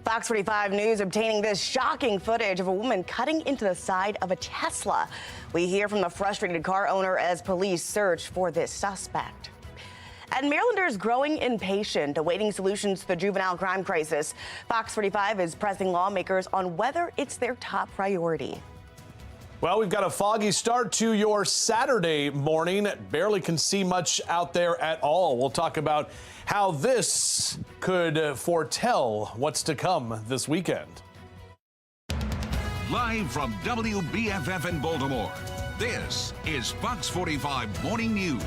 FOX45 News obtaining this shocking footage of a woman cutting into the side of a Tesla. We hear from the frustrated car owner as police search for this suspect. And Marylanders growing impatient, awaiting solutions to the juvenile crime crisis. FOX45 is pressing lawmakers on whether it's their top priority. Well, we've got a foggy start to your Saturday morning. Barely can see much out there at all. We'll talk about how this could foretell what's to come this weekend. Live from WBFF in Baltimore, this is Fox 45 Morning News.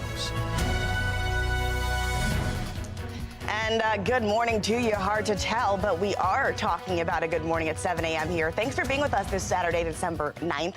And good morning to you. Hard to tell, but we are talking about a good morning at 7 a.m. here. Thanks for being with us this Saturday, December 9th.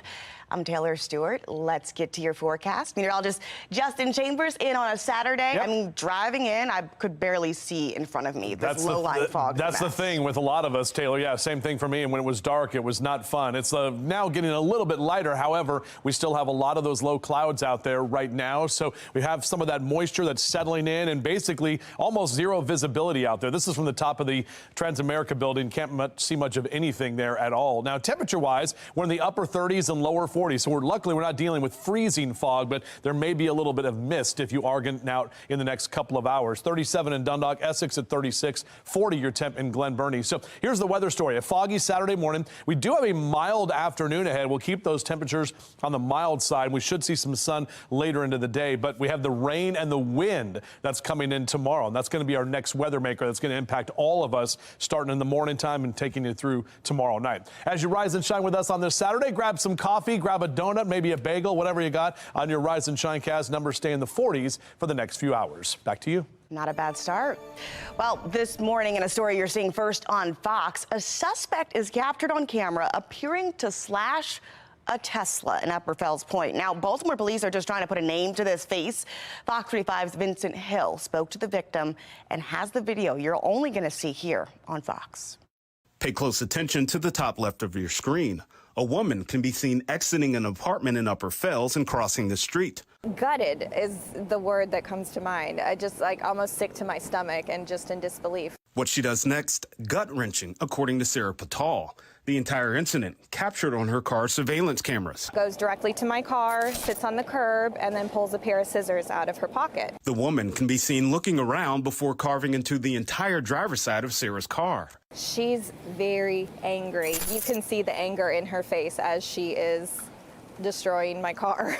I'm Taylor Stewart. Let's get to your forecast. Meteorologist Justin Chambers in on a Saturday. Yep. I mean, driving in, I could barely see in front of me. This low-lying fog. That's the thing with a lot of us, Taylor. Yeah, same thing for me. And when it was dark, it was not fun. It's now getting a little bit lighter. However, we still have a lot of those low clouds out there right now. So we have some of that moisture that's settling in and basically almost zero visibility out there. This is from the top of the Transamerica building. Can't see much of anything there at all. Now, temperature-wise, we're in the upper 30s and lower 40s. So luckily, we're not dealing with freezing fog, but there may be a little bit of mist if you are getting out in the next couple of hours. 37 in Dundalk, Essex at 36, 40 your temp in Glen Burnie. So here's the weather story. A foggy Saturday morning. We do have a mild afternoon ahead. We'll keep those temperatures on the mild side. We should see some sun later into the day, but we have the rain and the wind that's coming in tomorrow. And that's going to be our next weather maker. That's going to impact all of us starting in the morning time and taking you through tomorrow night. As you rise and shine with us on this Saturday, grab some coffee, grab a donut, maybe a bagel, whatever you got on your Rise and Shine cast. Numbers stay in the 40s for the next few hours. Back to you. Not a bad start. Well, this morning in a story you're seeing first on Fox, a suspect is captured on camera appearing to slash a Tesla in Upper Fells Point. Now, Baltimore police are just trying to put a name to this face. Fox 45's Vincent Hill spoke to the victim and has the video you're only going to see here on Fox. Pay close attention to the top left of your screen. A woman can be seen exiting an apartment in Upper Fells and crossing the street. Gutted is the word that comes to mind. I just almost sick to my stomach and just in disbelief. What she does next, gut-wrenching, according to Sarah Patal. The entire incident captured on her car's surveillance cameras. Goes directly to my car, sits on the curb, and then pulls a pair of scissors out of her pocket. The woman can be seen looking around before carving into the entire driver's side of Sarah's car. She's very angry. You can see the anger in her face as she is destroying my car.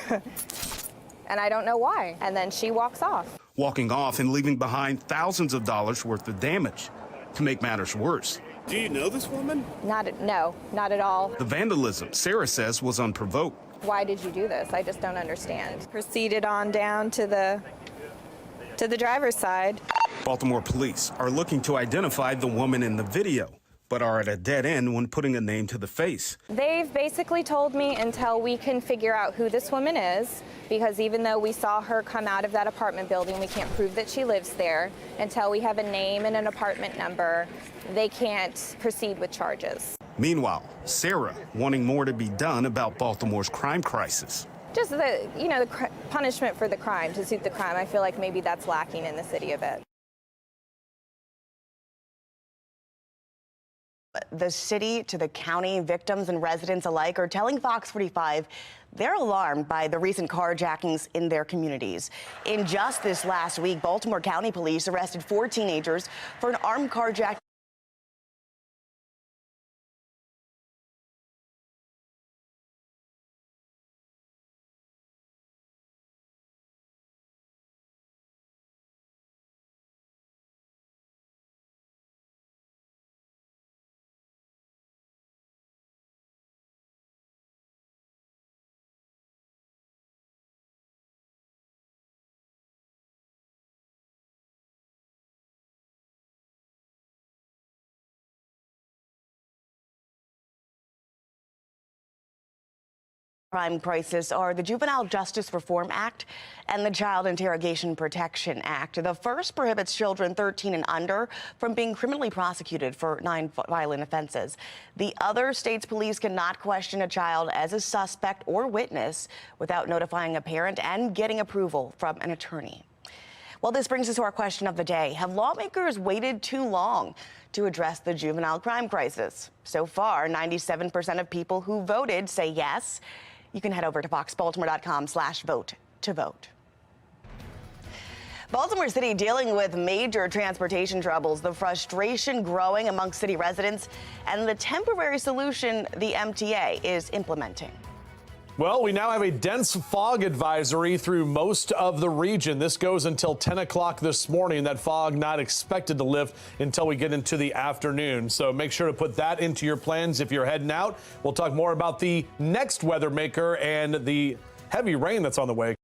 And I don't know why. And then she walks off. Walking off and leaving behind thousands of dollars worth of damage. To make matters worse, do you know this woman? No, not at all. The vandalism, Sarah says, was unprovoked. Why did you do this? I just don't understand. Proceeded on down to the driver's side. Baltimore police are looking to identify the woman in the video, but are at a dead end when putting a name to the face. They've basically told me until we can figure out who this woman is, because even though we saw her come out of that apartment building, we can't prove that she lives there. Until we have a name and an apartment number, they can't proceed with charges. Meanwhile, Sarah wanting more to be done about Baltimore's crime crisis. Just the punishment for the crime, to suit the crime. I feel like maybe that's lacking in the city a bit. The city to the county, victims and residents alike are telling Fox 45 they're alarmed by the recent carjackings in their communities. In just this last week, Baltimore County police arrested 4 teenagers for an armed carjacking. Crime crisis are the Juvenile Justice Reform Act and the Child Interrogation Protection Act. The first prohibits children 13 and under from being criminally prosecuted for non-violent offenses. The other states police cannot question a child as a suspect or witness without notifying a parent and getting approval from an attorney. Well, this brings us to our question of the day. Have lawmakers waited too long to address the juvenile crime crisis? So far, 97% of people who voted say yes. You can head over to foxbaltimore.com/vote to vote. Baltimore City dealing with major transportation troubles, the frustration growing among city residents, and the temporary solution the MTA is implementing. Well, we now have a dense fog advisory through most of the region. This goes until 10 o'clock this morning. That fog not expected to lift until we get into the afternoon. So make sure to put that into your plans if you're heading out. We'll talk more about the next weather maker and the heavy rain that's on the way.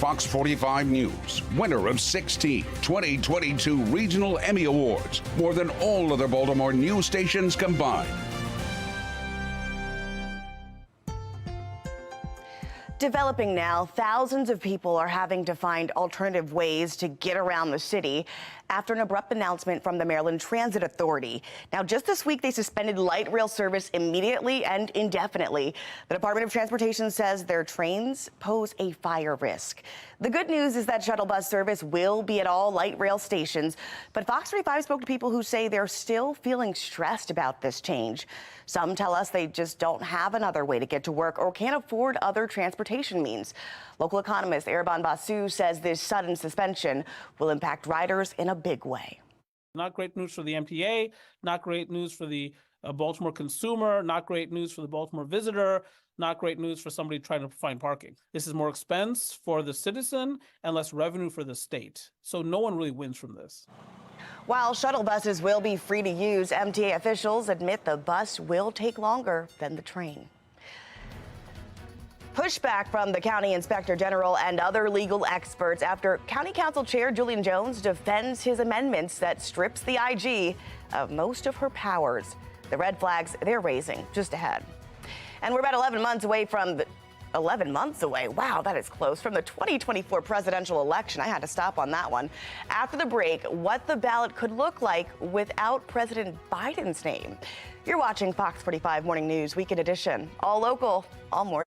Fox 45 News, winner of 16 2022 Regional Emmy Awards, more than all other Baltimore news stations combined. Developing now, thousands of people are having to find alternative ways to get around the city after an abrupt announcement from the Maryland Transit Authority. Now, just this week, they suspended light rail service immediately and indefinitely. The Department of Transportation says their trains pose a fire risk. The good news is that shuttle bus service will be at all light rail stations, but Fox 45 spoke to people who say they're still feeling stressed about this change. Some tell us they just don't have another way to get to work or can't afford other transportation means. Local economist Ereban Basu says this sudden suspension will impact riders in a big way. Not great news for the MTA, not great news for the Baltimore consumer, not great news for the Baltimore visitor, not great news for somebody trying to find parking. This is more expense for the citizen and less revenue for the state. So no one really wins from this. While shuttle buses will be free to use, MTA officials admit the bus will take longer than the train. Pushback from the county inspector general and other legal experts after County Council Chair Julian Jones defends his amendments that strips the IG of most of her powers. The red flags they're raising just ahead. And we're about 11 months away from the 11 months away. Wow, that is close. From the 2024 presidential election. I had to stop on that one. After the break, what the ballot could look like without President Biden's name. You're watching Fox 45 Morning News Weekend Edition. All local, all morning.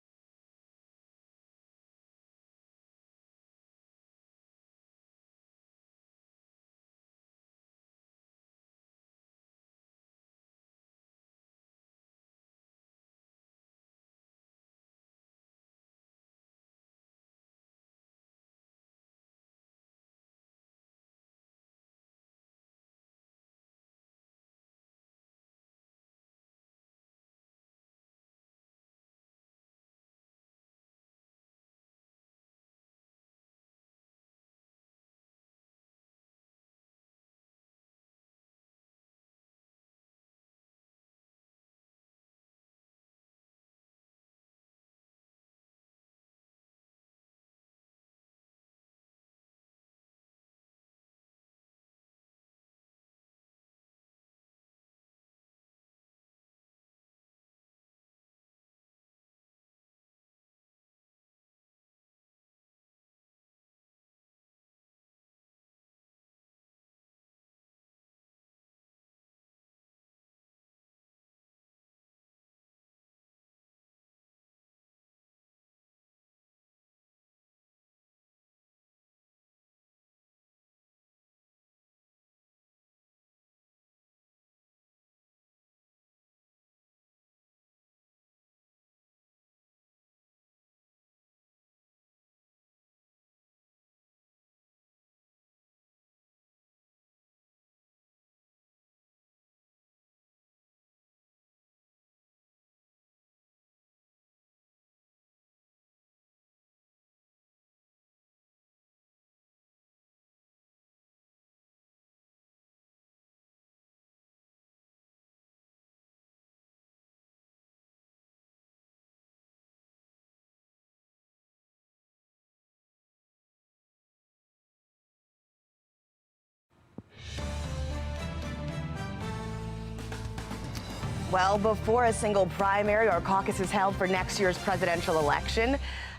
Well, before a single primary or caucus is held for next year's presidential election,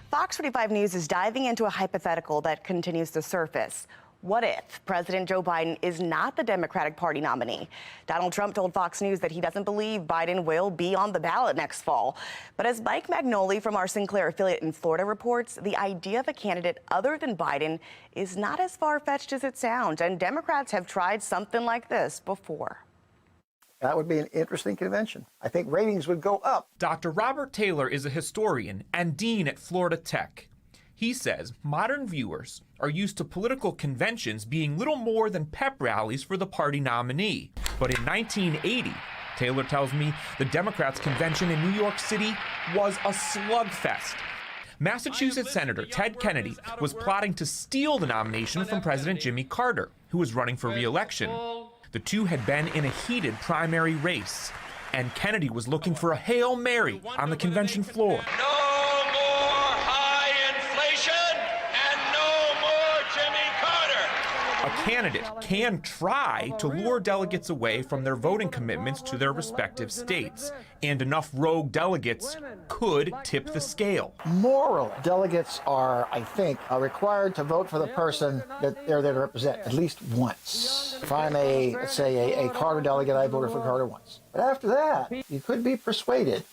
Fox 45 News is diving into a hypothetical that continues to surface. What if President Joe Biden is not the Democratic Party nominee? Donald Trump told Fox News that he doesn't believe Biden will be on the ballot next fall. But as Mike Magnoli from our Sinclair affiliate in Florida reports, the idea of a candidate other than Biden is not as far-fetched as it sounds, and Democrats have tried something like this before. That would be an interesting convention. I think ratings would go up. Dr. Robert Taylor is a historian and dean at Florida Tech. He says modern viewers are used to political conventions being little more than pep rallies for the party nominee. But in 1980, Taylor tells me the Democrats' convention in New York City was a slugfest. Massachusetts Senator Ted Kennedy was plotting to steal the nomination from President Jimmy Carter, who was running for re-election. The two had been in a heated primary race, and Kennedy was looking for a Hail Mary on the convention floor. No more high inflation and no more Jimmy Carter. A candidate can try to lure delegates away from their voting commitments to their respective states, and enough rogue delegates could tip the scale. Moral delegates are, I think, required to vote for the person that they're there to represent at least once. If I'm let's say a Carter delegate, I voted for Carter once. But after that, you could be persuaded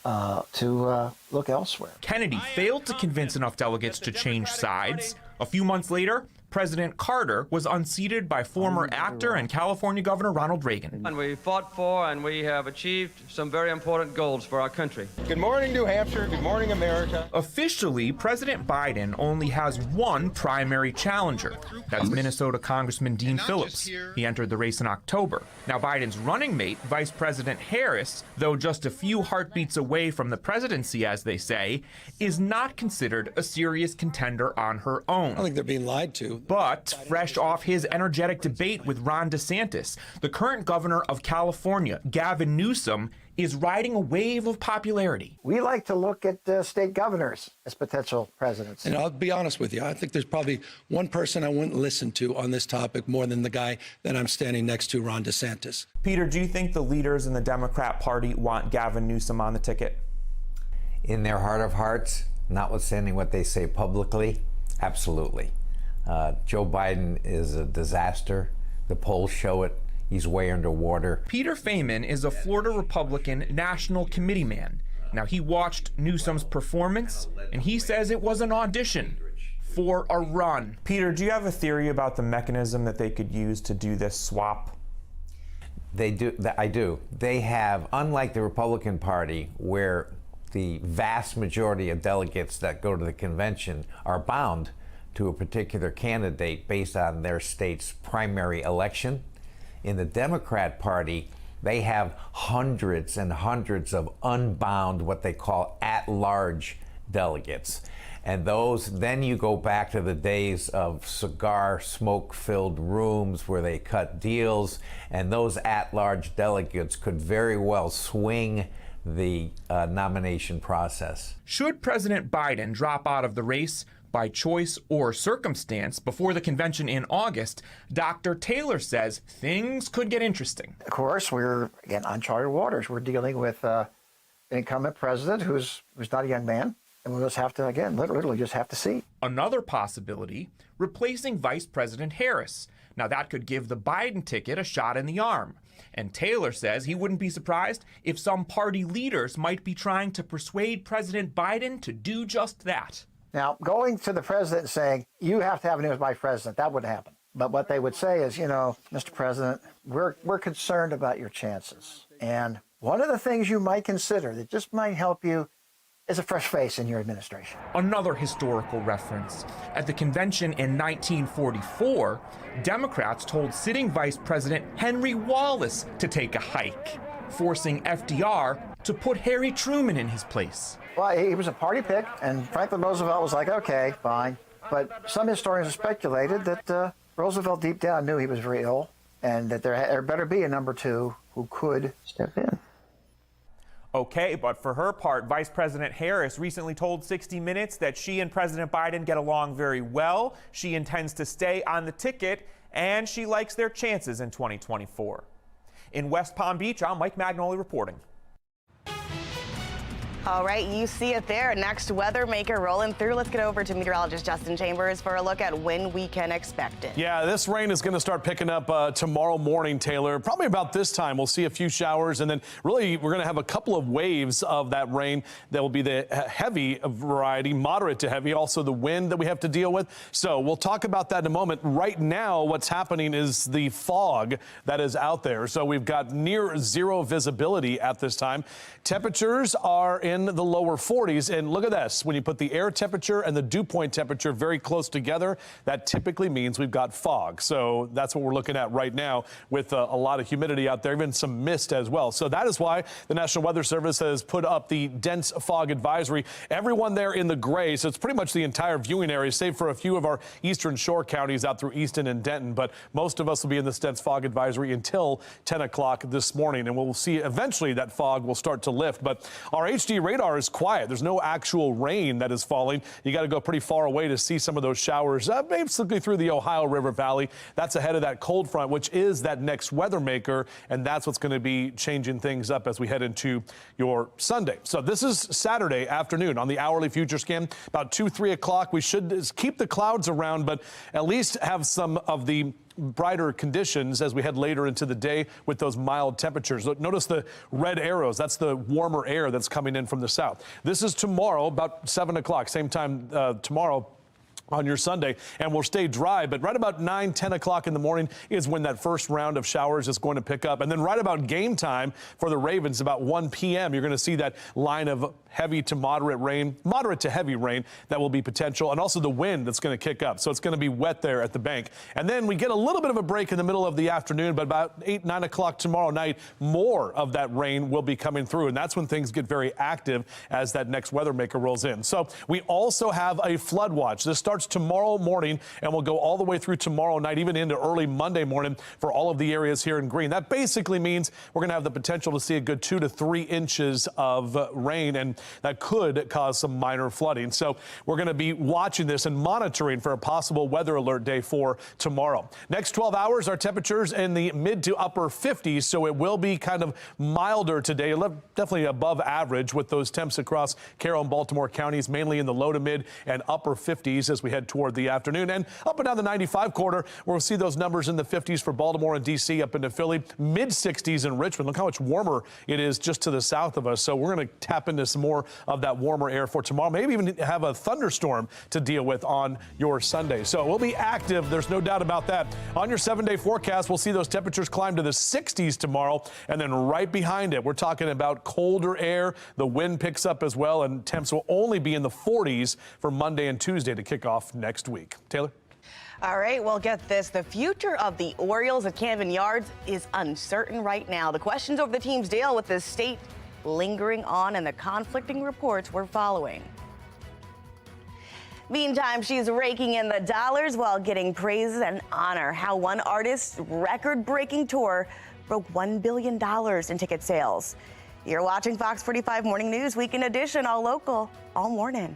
to look elsewhere. Kennedy failed to convince enough delegates to change sides. A few months later, President Carter was unseated by former actor and California Governor Ronald Reagan. And we fought for and we have achieved some very important goals for our country. Good morning, New Hampshire. Good morning, America. Officially, President Biden only has one primary challenger. That's Minnesota Congressman Dean Phillips. He entered the race in October. Now, Biden's running mate, Vice President Harris, though just a few heartbeats away from the presidency, as they say, is not considered a serious contender on her own. I don't think they're being lied to. But fresh off his energetic debate with Ron DeSantis, the current governor of California, Gavin Newsom, is riding a wave of popularity. We like to look at state governors as potential presidents. And I'll be honest with you, I think there's probably one person I wouldn't listen to on this topic more than the guy that I'm standing next to, Ron DeSantis. Peter, do you think the leaders in the Democrat Party want Gavin Newsom on the ticket? In their heart of hearts, notwithstanding what they say publicly, absolutely. Joe Biden is a disaster. The polls show it. He's way underwater. Peter Feynman is a Florida Republican National Committee man. Now, he watched Newsom's performance, and he says it was an audition for a run. Peter, do you have a theory about the mechanism that they could use to do this swap? They do. I do. They have, unlike the Republican Party, where the vast majority of delegates that go to the convention are bound to a particular candidate based on their state's primary election. In the Democrat Party, they have hundreds and hundreds of unbound, what they call at-large delegates. And those, then you go back to the days of cigar smoke-filled rooms where they cut deals, and those at-large delegates could very well swing the nomination process. Should President Biden drop out of the race by choice or circumstance before the convention in August, Dr. Taylor says things could get interesting. Of course, we're, again, uncharted waters. We're dealing with an incumbent president who's not a young man, and we'll just have to, again, literally just have to see. Another possibility, replacing Vice President Harris. Now, that could give the Biden ticket a shot in the arm. And Taylor says he wouldn't be surprised if some party leaders might be trying to persuade President Biden to do just that. Now, going to the president and saying, you have to have a new vice president, that wouldn't happen. But what they would say is, you know, Mr. President, we're concerned about your chances. And one of the things you might consider that just might help you is a fresh face in your administration. Another historical reference. At the convention in 1944, Democrats told sitting Vice President Henry Wallace to take a hike, forcing FDR to put Harry Truman in his place. Well, he was a party pick, and Franklin Roosevelt was like, okay, fine. But some historians have speculated that Roosevelt deep down knew he was very ill, and that there better be a number two who could step in. Okay, but for her part, Vice President Harris recently told 60 Minutes that she and President Biden get along very well. She intends to stay on the ticket, and she likes their chances in 2024. In West Palm Beach, I'm Mike Magnoli reporting. All right, you see it there. Next weather maker rolling through. Let's get over to meteorologist Justin Chambers for a look at when we can expect it. Yeah, this rain is going to start picking up tomorrow morning, Taylor. Probably about this time, we'll see a few showers, and then really we're going to have a couple of waves of that rain. That will be the heavy variety, moderate to heavy, also the wind that we have to deal with. So we'll talk about that in a moment. Right now, what's happening is the fog that is out there. So we've got near zero visibility at this time. Temperatures are in the lower 40s, and look at this. When you put the air temperature and the dew point temperature very close together, that typically means we've got fog. So that's what we're looking at right now with a lot of humidity out there, even some mist as well. So that is why the National Weather Service has put up the dense fog advisory. Everyone there in the gray, so it's pretty much the entire viewing area, save for a few of our eastern shore counties out through Easton and Denton. But most of us will be in this dense fog advisory until 10 o'clock this morning, and we'll see eventually that fog will start to lift. But our HD radar is quiet. There's no actual rain that is falling. You got to go pretty far away to see some of those showers, basically through the Ohio River Valley. That's ahead of that cold front, which is that next weather maker, and that's what's going to be changing things up as we head into your Sunday. So this is Saturday afternoon on the hourly future scan, about 2-3 o'clock. We should keep the clouds around, but at least have some of the brighter conditions as we head later into the day with those mild temperatures. Notice the red arrows. That's the warmer air that's coming in from the south. This is tomorrow, about 7 o'clock, same time tomorrow on your Sunday, and we'll stay dry, but right about 9-10 o'clock in the morning is when that first round of showers is going to pick up. And then right about game time for the Ravens, about 1 p.m., you're going to see that line of heavy to moderate rain, moderate to heavy rain that will be potential, and also the wind that's going to kick up. So it's going to be wet there at the bank. And then we get a little bit of a break in the middle of the afternoon, but about 8-9 o'clock tomorrow night, more of that rain will be coming through, and that's when things get very active as that next weather maker rolls in. So we also have a flood watch. This starts tomorrow morning and will go all the way through tomorrow night, even into early Monday morning for all of the areas here in green. That basically means we're going to have the potential to see a good 2 to 3 inches of rain, and that could cause some minor flooding. So we're going to be watching this and monitoring for a possible weather alert day for tomorrow. Next 12 hours, our temperatures in the mid to upper 50s, so it will be kind of milder today, definitely above average with those temps across Carroll and Baltimore counties, mainly in the low to mid and upper 50s as we head toward the afternoon. And up and down the 95 corridor, we'll see those numbers in the 50s for Baltimore and D.C., up into Philly, mid 60s in Richmond. Look how much warmer it is just to the south of us. So we're going to tap into some more of that warmer air for tomorrow, maybe even have a thunderstorm to deal with on your Sunday. So we'll be active. There's no doubt about that. On your 7-day forecast, we'll see those temperatures climb to the 60s tomorrow. And then right behind it, we're talking about colder air. The wind picks up as well, and temps will only be in the 40s for Monday and Tuesday to kick off next week. Taylor? All right, well, get this. The future of the Orioles at Camden Yards is uncertain right now. The questions over the team's deal with the state lingering on, and the conflicting reports we're following. Meantime, she's raking in the dollars while getting praise and honor. How one artist's record-breaking tour broke $1 billion in ticket sales. You're watching Fox 45 Morning News Weekend Edition, all local, all morning.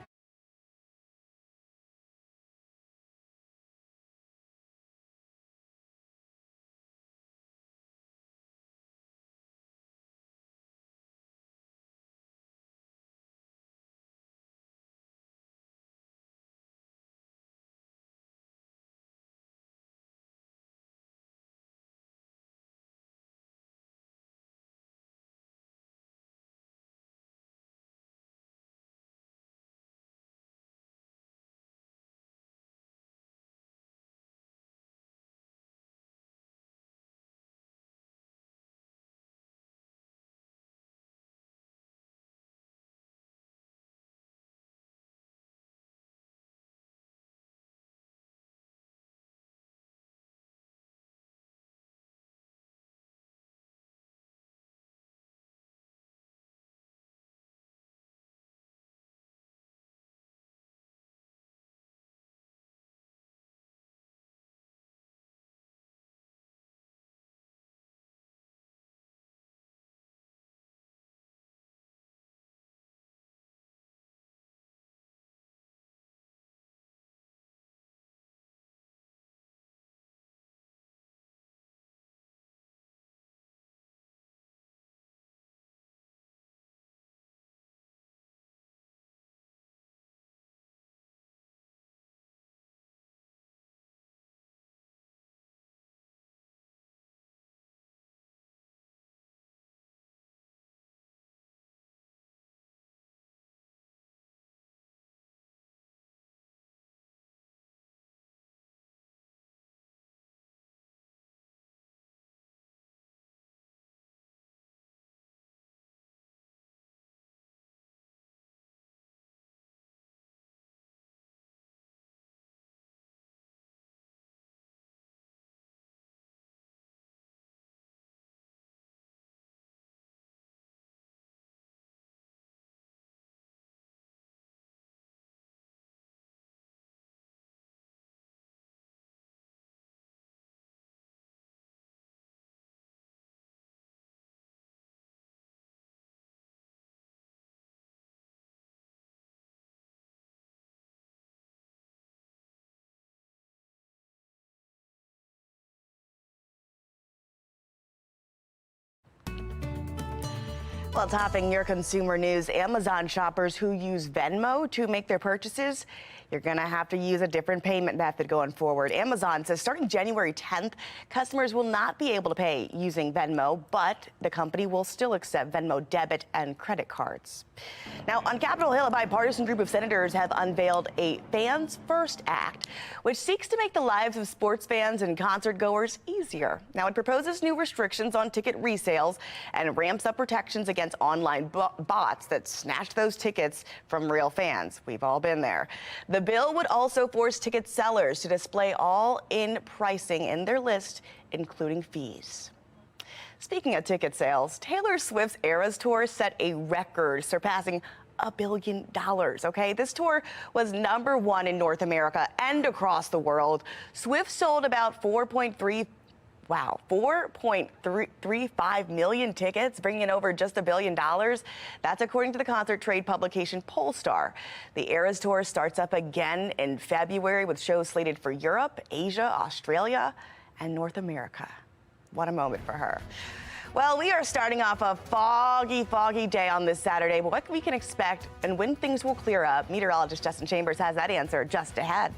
Well, topping your consumer news, Amazon shoppers who use Venmo to make their purchases, you're going to have to use a different payment method going forward. Amazon says starting January 10th, customers will not be able to pay using Venmo, but the company will still accept Venmo debit and credit cards. Now, on Capitol Hill, a bipartisan group of senators have unveiled a Fans First Act, which seeks to make the lives of sports fans and concert goers easier. Now, it proposes new restrictions on ticket resales and ramps up protections against online bots that snatch those tickets from real fans. We've all been there. The bill would also force ticket sellers to display all-in pricing in their list, including fees. Speaking of ticket sales, Taylor Swift's Eras Tour set a record, surpassing $1 billion. Okay, this tour was #1 in North America and across the world. Swift sold about 4.35 million tickets, bringing in over just $1 billion. That's according to the concert trade publication Polestar. The Eras Tour starts up again in February with shows slated for Europe, Asia, Australia, and North America. What a moment for her. Well, we are starting off a foggy day on this Saturday, but what we can expect and when things will clear up, meteorologist Justin Chambers has that answer just ahead.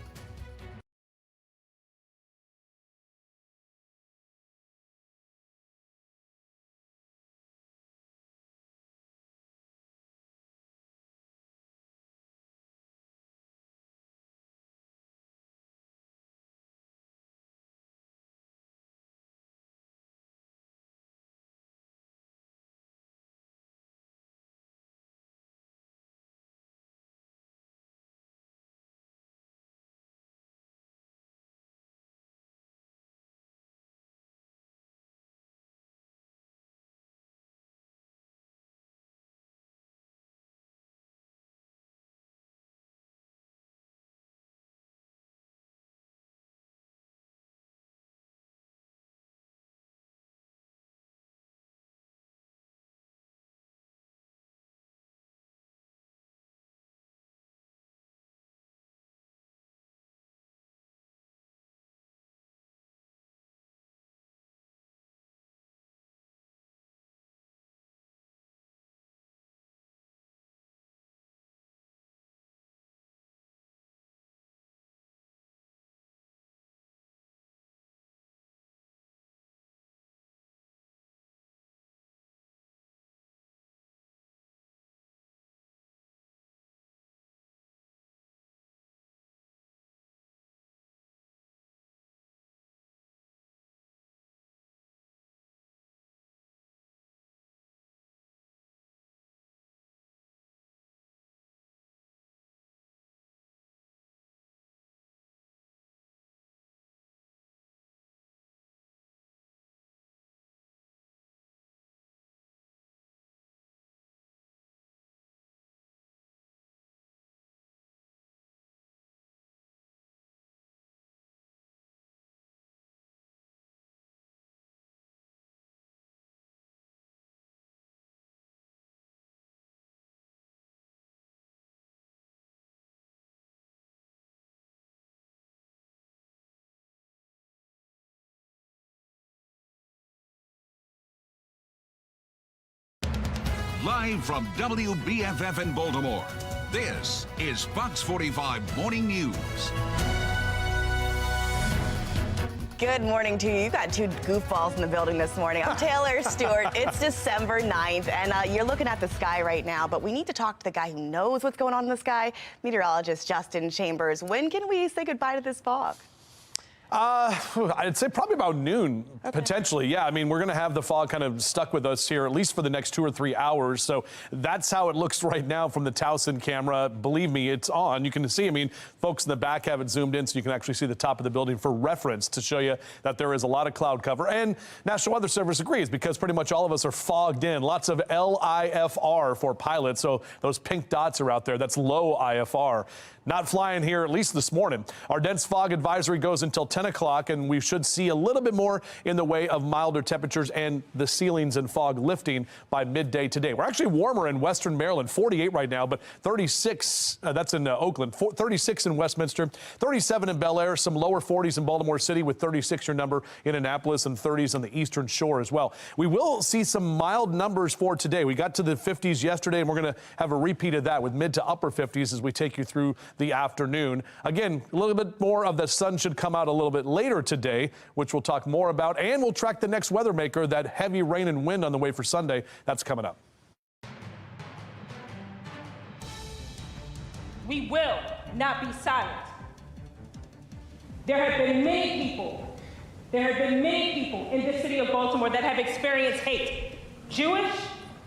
Live from WBFF in Baltimore, this is Fox 45 Morning News. Good morning to you. You got two goofballs in the building this morning. I'm Taylor Stewart. It's December 9th, and you're looking at the sky right now, but we need to talk to the guy who knows what's going on in the sky, meteorologist Justin Chambers. When can we say goodbye to this fog? I'd say probably about noon, potentially. Yeah, I mean, we're going to have the fog kind of stuck with us here, at least for the next 2 or 3 hours. So that's how it looks right now from the Towson camera. Believe me, it's on. You can see, I mean, folks in the back have it zoomed in so you can actually see the top of the building for reference to show you that there is a lot of cloud cover. And National Weather Service agrees because pretty much all of us are fogged in. Lots of LIFR for pilots. So those pink dots are out there. That's low IFR. Not flying here, at least this morning. Our dense fog advisory goes until 10 o'clock, and we should see a little bit more in the way of milder temperatures and the ceilings and fog lifting by midday today. We're actually warmer in western Maryland, 48 right now, but 36, that's in Oakland, 36 in Westminster, 37 in Bel Air, some lower 40s in Baltimore City with 36 your number in Annapolis and 30s on the eastern shore as well. We will see some mild numbers for today. We got to the 50s yesterday, and we're going to have a repeat of that with mid to upper 50s as we take you through the afternoon. Again, a little bit more of the sun should come out a little bit later today, which we'll talk more about, and we'll track the next weather maker, that heavy rain and wind on the way for Sunday. That's coming up. We will not be silent. There have been many people in the city of Baltimore that have experienced hate, Jewish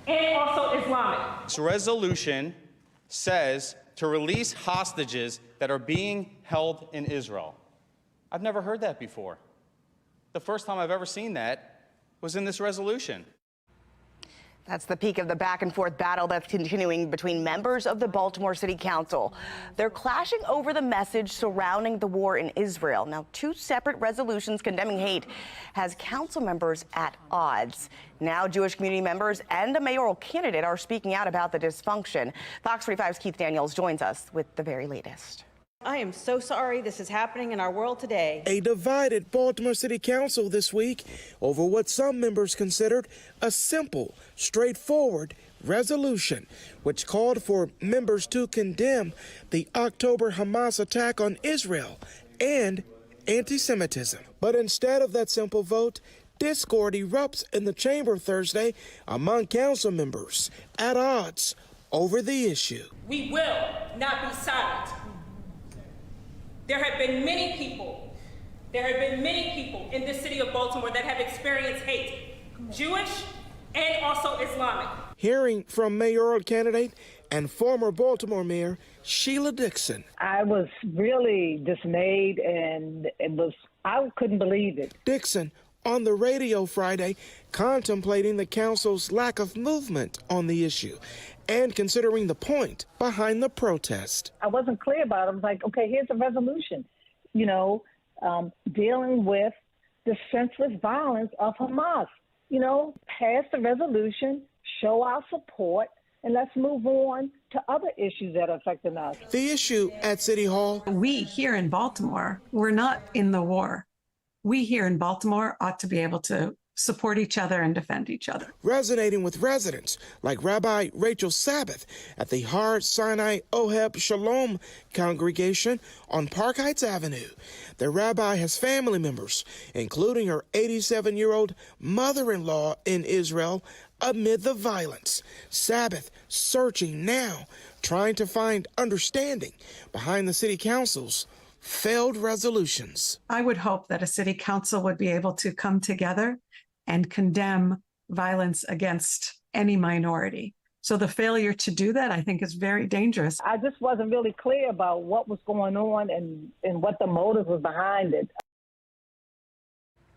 and also Islamic. This resolution says to release hostages that are being held in Israel. I've never heard that before. The first time I've ever seen that was in this resolution. That's the peak of the back and forth battle that's continuing between members of the Baltimore City Council. They're clashing over the message surrounding the war in Israel. Now, two separate resolutions condemning hate has council members at odds. Now, Jewish community members and a mayoral candidate are speaking out about the dysfunction. Fox 45's Keith Daniels joins us with the very latest. I am so sorry this is happening in our world today. A divided Baltimore City Council this week over what some members considered a simple, straightforward resolution, which called for members to condemn the October Hamas attack on Israel and anti-Semitism. But instead of that simple vote, discord erupts in the chamber Thursday among council members at odds over the issue. We will not be silent. There have been many people in the city of Baltimore that have experienced hate, Jewish and also Islamic. Hearing from mayoral candidate and former Baltimore Mayor Sheila Dixon. I was really dismayed, and I couldn't believe it. Dixon on the radio Friday contemplating the council's lack of movement on the issue and considering the point behind the protest. I wasn't clear about it. I was like, okay, here's a resolution, dealing with the senseless violence of Hamas. Pass the resolution, show our support, and let's move on to other issues that are affecting us. The issue at City Hall. We here in Baltimore, we're not in the war. We here in Baltimore ought to be able to support each other and defend each other. Resonating with residents like Rabbi Rachel Sabbath at the Har Sinai Oheb Shalom congregation on Park Heights Avenue. The rabbi has family members, including her 87-year-old mother-in-law in Israel, amid the violence. Sabbath searching now, trying to find understanding behind the city council's failed resolutions. I would hope that a city council would be able to come together and condemn violence against any minority. So the failure to do that, I think, is very dangerous. I just wasn't really clear about what was going on and what the motive was behind it.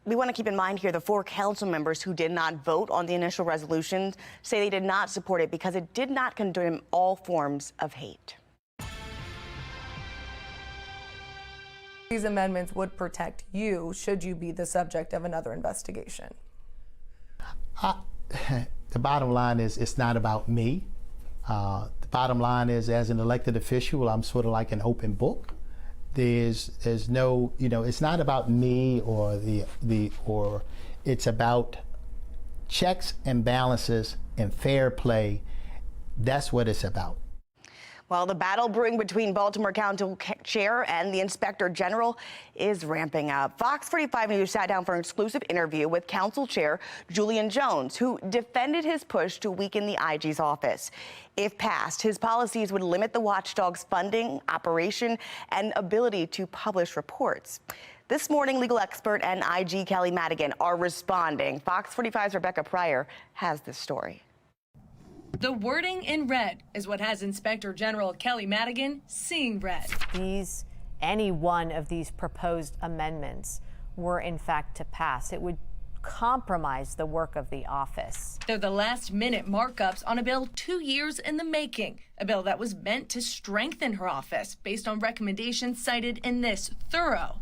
We want to keep in mind here the four council members who did not vote on the initial resolution say they did not support it because it did not condemn all forms of hate. These amendments would protect you should you be the subject of another investigation. The bottom line is it's not about me. The bottom line is, as an elected official, I'm sort of like an open book. There's no, it's not about me or it's about checks and balances and fair play. That's what it's about. Well, the battle brewing between Baltimore Council Chair and the Inspector General is ramping up. Fox 45 News sat down for an exclusive interview with Council Chair Julian Jones, who defended his push to weaken the IG's office. If passed, his policies would limit the watchdog's funding, operation, and ability to publish reports. This morning, legal expert and IG Kelly Madigan are responding. Fox 45's Rebecca Pryor has this story. The wording in red is what has Inspector General Kelly Madigan seeing red. Any one of these proposed amendments were in fact to pass, it would compromise the work of the office. They're the last-minute markups on a bill 2 years in the making, a bill that was meant to strengthen her office based on recommendations cited in this thorough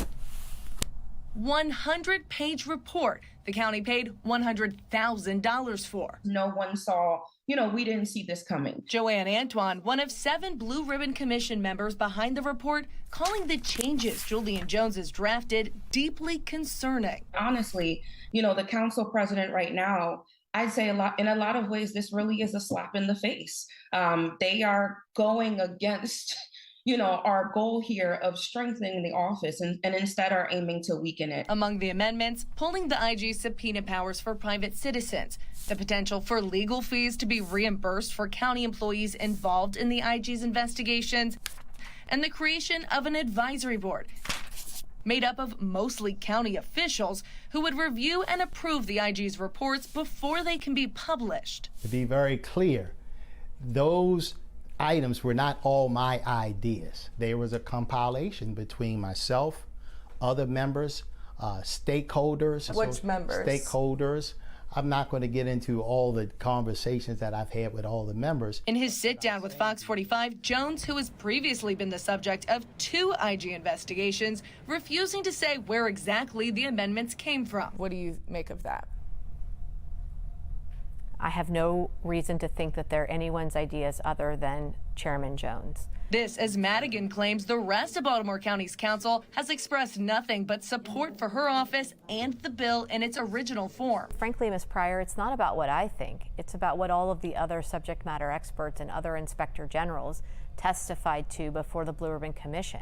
100-page report the county paid $100,000 for. No one saw, we didn't see this coming. Joanne Antoine, one of 7 Blue Ribbon Commission members behind the report, calling the changes Julian Jones has drafted deeply concerning. Honestly, the council president right now, I'd say in a lot of ways, this really is a slap in the face. They are going against our goal here of strengthening the office and instead are aiming to weaken it. Among the amendments, pulling the IG's subpoena powers for private citizens, the potential for legal fees to be reimbursed for county employees involved in the IG's investigations, and the creation of an advisory board made up of mostly county officials who would review and approve the IG's reports before they can be published. To be very clear, those items were not all my ideas. There was a compilation between myself, other members, stakeholders. Which members? Stakeholders. I'm not going to get into all the conversations that I've had with all the members. In his sit-down with Fox 45, Jones, who has previously been the subject of 2 IG investigations, refusing to say where exactly the amendments came from. What do you make of that? I have no reason to think that they're anyone's ideas other than Chairman Jones. This as Madigan claims the rest of Baltimore County's council has expressed nothing but support for her office and the bill in its original form. Frankly, Ms. Pryor, it's not about what I think. It's about what all of the other subject matter experts and other inspector generals testified to before the Blue Ribbon Commission.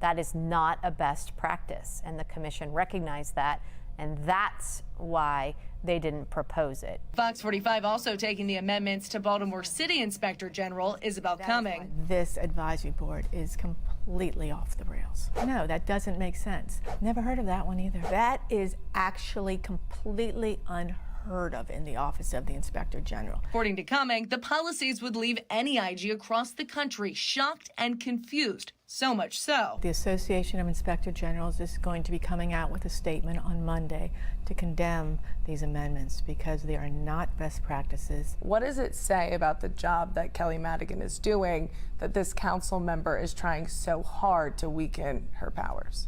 That is not a best practice, and the commission recognized that, and that's why they didn't propose it. Fox 45 also taking the amendments to Baltimore City Inspector General Isabel Cumming. This advisory board is completely off the rails. No, that doesn't make sense. Never heard of that one either. That is actually completely unheard of in the Office of the Inspector General. According to Cumming, the policies would leave any IG across the country shocked and confused. So much so, the Association of Inspector Generals is going to be coming out with a statement on Monday to condemn these amendments because they are not best practices. What does it say about the job that Kelly Madigan is doing that this council member is trying so hard to weaken her powers?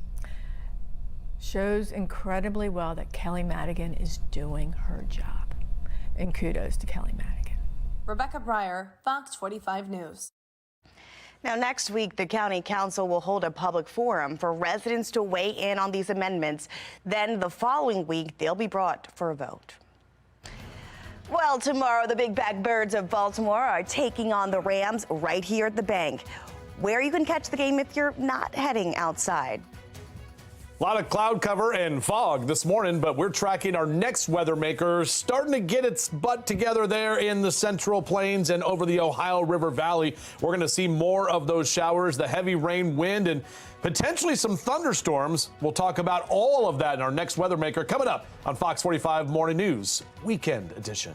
Shows incredibly well that Kelly Madigan is doing her job. And kudos to Kelly Madigan. Rebecca Pryor, Fox 45 News. Now, next week, the County Council will hold a public forum for residents to weigh in on these amendments. Then the following week, they'll be brought for a vote. Well, tomorrow, the Big Bad Birds of Baltimore are taking on the Rams right here at the bank, where you can catch the game if you're not heading outside. A lot of cloud cover and fog this morning, but we're tracking our next weather maker starting to get its butt together there in the Central Plains and over the Ohio River Valley. We're going to see more of those showers, the heavy rain, wind, and potentially some thunderstorms. We'll talk about all of that in our next weather maker coming up on Fox 45 Morning News Weekend Edition.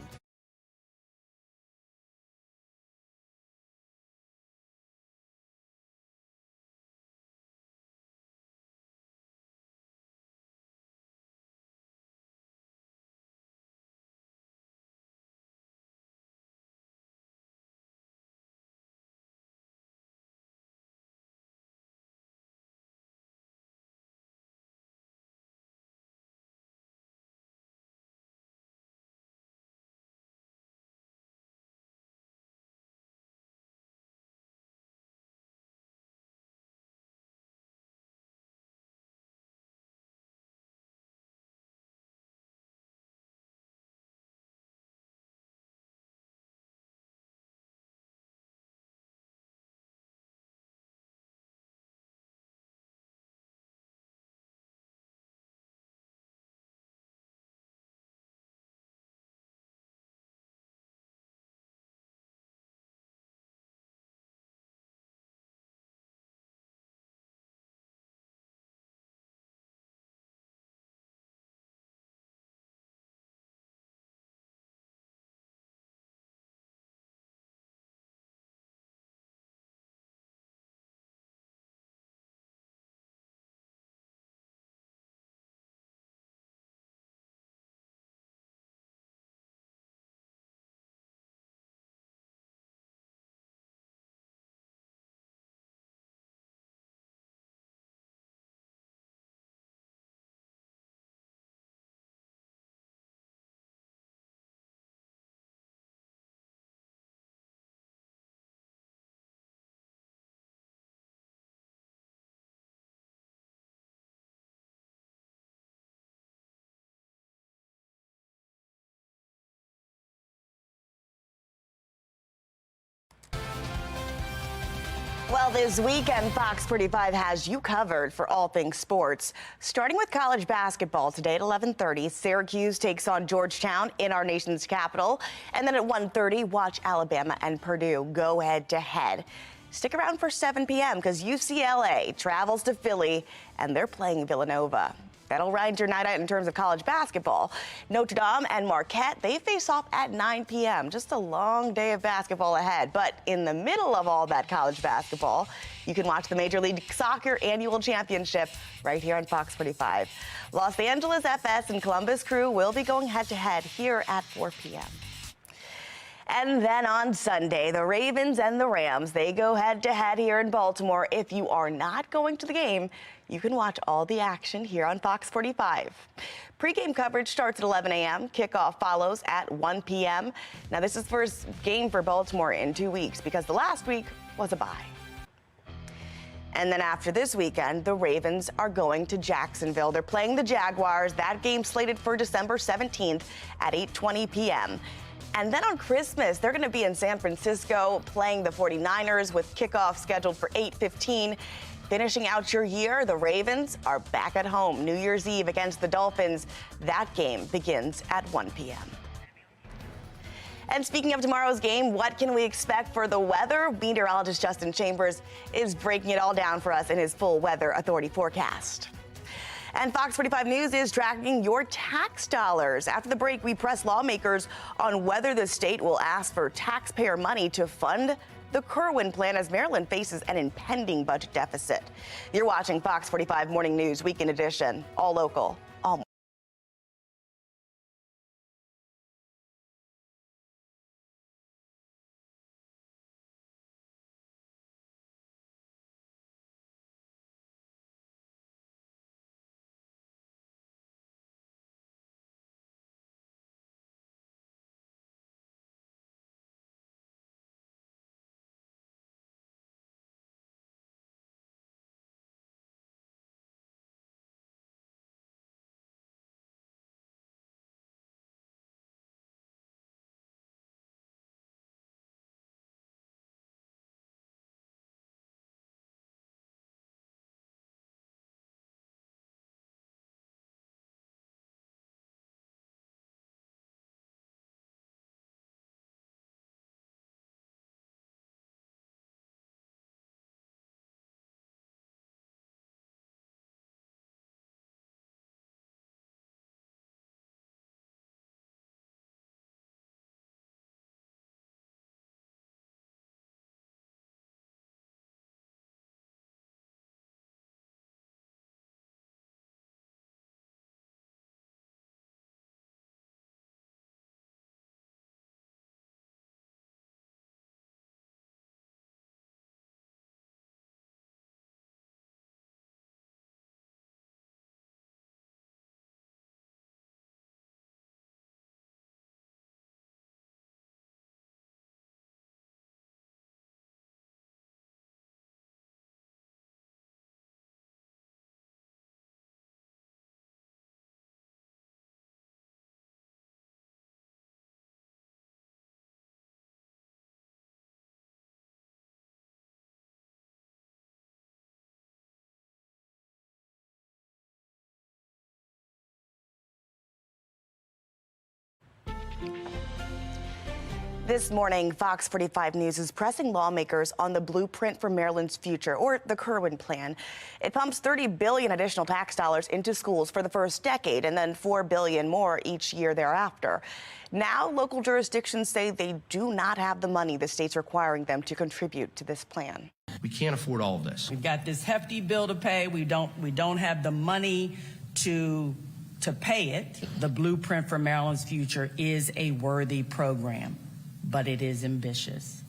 Well, this weekend, Fox 45 has you covered for all things sports. Starting with college basketball today at 11:30, Syracuse takes on Georgetown in our nation's capital. And then at 1:30, watch Alabama and Purdue go head-to-head. Stick around for 7 p.m. because UCLA travels to Philly and they're playing Villanova. That'll round your night out in terms of college basketball. Notre Dame and Marquette, they face off at 9 p.m. Just a long day of basketball ahead. But in the middle of all that college basketball, you can watch the Major League Soccer Annual Championship right here on Fox 45. Los Angeles FS and Columbus Crew will be going head-to-head here at 4 p.m. And then on Sunday, the Ravens and the Rams, they go head-to-head here in Baltimore. If you are not going to the game, you can watch all the action here on Fox 45. Pre-game coverage starts at 11 a.m. Kickoff follows at 1 p.m. Now, this is the first game for Baltimore in 2 weeks because the last week was a bye. And then after this weekend, the Ravens are going to Jacksonville. They're playing the Jaguars. That game slated for December 17th at 8:20 p.m. And then on Christmas, they're going to be in San Francisco playing the 49ers with kickoff scheduled for 8:15. Finishing out your year, the Ravens are back at home New Year's Eve against the Dolphins. That game begins at 1 p.m. And speaking of tomorrow's game, what can we expect for the weather? Meteorologist Justin Chambers is breaking it all down for us in his full Weather Authority forecast. And Fox 45 News is tracking your tax dollars. After the break, we press lawmakers on whether the state will ask for taxpayer money to fund the Kerwin plan as Maryland faces an impending budget deficit. You're watching Fox 45 Morning News Weekend Edition, all local, all This morning, Fox 45 News is pressing lawmakers on the blueprint for Maryland's future, or the Kerwin plan. It pumps $30 billion additional tax dollars into schools for the first decade and then $4 billion more each year thereafter. Now, local jurisdictions say they do not have the money the state's requiring them to contribute to this plan. We can't afford all of this. We've got this hefty bill to pay. We don't have the money to pay it. The blueprint for Maryland's future is a worthy program, but it is ambitious.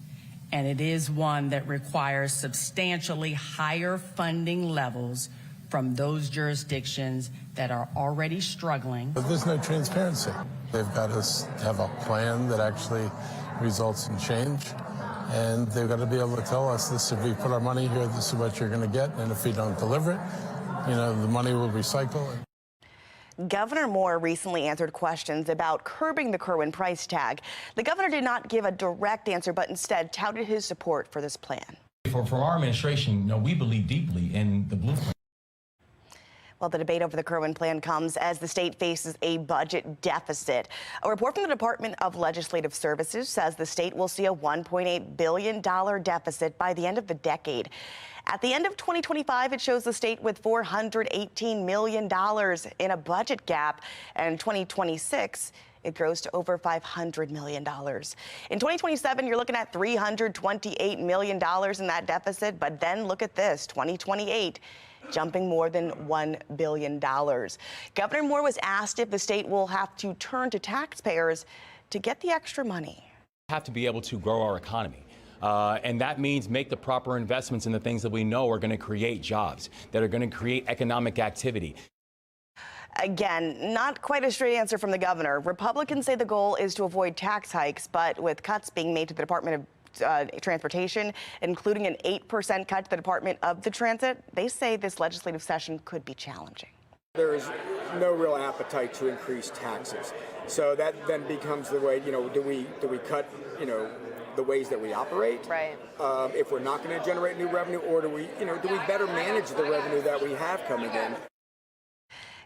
And it is one that requires substantially higher funding levels from those jurisdictions that are already struggling. But there's no transparency. They've got us have a plan that actually results in change. And they've got to be able to tell us this: if we put our money here, this is what you're going to get. And if we don't deliver it, the money will recycle. Governor Moore recently answered questions about curbing the Kerwin price tag. The governor did not give a direct answer, but instead touted his support for this plan. For our administration, we believe deeply in the blueprint. Well, the debate over the Kerwin plan comes as the state faces a budget deficit. A report from the Department of Legislative Services says the state will see a $1.8 billion deficit by the end of the decade. At the end of 2025, it shows the state with $418 million in a budget gap, and in 2026, it grows to over $500 million. In 2027, you're looking at $328 million in that deficit, but then look at this, 2028. Jumping more than $1 billion. Governor Moore was asked if the state will have to turn to taxpayers to get the extra money. Have to be able to grow our economy. And that means make the proper investments in the things that we know are going to create jobs, that are going to create economic activity. Again, not quite a straight answer from the governor. Republicans say the goal is to avoid tax hikes, but with cuts being made to the Department of Transportation, including an 8% cut to the Department of the Transit, they say this legislative session could be challenging. There is no real appetite to increase taxes. So that then becomes the way, do we cut, the ways that we operate? Right. If we're not going to generate new revenue, or do we better manage the revenue that we have coming in?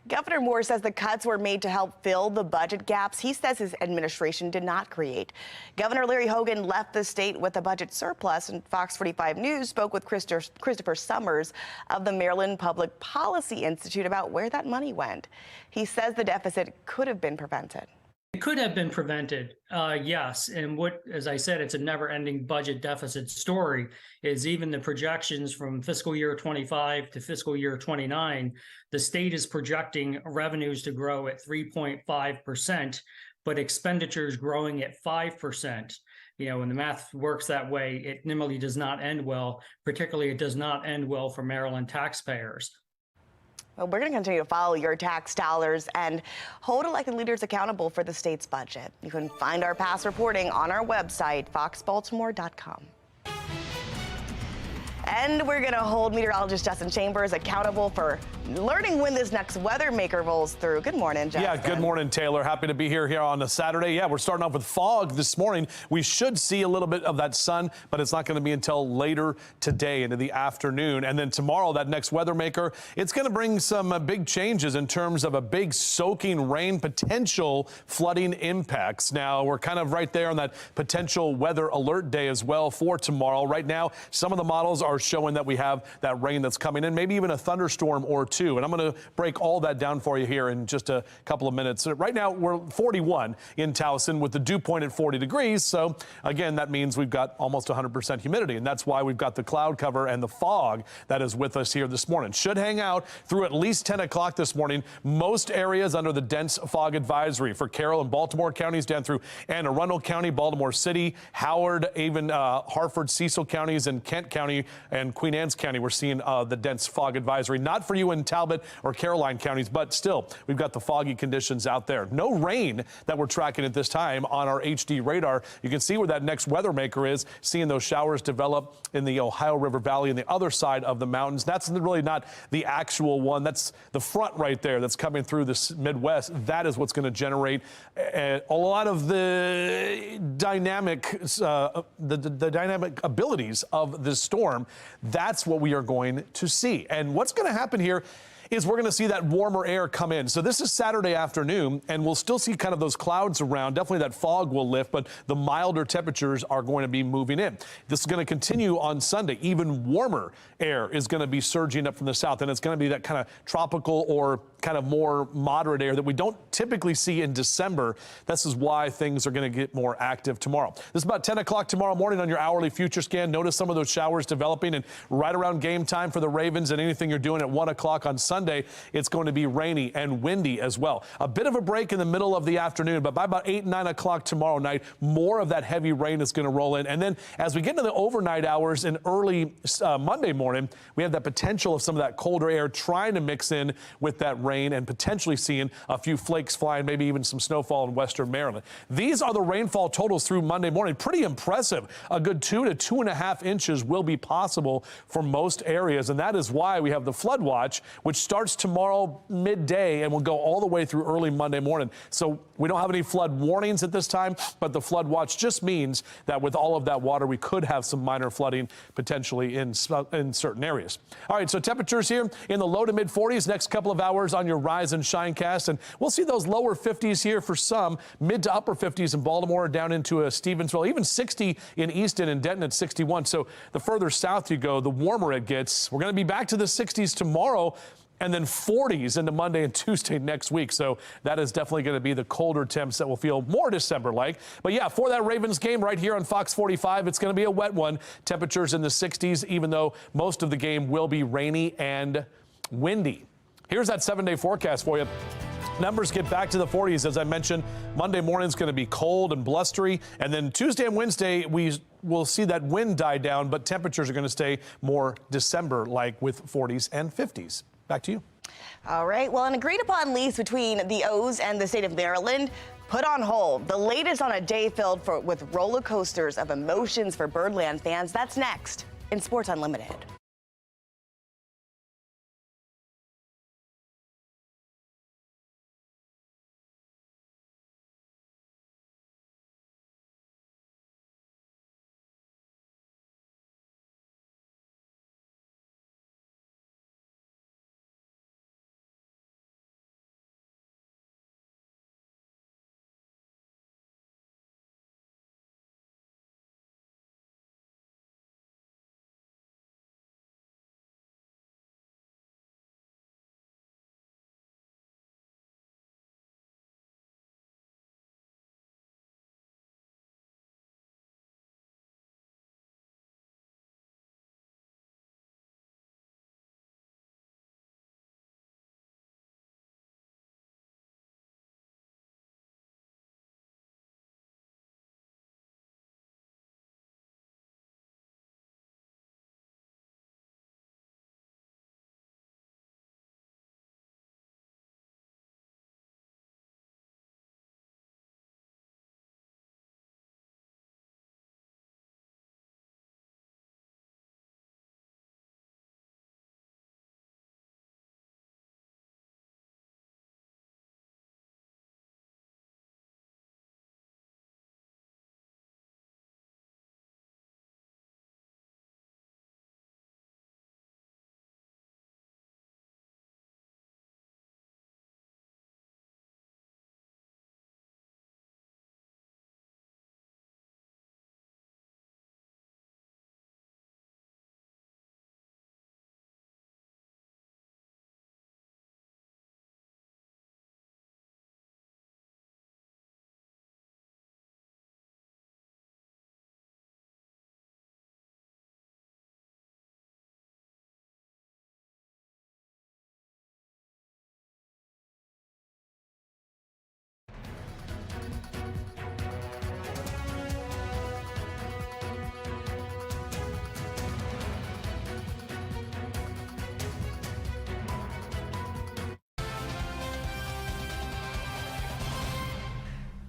Governor Moore says the cuts were made to help fill the budget gaps he says his administration did not create. Governor Larry Hogan left the state with a budget surplus, and FOX45 News spoke with Christopher Summers of the Maryland Public Policy Institute about where that money went. He says the deficit could have been prevented. It could have been prevented, yes. And as I said, it's a never-ending budget deficit story, is even the projections from fiscal year 25 to fiscal year 29, the state is projecting revenues to grow at 3.5%, but expenditures growing at 5%. When the math works that way, it normally does not end well. Particularly, it does not end well for Maryland taxpayers. Well, we're going to continue to follow your tax dollars and hold elected leaders accountable for the state's budget. You can find our past reporting on our website, foxbaltimore.com. And we're going to hold meteorologist Justin Chambers accountable for learning when this next weather maker rolls through. Good morning, Justin. Yeah, good morning, Taylor. Happy to be here on a Saturday. Yeah, we're starting off with fog this morning. We should see a little bit of that sun, but it's not going to be until later today into the afternoon. And then tomorrow, that next weather maker, it's going to bring some big changes in terms of a big soaking rain, potential flooding impacts. Now, we're kind of right there on that potential weather alert day as well for tomorrow. Right now, some of the models are showing that we have that rain that's coming in, maybe even a thunderstorm or two. And I'm going to break all that down for you here in just a couple of minutes. Right now, we're 41 in Towson with the dew point at 40 degrees. So, again, that means we've got almost 100% humidity. And that's why we've got the cloud cover and the fog that is with us here this morning. Should hang out through at least 10 o'clock this morning. Most areas under the dense fog advisory for Carroll and Baltimore counties down through Anne Arundel County, Baltimore City, Howard, even Hartford, Cecil counties, and Kent County and Queen Anne's County. We're seeing the dense fog advisory. Not for you in Talbot or Caroline counties, but still, we've got the foggy conditions out there. No rain that we're tracking at this time on our HD radar. You can see where that next weather maker is, seeing those showers develop in the Ohio River Valley and the other side of the mountains. That's really not the actual one. That's the front right there that's coming through the Midwest. That is what's going to generate a lot of the dynamic, the dynamic abilities of this storm. That's what we are going to see. And what's going to happen here is we're going to see that warmer air come in. So this is Saturday afternoon, and we'll still see kind of those clouds around. Definitely that fog will lift, but the milder temperatures are going to be moving in. This is going to continue on Sunday. Even warmer air is going to be surging up from the south, and it's going to be that kind of tropical or kind of more moderate air that we don't typically see in December. This is why things are going to get more active tomorrow. This is about 10 o'clock tomorrow morning on your hourly future scan. Notice some of those showers developing, and right around game time for the Ravens and anything you're doing at 1 o'clock on Sunday, it's going to be rainy and windy as well. A bit of a break in the middle of the afternoon, but by about 8, 9 o'clock tomorrow night, more of that heavy rain is going to roll in. And then as we get into the overnight hours and early Monday morning, we have that potential of some of that colder air trying to mix in with that rain and potentially seeing a few flakes flying, maybe even some snowfall in western Maryland. These are the rainfall totals through Monday morning. Pretty impressive. A good 2 to 2.5 inches will be possible for most areas, and that is why we have the flood watch, which starts tomorrow midday and will go all the way through early Monday morning. So we don't have any flood warnings at this time, but the flood watch just means that with all of that water, we could have some minor flooding potentially in certain areas. All right, so temperatures here in the low to mid 40s next couple of hours on your Rise and Shine cast, and we'll see those lower 50s here for some, mid to upper 50s in Baltimore, down into Stevensville, even 60 in Easton and Denton at 61. So the further south you go, the warmer it gets. We're going to be back to the 60s tomorrow, and then 40s into Monday and Tuesday next week. So that is definitely going to be the colder temps that will feel more December-like. But yeah, for that Ravens game right here on Fox 45, it's going to be a wet one. Temperatures in the 60s, even though most of the game will be rainy and windy. Here's that 7-day forecast for you. Numbers get back to the 40s, as I mentioned. Monday morning is going to be cold and blustery. And then Tuesday and Wednesday, we will see that wind die down, but temperatures are going to stay more December-like with 40s and 50s. Back to you. All right. Well, an agreed upon lease between the O's and the state of Maryland put on hold. The latest on a day filled with roller coasters of emotions for Birdland fans. That's next in Sports Unlimited.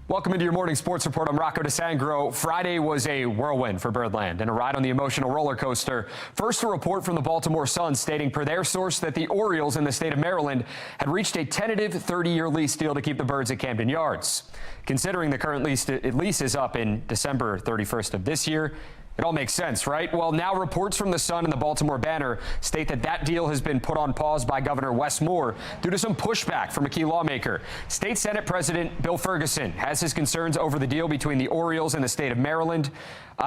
Welcome into your morning sports report. I'm Rocco DeSangro. Friday was a whirlwind for Birdland and a ride on the emotional roller coaster. First, a report from the Baltimore Sun stating per their source that the Orioles in the state of Maryland had reached a tentative 30-year lease deal to keep the Birds at Camden Yards. Considering the current lease is up in December 31st of this year, it all makes sense, right? Well, now reports from the Sun and the Baltimore Banner state that that deal has been put on pause by Governor Wes Moore due to some pushback from a key lawmaker. State Senate President Bill Ferguson has his concerns over the deal between the Orioles and the state of Maryland.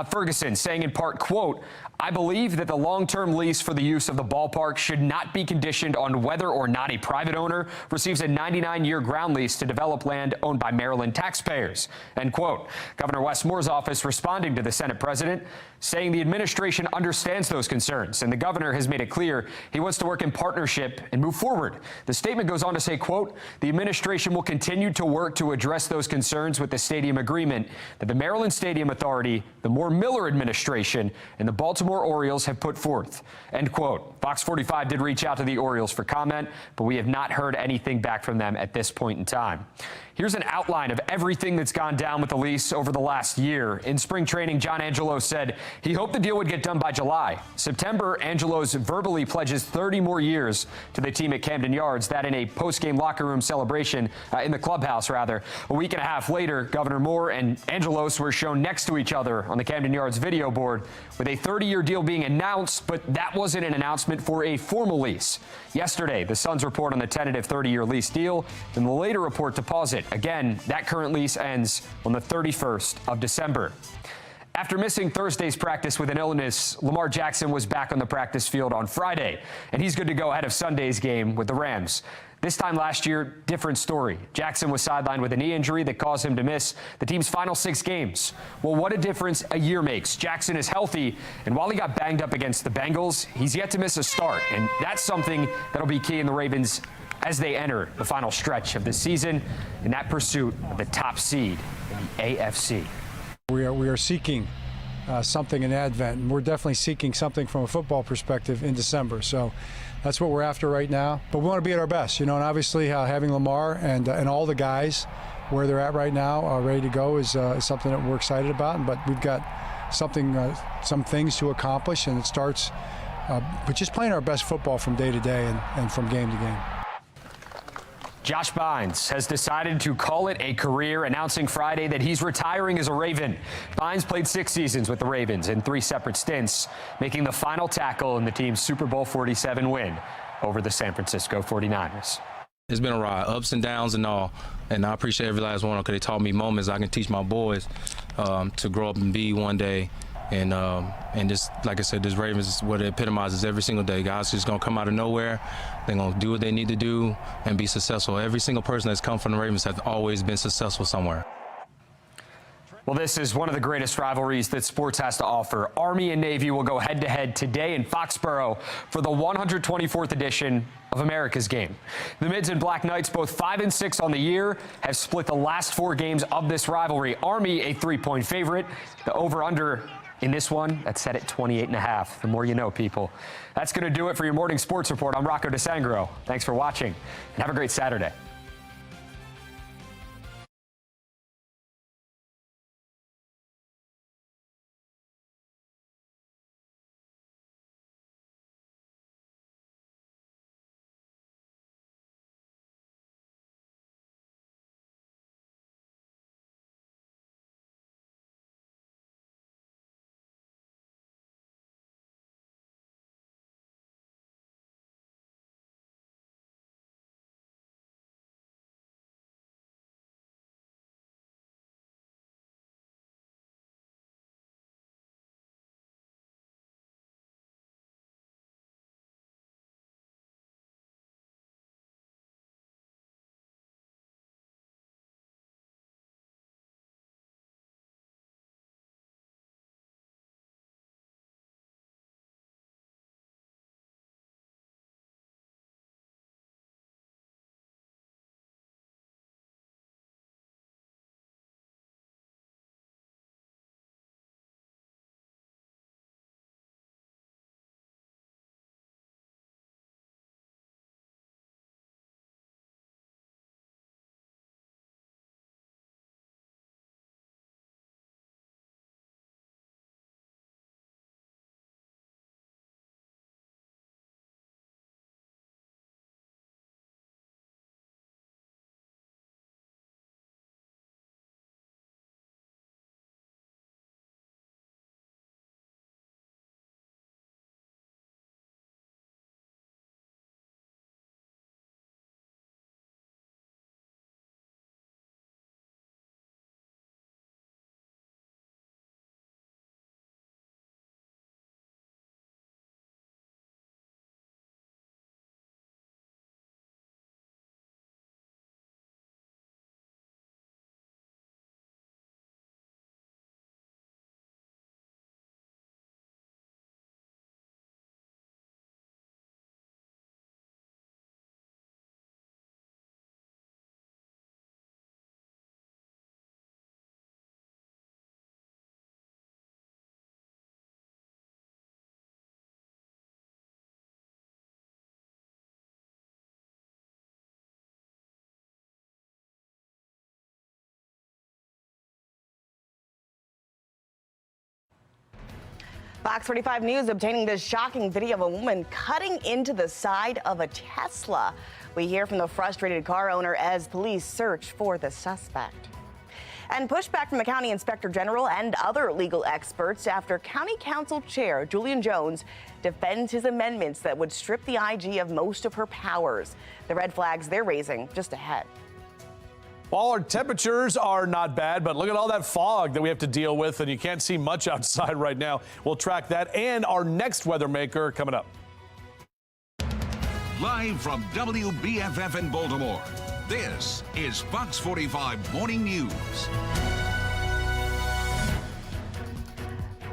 Ferguson saying in part, quote, "I believe that the long-term lease for the use of the ballpark should not be conditioned on whether or not a private owner receives a 99-year ground lease to develop land owned by Maryland taxpayers," end quote. Governor Wes Moore's office responding to the Senate president, saying the administration understands those concerns, and the governor has made it clear he wants to work in partnership and move forward. The statement goes on to say, quote, "The administration will continue to work to address those concerns with the stadium agreement that the Maryland Stadium Authority, the Moore-Miller administration, and the Baltimore Orioles have put forth," end quote. Fox 45 did reach out to the Orioles for comment, but we have not heard anything back from them at this point in time. Here's an outline of everything that's gone down with the lease over the last year. In spring training, John Angelo said said he hoped the deal would get done by July. September, Angelos verbally pledges 30 more years to the team at Camden Yards, that in a post-game locker room celebration in the clubhouse, rather. A week and a half later, Governor Moore and Angelos were shown next to each other on the Camden Yards video board, with a 30-year deal being announced, but that wasn't an announcement for a formal lease. Yesterday, the Suns report on the tentative 30-year lease deal, and the later report to pause it. Again, that current lease ends on the 31st of December. After missing Thursday's practice with an illness, Lamar Jackson was back on the practice field on Friday, and he's good to go ahead of Sunday's game with the Rams. This time last year, different story. Jackson was sidelined with a knee injury that caused him to miss the team's final 6 games. Well, what a difference a year makes. Jackson is healthy, and while he got banged up against the Bengals, he's yet to miss a start, and that's something that'll be key in the Ravens as they enter the final stretch of the season in that pursuit of the top seed in the AFC. We are seeking something in Advent, and we're definitely seeking something from a football perspective in December. So that's what we're after right now. But we want to be at our best, and obviously having Lamar and all the guys where they're at right now, ready to go, is something that we're excited about. But we've got some things to accomplish, and it starts with just playing our best football from day to day and from game to game. Josh Bynes has decided to call it a career, announcing Friday that he's retiring as a Raven. Bynes played 6 seasons with the Ravens in 3 separate stints, making the final tackle in the team's Super Bowl 47 win over the San Francisco 49ers. It's been a ride, ups and downs and all, and I appreciate every last one because they taught me moments I can teach my boys to grow up and be one day. And just like I said, this Ravens is what it epitomizes every single day. Guys just gonna come out of nowhere. They're gonna do what they need to do and be successful. Every single person that's come from the Ravens has always been successful somewhere. Well, this is one of the greatest rivalries that sports has to offer. Army and Navy will go head-to-head today in Foxborough for the 124th edition of America's Game. The Mids and Black Knights, both 5-6 on the year, have split the last 4 games of this rivalry. Army, a 3-point favorite. The over-under in this one, that's set at 28.5. The more you know, people. That's going to do it for your morning sports report. I'm Rocco DeSangro. Thanks for watching, and have a great Saturday. Fox 45 News obtaining this shocking video of a woman cutting into the side of a Tesla. We hear from the frustrated car owner as police search for the suspect. And pushback from the county inspector general and other legal experts after county council chair Julian Jones defends his amendments that would strip the IG of most of her powers. The red flags they're raising just ahead. Well, our temperatures are not bad, but look at all that fog that we have to deal with, and you can't see much outside right now. We'll track that and our next weather maker coming up. Live from WBFF in Baltimore, this is Fox 45 Morning News.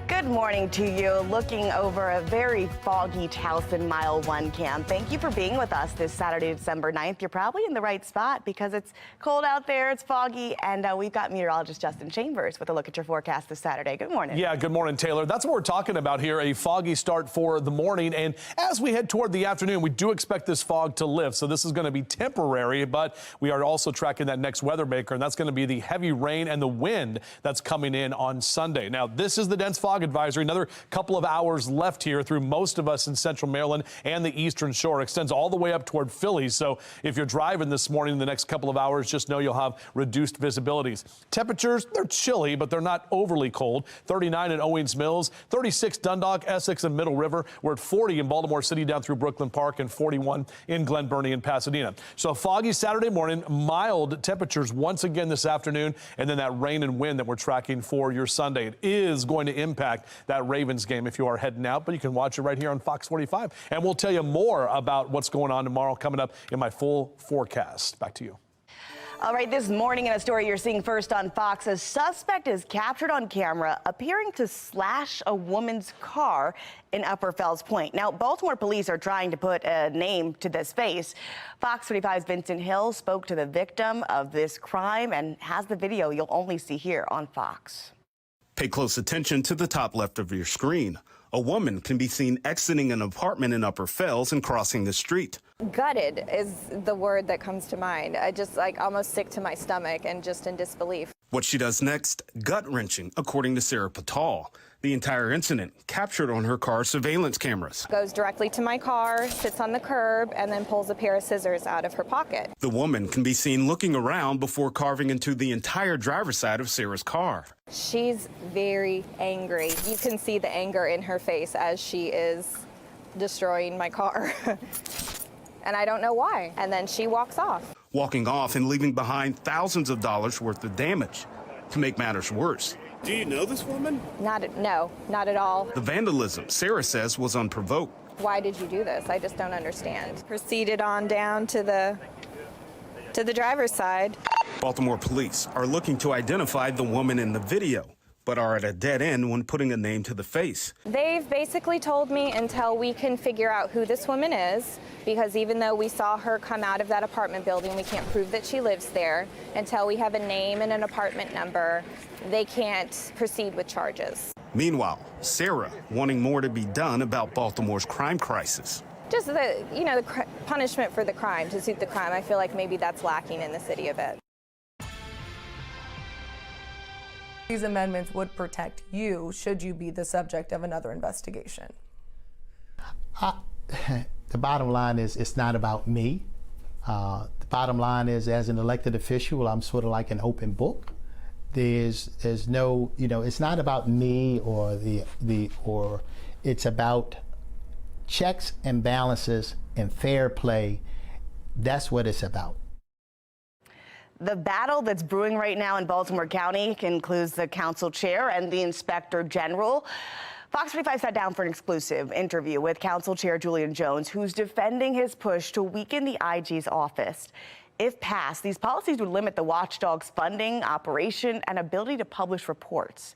Good morning to you. Looking over a very foggy Towson Mile 1 cam. Thank you for being with us this Saturday, December 9th. You're probably in the right spot because it's cold out there, it's foggy, and we've got meteorologist Justin Chambers with a look at your forecast this Saturday. Good morning. Yeah, good morning, Taylor. That's what we're talking about here, a foggy start for the morning. And as we head toward the afternoon, we do expect this fog to lift. So this is going to be temporary, but we are also tracking that next weather maker, and that's going to be the heavy rain and the wind that's coming in on Sunday. Now, this is the dense fog advisory. Another couple of hours left here through most of us in central Maryland and the eastern shore. Extends all the way up toward Philly. So if you're driving this morning in the next couple of hours, just know you'll have reduced visibilities. Temperatures, they're chilly, but they're not overly cold. 39 in Owings Mills, 36 Dundalk, Essex, and Middle River. We're at 40 in Baltimore City down through Brooklyn Park and 41 in Glen Burnie and Pasadena. So a foggy Saturday morning, mild temperatures once again this afternoon, and then that rain and wind that we're tracking for your Sunday. It is going to impact that Ravens game if you are heading out, but you can watch it right here on Fox 45. And we'll tell you more about what's going on tomorrow coming up in my full forecast. Back to you. All right, this morning in a story you're seeing first on Fox, a suspect is captured on camera appearing to slash a woman's car in Upper Fells Point. Now, Baltimore police are trying to put a name to this face. Fox 45's Vincent Hill spoke to the victim of this crime and has the video you'll only see here on Fox. Pay close attention to the top left of your screen. A woman can be seen exiting an apartment in Upper Fells and crossing the street. Gutted is the word that comes to mind. I just almost sick to my stomach and just in disbelief. What she does next, gut-wrenching, according to Sarah Patal. The entire incident captured on her car's surveillance cameras. Goes directly to my car, sits on the curb, and then pulls a pair of scissors out of her pocket. The woman can be seen looking around before carving into the entire driver's side of Sarah's car. She's very angry. You can see the anger in her face as she is destroying my car. And I don't know why. And then she walks off. Walking off and leaving behind thousands of dollars worth of damage. To make matters worse, do you know this woman? No, not at all. The vandalism, Sarah says, was unprovoked. Why did you do this? I just don't understand. Proceeded on down to the driver's side. Baltimore police are looking to identify the woman in the video, but are at a dead end when putting a name to the face. They've basically told me until we can figure out who this woman is, because even though we saw her come out of that apartment building, we can't prove that she lives there. Until we have a name and an apartment number, they can't proceed with charges. Meanwhile, Sarah wanting more to be done about Baltimore's crime crisis. Just the punishment for the crime, to suit the crime. I feel like maybe that's lacking in the city a bit. These amendments would protect you should you be the subject of another investigation. The bottom line is it's not about me. The bottom line is, as an elected official, I'm sort of like an open book. There's no, it's not about me or or it's about checks and balances and fair play. That's what it's about. The battle that's brewing right now in Baltimore County includes the council chair and the inspector general. Fox 45 sat down for an exclusive interview with Council Chair Julian Jones, who's defending his push to weaken the IG's office. If passed, these policies would limit the watchdog's funding, operation, and ability to publish reports.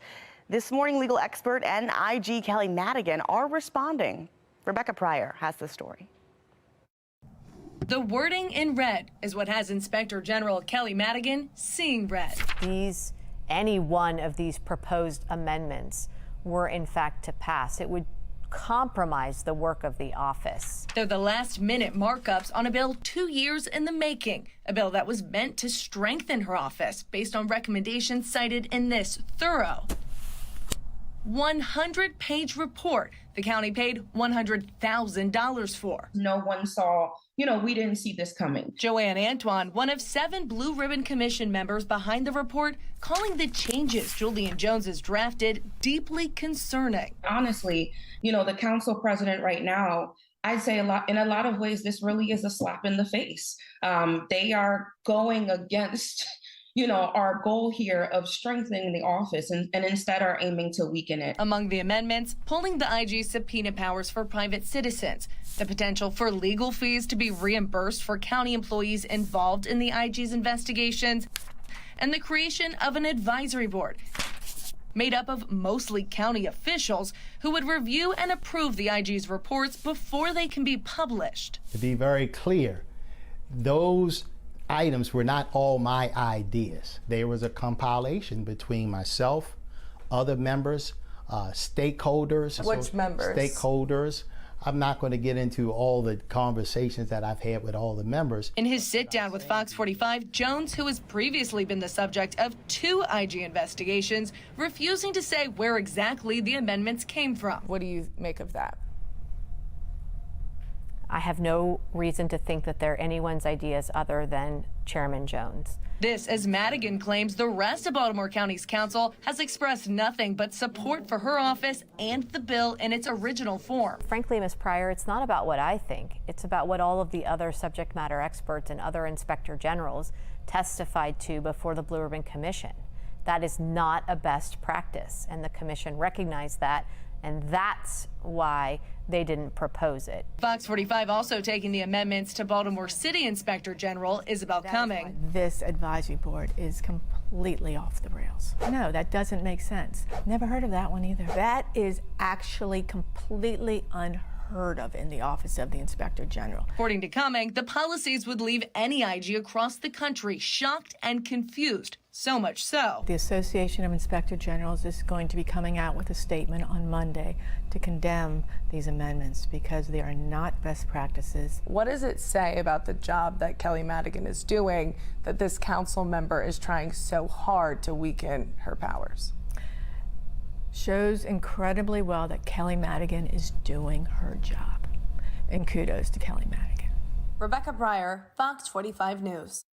This morning, legal expert and IG Kelly Madigan are responding. Rebecca Pryor has the story. The wording in red is what has Inspector General Kelly Madigan seeing red. Any one of these proposed amendments were in fact to pass, it would compromise the work of the office. They're the last-minute markups on a bill 2 years in the making, a bill that was meant to strengthen her office based on recommendations cited in this thorough 100-page report the county paid $100,000 for. No one saw, we didn't see this coming. Joanne Antoine, one of 7 Blue Ribbon Commission members behind the report, calling the changes Julian Jones has drafted deeply concerning. Honestly, the council president right now, I'd say in a lot of ways, this really is a slap in the face. They are going against our goal here of strengthening the office and instead are aiming to weaken it. Among the amendments, pulling the IG's subpoena powers for private citizens, the potential for legal fees to be reimbursed for county employees involved in the IG's investigations, and the creation of an advisory board made up of mostly county officials who would review and approve the IG's reports before they can be published. To be very clear, those items were not all my ideas. There was a compilation between myself, other members, stakeholders. Which members? Stakeholders. I'm not going to get into all the conversations that I've had with all the members. In his sit-down with Fox 45, Jones, who has previously been the subject of 2 IG investigations, refusing to say where exactly the amendments came from. What do you make of that? I have no reason to think that they're anyone's ideas other than Chairman Jones. This as Madigan claims the rest of Baltimore County's council has expressed nothing but support for her office and the bill in its original form. Frankly, Ms. Pryor, it's not about what I think. It's about what all of the other subject matter experts and other inspector generals testified to before the Blue Ribbon Commission. That is not a best practice, and the commission recognized that, and that's why they didn't propose it. Fox 45 also taking the amendments to Baltimore City Inspector General Isabel Cumming. This advisory board is completely off the rails. No, that doesn't make sense. Never heard of that one either. That is actually completely unheard of in the Office of the Inspector General. According to Cumming, the policies would leave any IG across the country shocked and confused. So much so. The Association of Inspector Generals is going to be coming out with a statement on Monday to condemn these amendments because they are not best practices. What does it say about the job that Kelly Madigan is doing that this council member is trying so hard to weaken her powers? Shows incredibly well that Kelly Madigan is doing her job. And kudos to Kelly Madigan. Rebecca Pryor, Fox 45 News.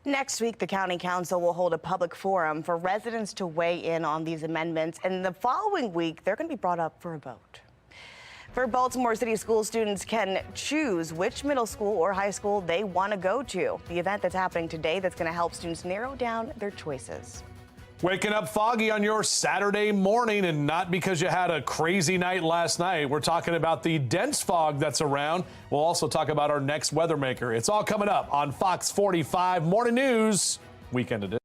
Next week, the County Council will hold a public forum for residents to weigh in on these amendments, and the following week, they're going to be brought up for a vote. For Baltimore City school students can choose which middle school or high school they want to go to. The event that's happening today that's going to help students narrow down their choices. Waking up foggy on your Saturday morning, and not because you had a crazy night last night. We're talking about the dense fog that's around. We'll also talk about our next weather maker. It's all coming up on Fox 45 Morning News Weekend Edition.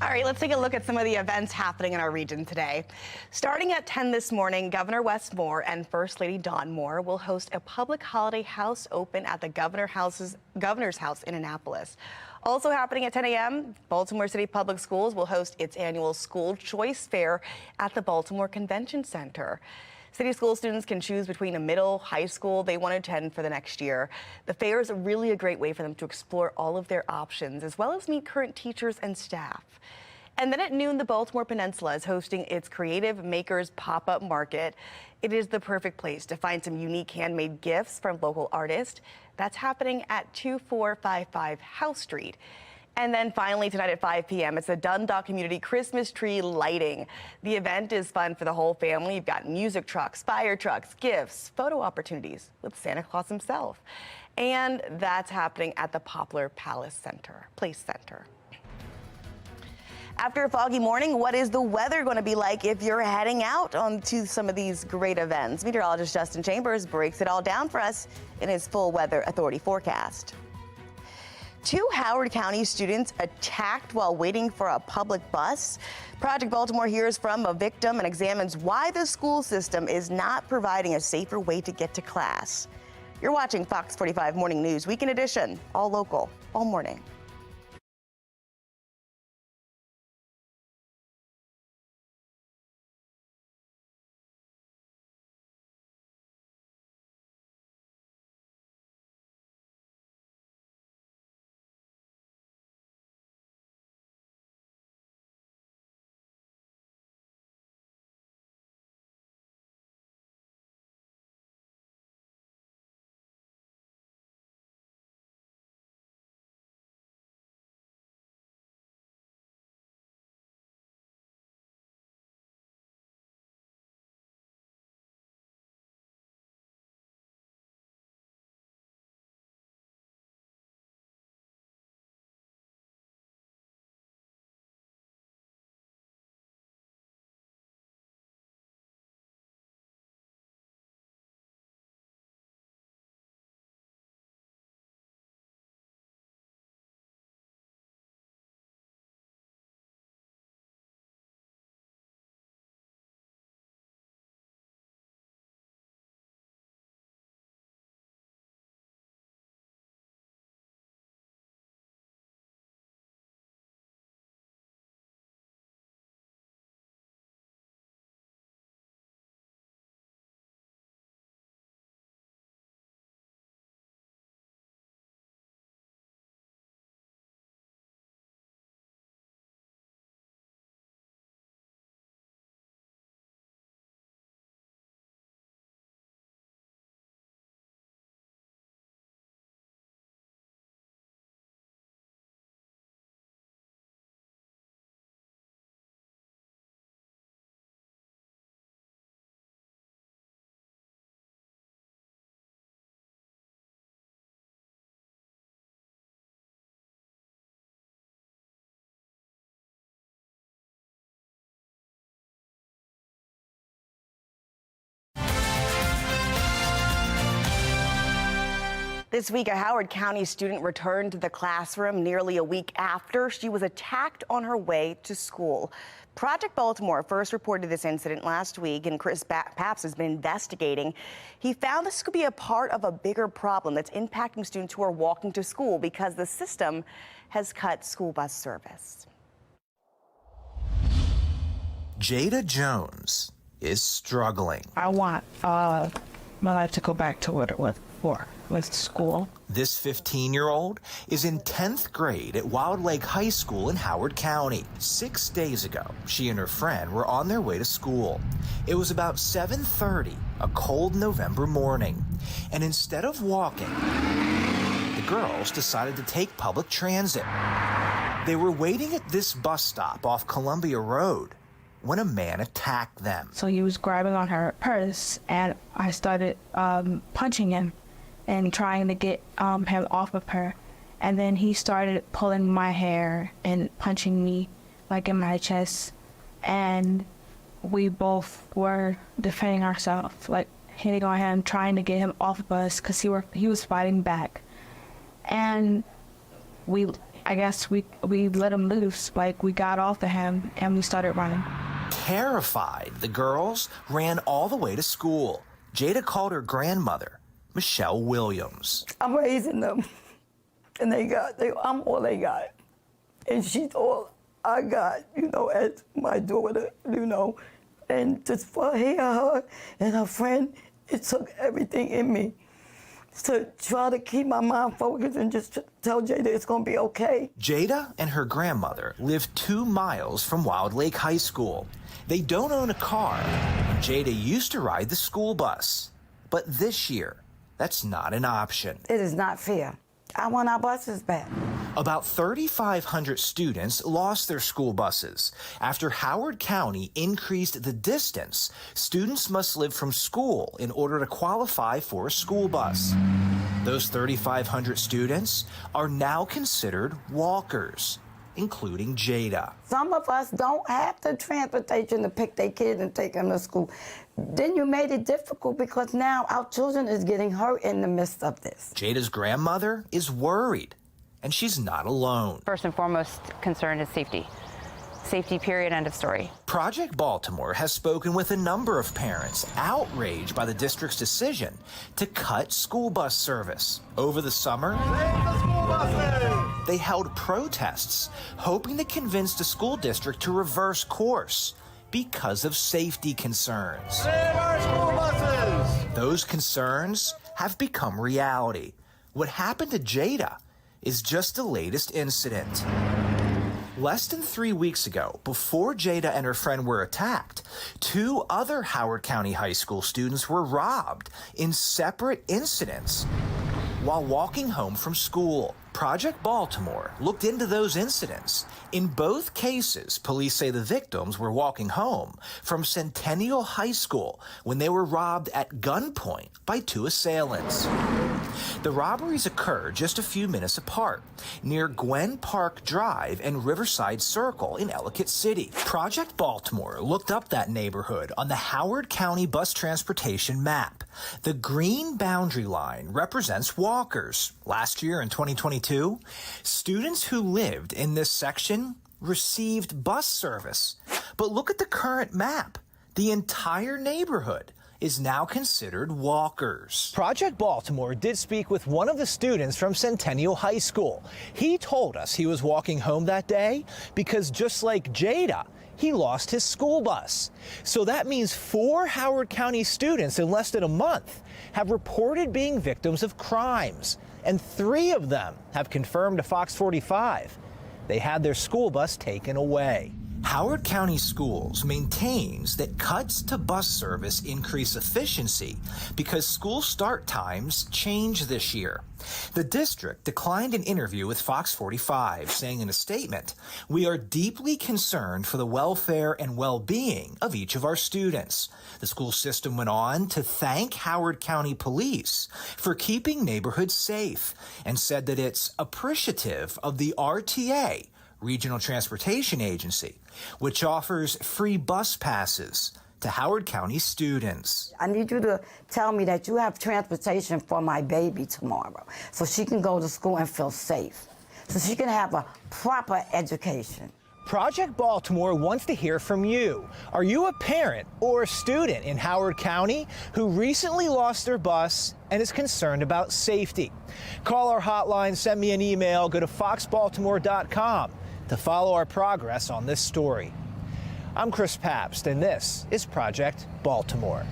All right, let's take a look at some of the events happening in our region today. Starting at 10 this morning, Governor Wes Moore and First Lady Dawn Moore will host a public holiday house open at the Governor's House in Annapolis. Also happening at 10 a.m., Baltimore City Public Schools will host its annual School Choice Fair at the Baltimore Convention Center. City school students can choose between a middle, high school they want to attend for the next year. The fair is really a great way for them to explore all of their options, as well as meet current teachers and staff. And then at noon, the Baltimore Peninsula is hosting its Creative Makers Pop-Up Market. It is the perfect place to find some unique handmade gifts from local artists. That's happening at 2455 House Street. And then finally tonight at 5 p.m., it's a Dundalk Community Christmas tree lighting. The event is fun for the whole family. You've got music trucks, fire trucks, gifts, photo opportunities with Santa Claus himself. And that's happening at the Poplar Place Center. After a foggy morning, what is the weather going to be like if you're heading out onto some of these great events? Meteorologist Justin Chambers breaks it all down for us in his full Weather Authority forecast. 2 Howard County students attacked while waiting for a public bus. Project Baltimore hears from a victim and examines why the school system is not providing a safer way to get to class. You're watching Fox 45 Morning News Weekend Edition, all local, all morning. This week, a Howard County student returned to the classroom nearly a week after she was attacked on her way to school. Project Baltimore first reported this incident last week, and Chris Paps has been investigating. He found this could be a part of a bigger problem that's impacting students who are walking to school because the system has cut school bus service. Jada Jones is struggling. I want my life to go back to what it was before, with school. This 15-year-old is in 10th grade at Wild Lake High School in Howard County. 6 days ago, she and her friend were on their way to school. It was about 7:30, a cold November morning. And instead of walking, the girls decided to take public transit. They were waiting at this bus stop off Columbia Road when a man attacked them. So he was grabbing on her purse, and I started punching him and trying to get him off of her. And then he started pulling my hair and punching me like in my chest. And we both were defending ourselves, like hitting on him, trying to get him off of us because he was fighting back. And I guess we let him loose. Like, we got off of him and we started running. Terrified, the girls ran all the way to school. Jada called her grandmother, Michelle Williams. I'm raising them, and I'm all they got. And she's all I got, as my daughter, And just for her and her friend, it took everything in me to try to keep my mind focused and just tell Jada it's going to be okay. Jada and her grandmother live 2 miles from Wild Lake High School. They don't own a car, and Jada used to ride the school bus. But this year, that's not an option. It is not fair. I want our buses back. About 3,500 students lost their school buses. After Howard County increased the distance students must live from school in order to qualify for a school bus. Those 3,500 students are now considered walkers, including Jada. Some of us don't have the transportation to pick their kids and take them to school. Then you made it difficult because now our children is getting hurt in the midst of this. Jada's grandmother is worried, and she's not alone. First and foremost concern is safety. Safety, period, end of story. Project Baltimore has spoken with a number of parents outraged by the district's decision to cut school bus service. Over the summer, they held protests, hoping to convince the school district to reverse course because of safety concerns. Save our school buses! Those concerns have become reality. What happened to Jada is just the latest incident. Less than 3 weeks ago, before Jada and her friend were attacked, 2 other Howard County High School students were robbed in separate incidents while walking home from school. Project Baltimore looked into those incidents. In both cases, police say the victims were walking home from Centennial High School when they were robbed at gunpoint by 2 assailants. The robberies occurred just a few minutes apart near Gwen Park Drive and Riverside Circle in Ellicott City. Project Baltimore looked up that neighborhood on the Howard County bus transportation map. The green boundary line represents walkers. Last year in 2022, students who lived in this section received bus service. But look at the current map. The entire neighborhood is now considered walkers. Project Baltimore did speak with one of the students from Centennial High School. He told us he was walking home that day because just like Jada, he lost his school bus. So that means 4 Howard County students in less than a month have reported being victims of crimes, and 3 of them have confirmed to FOX45 they had their school bus taken away. Howard County Schools maintains that cuts to bus service increase efficiency because school start times change this year. The district declined an interview with FOX45, saying in a statement, "We are deeply concerned for the welfare and well-being of each of our students." The school system went on to thank Howard County Police for keeping neighborhoods safe and said that it's appreciative of the RTA, Regional Transportation Agency, which offers free bus passes to Howard County students. I need you to tell me that you have transportation for my baby tomorrow so she can go to school and feel safe, so she can have a proper education. Project Baltimore wants to hear from you. Are you a parent or a student in Howard County who recently lost their bus and is concerned about safety? Call our hotline, send me an email, go to foxbaltimore.com to follow our progress on this story. I'm Chris Pabst, and this is Project Baltimore.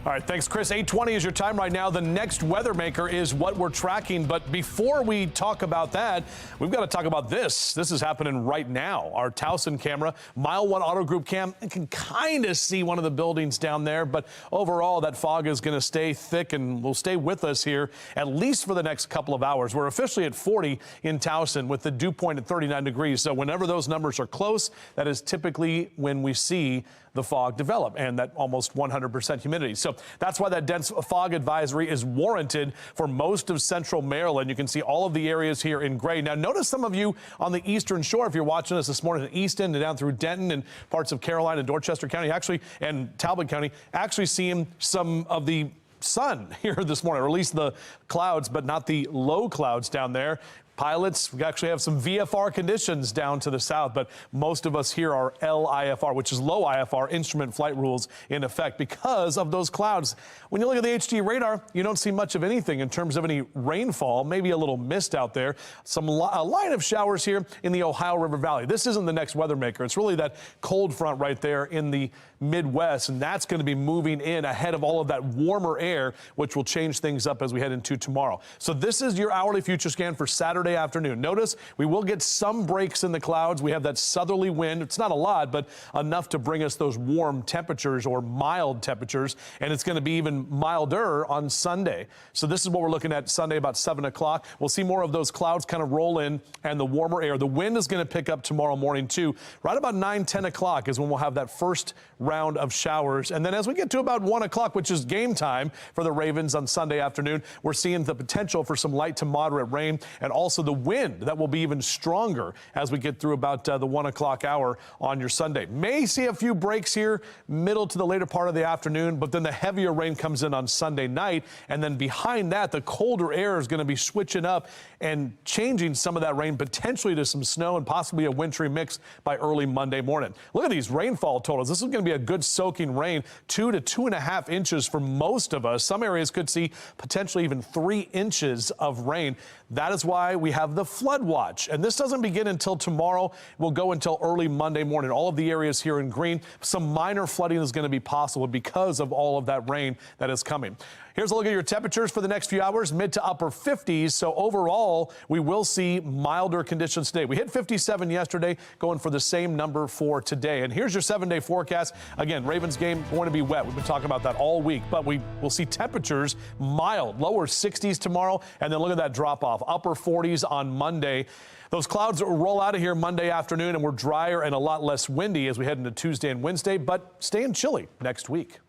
All right, thanks, Chris. 8:20 is your time right now. The next weather maker is what we're tracking. But before we talk about that, we've got to talk about this. This is happening right now. Our Towson camera, Mile 1 Auto Group cam, can kind of see one of the buildings down there. But overall, that fog is going to stay thick and will stay with us here at least for the next couple of hours. We're officially at 40 in Towson with the dew point at 39 degrees. So whenever those numbers are close, that is typically when we see the fog develop and that almost 100% humidity. So that's why that dense fog advisory is warranted for most of central Maryland. You can see all of the areas here in gray. Now, notice some of you on the eastern shore, if you're watching us this morning in Easton and down through Denton and parts of Caroline and Dorchester County, actually, and Talbot County, actually seeing some of the sun here this morning, or at least the clouds, but not the low clouds down there. Pilots, we actually have some VFR conditions down to the south, but most of us here are LIFR, which is low IFR, instrument flight rules in effect because of those clouds. When you look at the HD radar, you don't see much of anything in terms of any rainfall, maybe a little mist out there. A line of showers here in the Ohio River Valley. This isn't the next weather maker. It's really that cold front right there in the Midwest, and that's going to be moving in ahead of all of that warmer air, which will change things up as we head into tomorrow. So this is your hourly future scan for Saturday afternoon. Notice we will get some breaks in the clouds. We have that southerly wind. It's not a lot, but enough to bring us those warm temperatures or mild temperatures, and it's going to be even milder on Sunday. So this is what we're looking at Sunday about 7 o'clock. We'll see more of those clouds kind of roll in and the warmer air. The wind is going to pick up tomorrow morning too. Right about 9, 10 o'clock is when we'll have that first round of showers. And then as we get to about 1 o'clock, which is game time for the Ravens on Sunday afternoon, we're seeing the potential for some light to moderate rain and also the wind that will be even stronger as we get through about the 1 o'clock hour on your Sunday. May see a few breaks here middle to the later part of the afternoon, but then the heavier rain comes in on Sunday night. And then behind that, the colder air is going to be switching up and changing some of that rain potentially to some snow and possibly a wintry mix by early Monday morning. Look at these rainfall totals. This is going to be a good soaking rain, 2 to 2.5 inches for most of us. Some areas could see potentially even 3 inches of rain. That is why we have the flood watch. And this doesn't begin until tomorrow. We'll go until early Monday morning. All of the areas here in green, some minor flooding is going to be possible because of all of that rain that is coming. Here's a look at your temperatures for the next few hours, mid to upper 50s. So overall, we will see milder conditions today. We hit 57 yesterday, going for the same number for today. And here's your 7-day forecast. Again, Ravens game going to be wet. We've been talking about that all week, but we will see temperatures mild, lower 60s tomorrow. And then look at that drop off, upper 40s on Monday. Those clouds roll out of here Monday afternoon, and we're drier and a lot less windy as we head into Tuesday and Wednesday, but staying chilly next week.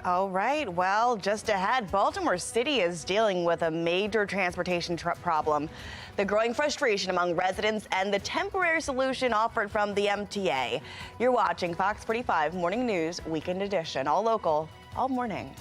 All right, well, just ahead, Baltimore City is dealing with a major transportation problem. The growing frustration among residents and the temporary solution offered from the MTA. You're watching Fox 45 Morning News Weekend Edition, all local, all morning.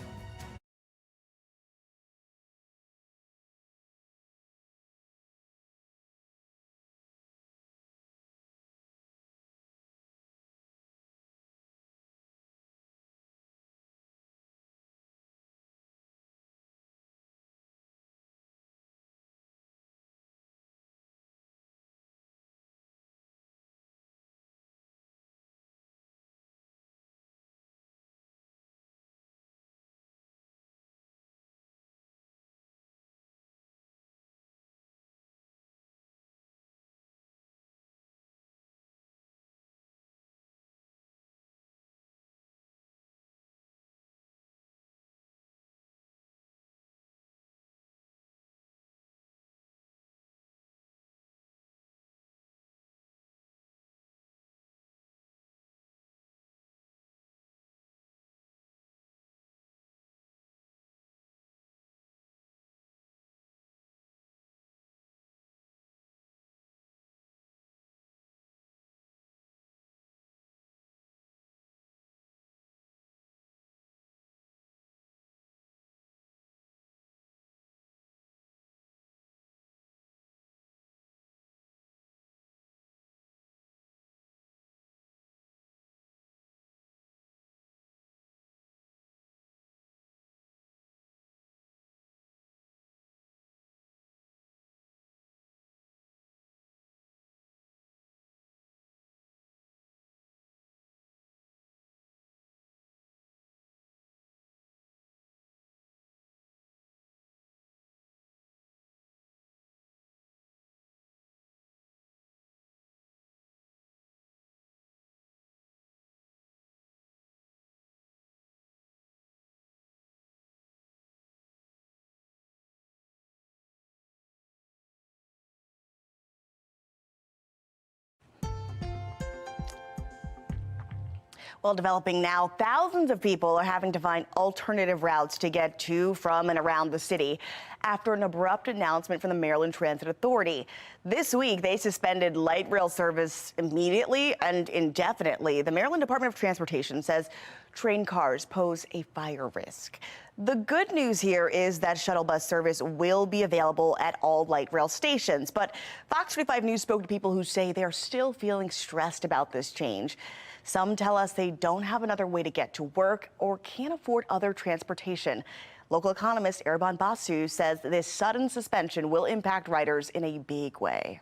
Well, developing now, thousands of people are having to find alternative routes to get to, from, and around the city after an abrupt announcement from the Maryland Transit Authority. This week, they suspended light rail service immediately and indefinitely. The Maryland Department of Transportation says train cars pose a fire risk. The good news here is that shuttle bus service will be available at all light rail stations, but Fox 45 News spoke to people who say they're still feeling stressed about this change. Some tell us they don't have another way to get to work or can't afford other transportation. Local economist Erban Basu says this sudden suspension will impact riders in a big way.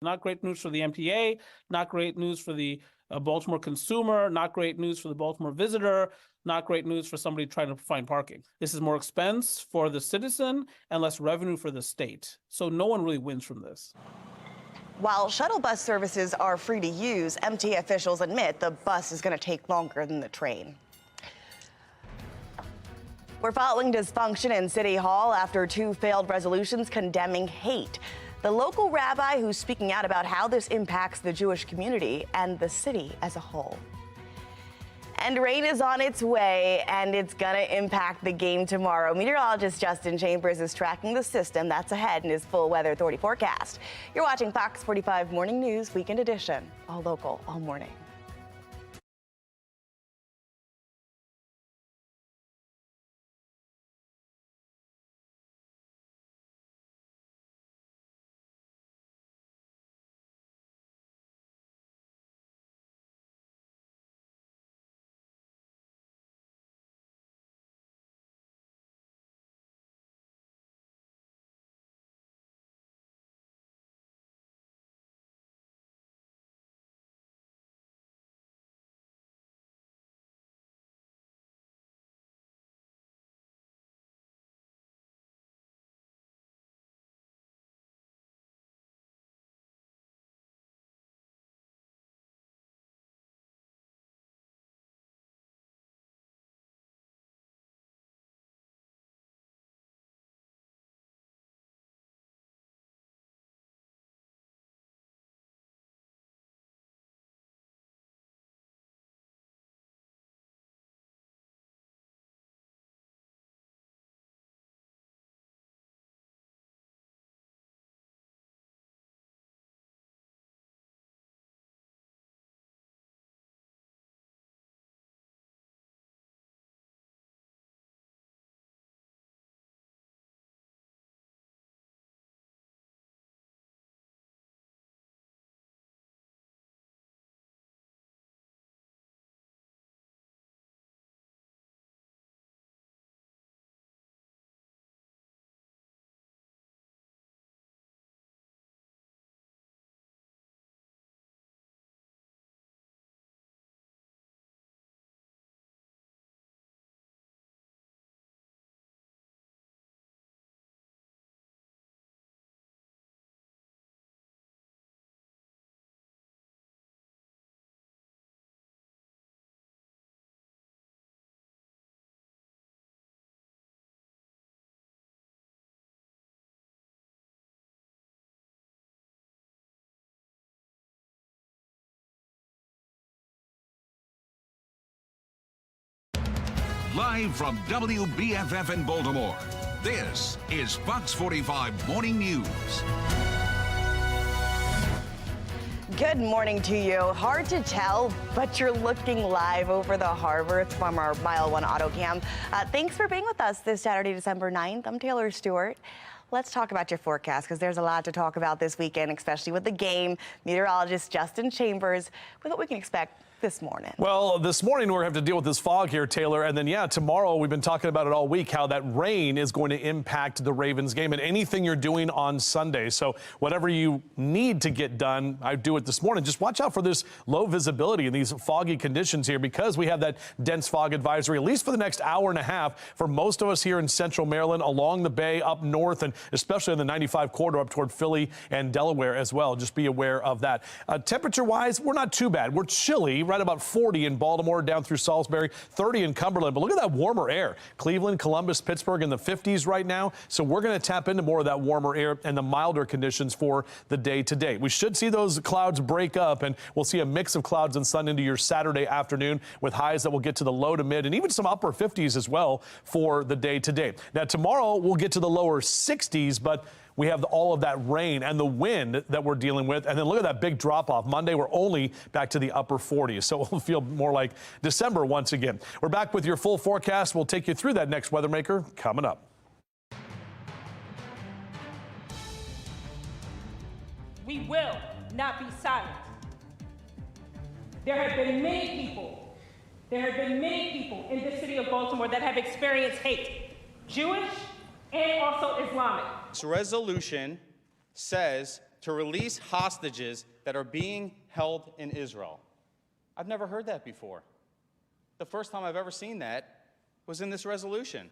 Not great news for the MTA, not great news for the Baltimore consumer, not great news for the Baltimore visitor, not great news for somebody trying to find parking. This is more expense for the citizen and less revenue for the state. So no one really wins from this. While shuttle bus services are free to use, MTA officials admit the bus is going to take longer than the train. We're following dysfunction in City Hall after 2 failed resolutions condemning hate. The local rabbi who's speaking out about how this impacts the Jewish community and the city as a whole. And rain is on its way, and it's going to impact the game tomorrow. Meteorologist Justin Chambers is tracking the system that's ahead in his full Weather Authority forecast. You're watching Fox 45 Morning News Weekend Edition, all local, all morning. Live from WBFF in Baltimore, this is Fox 45 Morning News. Good morning to you. Hard to tell, but you're looking live over the harbor from our Mile 1 auto cam. Thanks for being with us this Saturday, December 9th. I'm Taylor Stewart. Let's talk about your forecast, because there's a lot to talk about this weekend, especially with the game. Meteorologist Justin Chambers with what we can expect this morning. Well, this morning we're going to have to deal with this fog here, Taylor. And then, yeah, tomorrow we've been talking about it all week, how that rain is going to impact the Ravens game and anything you're doing on Sunday. So whatever you need to get done, I do it this morning. Just watch out for this low visibility and these foggy conditions here, because we have that dense fog advisory, at least for the next hour and a half for most of us here in central Maryland, along the bay, up north, and especially in the 95 corridor up toward Philly and Delaware as well. Just be aware of that. Temperature-wise, we're not too bad. We're chilly, right about 40 in Baltimore, down through Salisbury, 30 in Cumberland. But look at that warmer air. Cleveland, Columbus, Pittsburgh in the 50s right now. So we're going to tap into more of that warmer air and the milder conditions for the day today. We should see those clouds break up, and we'll see a mix of clouds and sun into your Saturday afternoon, with highs that will get to the low to mid and even some upper 50s as well for the day today. Now, tomorrow we'll get to the lower 60s, but we have all of that rain and the wind that we're dealing with. And then look at that big drop off. Monday, we're only back to the upper 40s. So it'll feel more like December once again. We're back with your full forecast. We'll take you through that next Weather Maker coming up. We will not be silent. There have been many people in the city of Baltimore that have experienced hate, Jewish and also Islamic. This resolution says to release hostages that are being held in Israel. I've never heard that before. The first time I've ever seen that was in this resolution.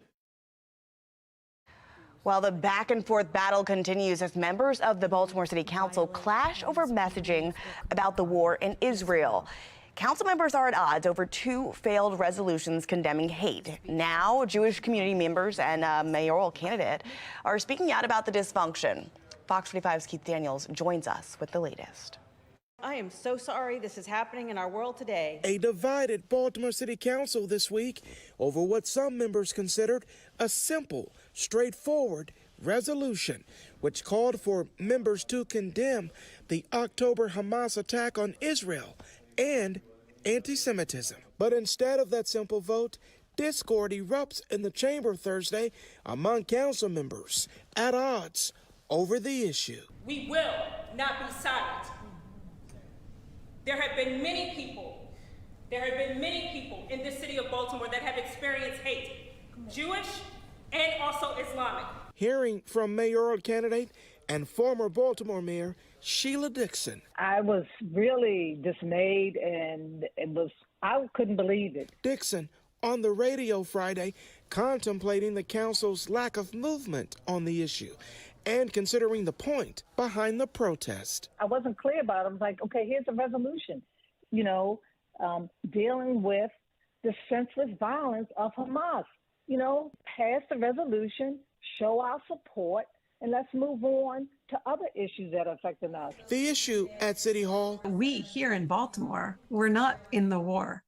While the back and forth battle continues as members of the Baltimore City Council clash over messaging about the war in Israel. Council members are at odds over 2 failed resolutions condemning hate. Now, Jewish community members and a mayoral candidate are speaking out about the dysfunction. Fox 45's Keith Daniels joins us with the latest. I am so sorry this is happening in our world today. A divided Baltimore City Council this week over what some members considered a simple, straightforward resolution, which called for members to condemn the October Hamas attack on Israel and anti-Semitism. But instead of that simple vote, discord erupts in the chamber Thursday among council members at odds over the issue. We will not be silent. There have been many people in the city of Baltimore that have experienced hate, Jewish and also Islamic. Hearing from mayoral candidate and former Baltimore Mayor Sheila Dixon. I was really dismayed, and I couldn't believe it. Dixon on the radio Friday contemplating the council's lack of movement on the issue and considering the point behind the protest. I wasn't clear about it. I was like, okay, here's a resolution, dealing with the senseless violence of Hamas. Pass the resolution, show our support, and let's move on to other issues that are affecting us. The issue at City Hall. We here in Baltimore, we're not in the war.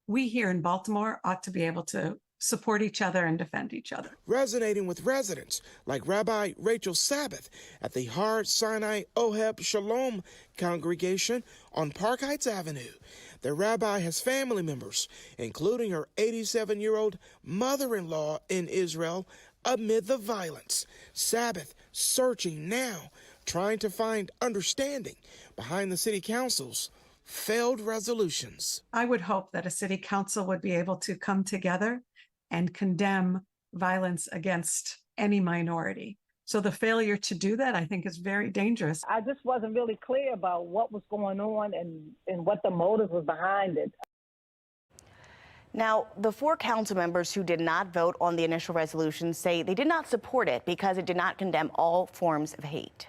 We here in Baltimore ought to be able to support each other and defend each other. Resonating with residents like Rabbi Rachel Sabbath at the Har Sinai Oheb Shalom congregation on Park Heights Avenue. The rabbi has family members, including her 87-year-old mother-in-law in Israel, amid the violence. Sabbath searching now, trying to find understanding behind the city council's failed resolutions. I would hope that a city council would be able to come together and condemn violence against any minority. So the failure to do that, I think, is very dangerous. I just wasn't really clear about what was going on and what the motive was behind it. Now, the 4 council members who did not vote on the initial resolution say they did not support it because it did not condemn all forms of hate.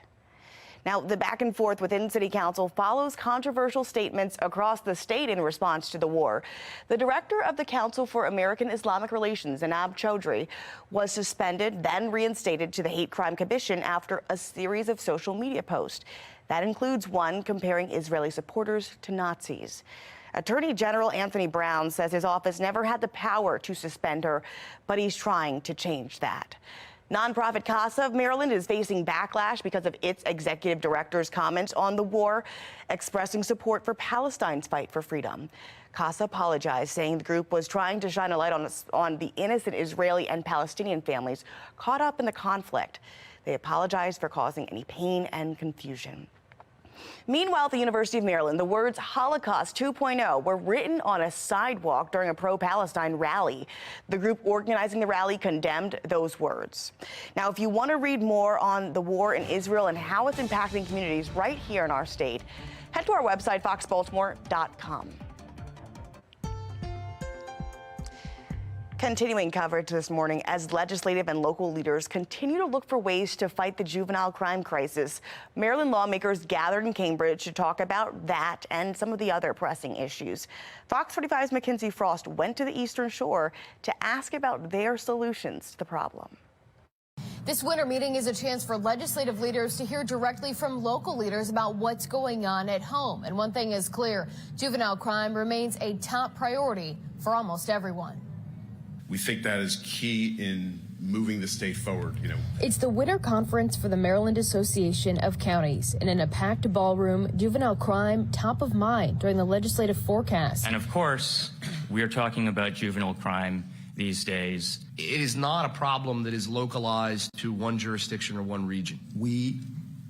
Now, the back and forth within City Council follows controversial statements across the state in response to the war. The director of the Council for American Islamic Relations, Anab Chaudhry, was suspended, then reinstated to the Hate Crime Commission after a series of social media posts. That includes one comparing Israeli supporters to Nazis. Attorney General Anthony Brown says his office never had the power to suspend her, but he's trying to change that. Nonprofit CASA of Maryland is facing backlash because of its executive director's comments on the war, expressing support for Palestine's fight for freedom. CASA apologized, saying the group was trying to shine a light on the innocent Israeli and Palestinian families caught up in the conflict. They apologized for causing any pain and confusion. Meanwhile, at the University of Maryland, the words Holocaust 2.0 were written on a sidewalk during a pro-Palestine rally. The group organizing the rally condemned those words. Now, if you want to read more on the war in Israel and how it's impacting communities right here in our state, head to our website, foxbaltimore.com. Continuing coverage this morning as legislative and local leaders continue to look for ways to fight the juvenile crime crisis. Maryland lawmakers gathered in Cambridge to talk about that and some of the other pressing issues. Fox 45's Mackenzie Frost went to the Eastern Shore to ask about their solutions to the problem. This winter meeting is a chance for legislative leaders to hear directly from local leaders about what's going on at home. And one thing is clear, juvenile crime remains a top priority for almost everyone. We think that is key in moving the state forward, It's the winter conference for the Maryland Association of Counties, and in a packed ballroom, juvenile crime top of mind during the legislative forecast. And of course, we are talking about juvenile crime these days. It is not a problem that is localized to one jurisdiction or one region. We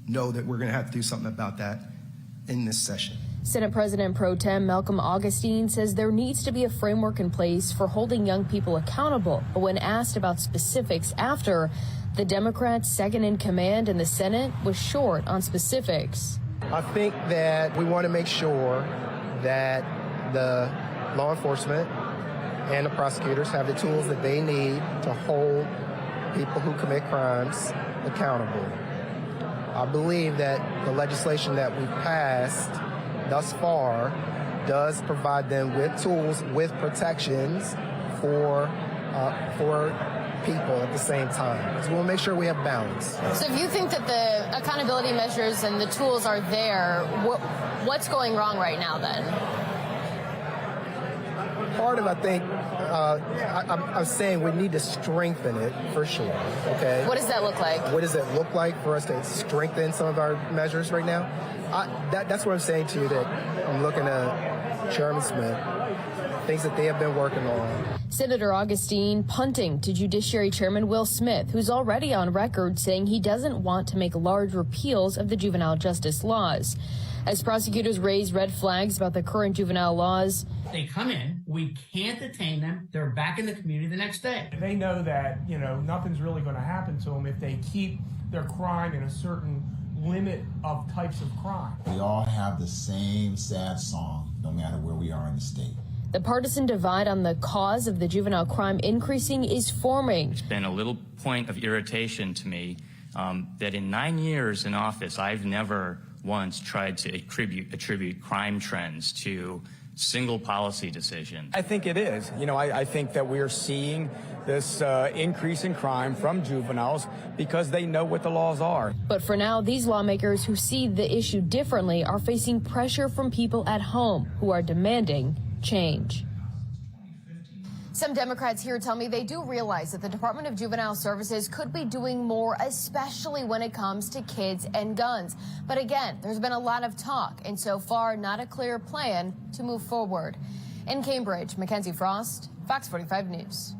know that we're going to have to do something about that in this session. Senate President Pro Tem Malcolm Augustine says there needs to be a framework in place for holding young people accountable. But when asked about specifics after, the Democrats' second in command in the Senate was short on specifics. I think that we want to make sure that the law enforcement and the prosecutors have the tools that they need to hold people who commit crimes accountable. I believe that the legislation that we've passed thus far does provide them with tools, with protections for people at the same time. So we'll make sure we have balance. So if you think that the accountability measures and the tools are there, what's going wrong right now then? Part of, I think, I'm saying we need to strengthen it for sure, okay? What does that look like? What does it look like for us to strengthen some of our measures right now? That's what I'm saying to you, that I'm looking at Chairman Smith, things that they have been working on. Senator Augustine punting to Judiciary Chairman Will Smith, who's already on record saying he doesn't want to make large repeals of the juvenile justice laws. As prosecutors raise red flags about the current juvenile laws, they come in, we can't detain them, they're back in the community the next day. They know that, nothing's really going to happen to them if they keep their crime in a certain limit of types of crime. We all have the same sad song, no matter where we are in the state. The partisan divide on the cause of the juvenile crime increasing is forming. It's been a little point of irritation to me that in 9 years in office, I've never once tried to attribute crime trends to single policy decisions. I think it is. I think that we are seeing this increase in crime from juveniles because they know what the laws are. But for now, these lawmakers who see the issue differently are facing pressure from people at home who are demanding change. Some Democrats here tell me they do realize that the Department of Juvenile Services could be doing more, especially when it comes to kids and guns. But again, there's been a lot of talk, and so far, not a clear plan to move forward. In Cambridge, Mackenzie Frost, Fox 45 News.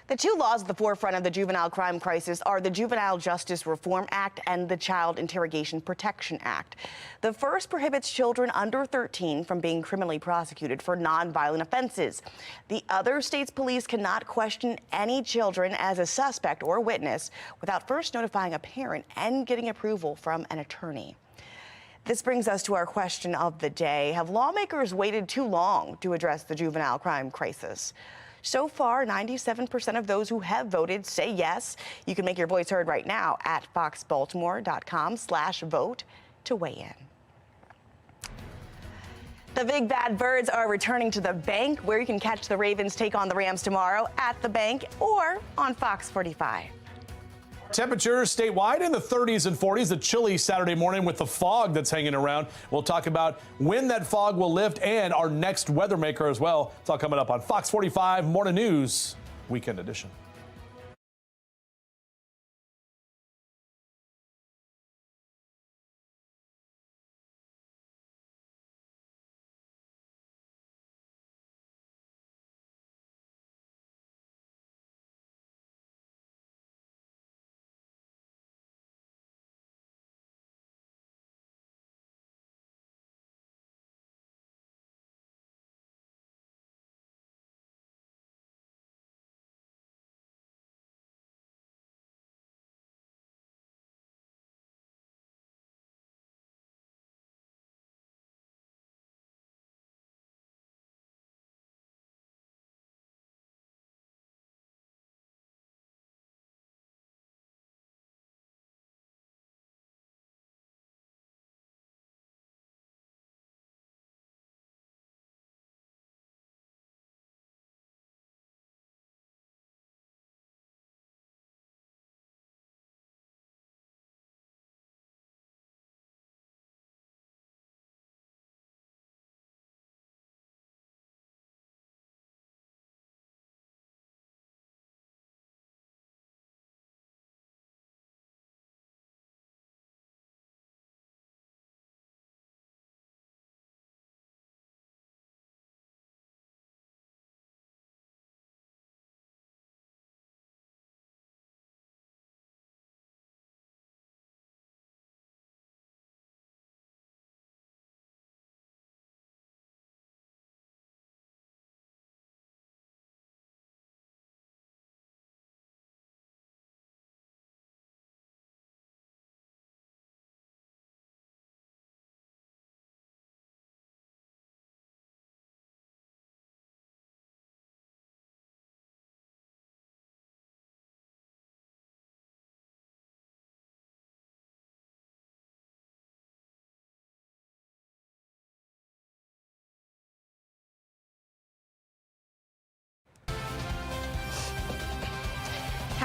The two laws at the forefront of the juvenile crime crisis are the Juvenile Justice Reform Act and the Child Interrogation Protection Act. The first prohibits children under 13 from being criminally prosecuted for nonviolent offenses. The other state's police cannot question any children as a suspect or witness without first notifying a parent and getting approval from an attorney. This brings us to our question of the day. Have lawmakers waited too long to address the juvenile crime crisis? So far, 97% of those who have voted say yes. You can make your voice heard right now at foxbaltimore.com/vote to weigh in. The Big Bad Birds are returning to the bank, where you can catch the Ravens take on the Rams tomorrow at the bank or on Fox 45. Temperatures statewide in the 30s and 40s. A chilly Saturday morning with the fog that's hanging around. We'll talk about when that fog will lift and our next weather maker as well. It's all coming up on Fox 45 Morning News Weekend Edition.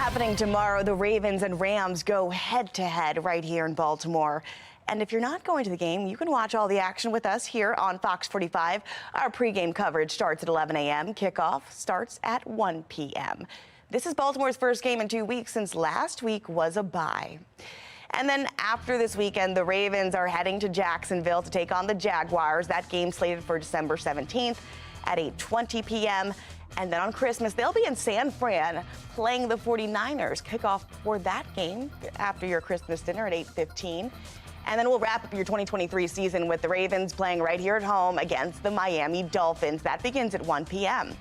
Happening tomorrow, the Ravens and Rams go head-to-head right here in Baltimore. And if you're not going to the game, you can watch all the action with us here on Fox 45. Our pregame coverage starts at 11 a.m. Kickoff starts at 1 p.m. This is Baltimore's first game in 2 weeks since last week was a bye. And then after this weekend, the Ravens are heading to Jacksonville to take on the Jaguars. That game slated for December 17th at 8:20 p.m. And then on Christmas, they'll be in San Fran playing the 49ers. Kickoff for that game after your Christmas dinner at 8:15. And then we'll wrap up your 2023 season with the Ravens playing right here at home against the Miami Dolphins. That begins at 1 p.m.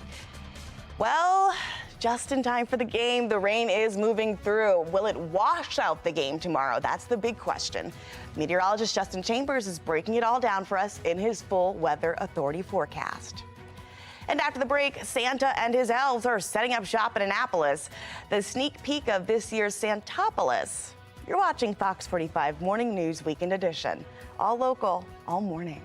Well, just in time for the game, the rain is moving through. Will it wash out the game tomorrow? That's the big question. Meteorologist Justin Chambers is breaking it all down for us in his full Weather Authority forecast. And after the break, Santa and his elves are setting up shop in Annapolis. The sneak peek of this year's Santopolis. You're watching Fox 45 Morning News Weekend Edition. All local, all morning.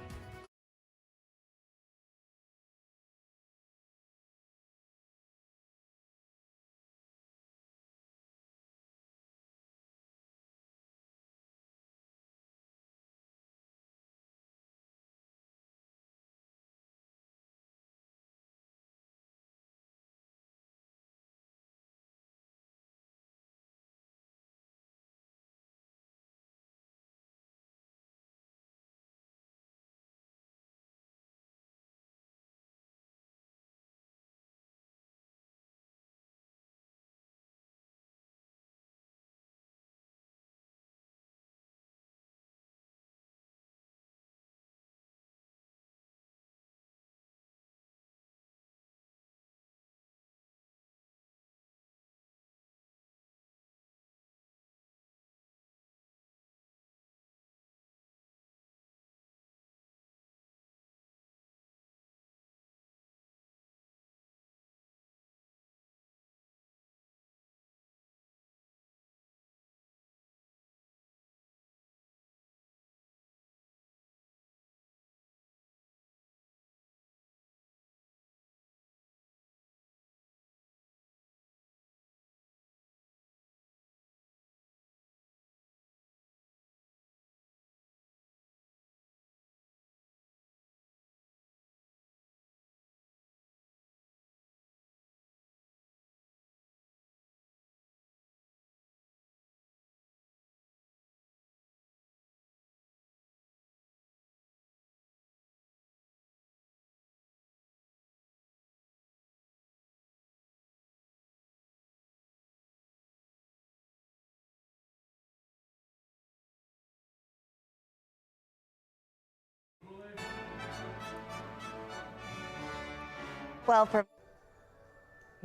Well, for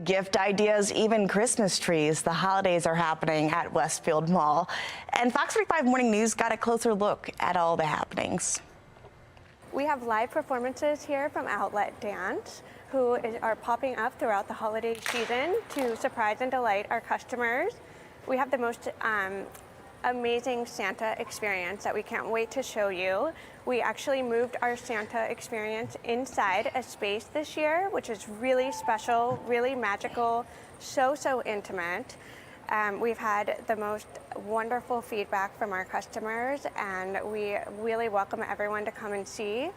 gift ideas, even Christmas trees, the holidays are happening at Westfield Mall. And Fox 45 Morning News got a closer look at all the happenings. We have live performances here from Outlet Dance, who are popping up throughout the holiday season to surprise and delight our customers. We have the most amazing Santa experience that we can't wait to show you. We actually moved our Santa experience inside a space this year, which is really special, really magical, so intimate. We've had the most wonderful feedback from our customers, and we really welcome everyone to come and see.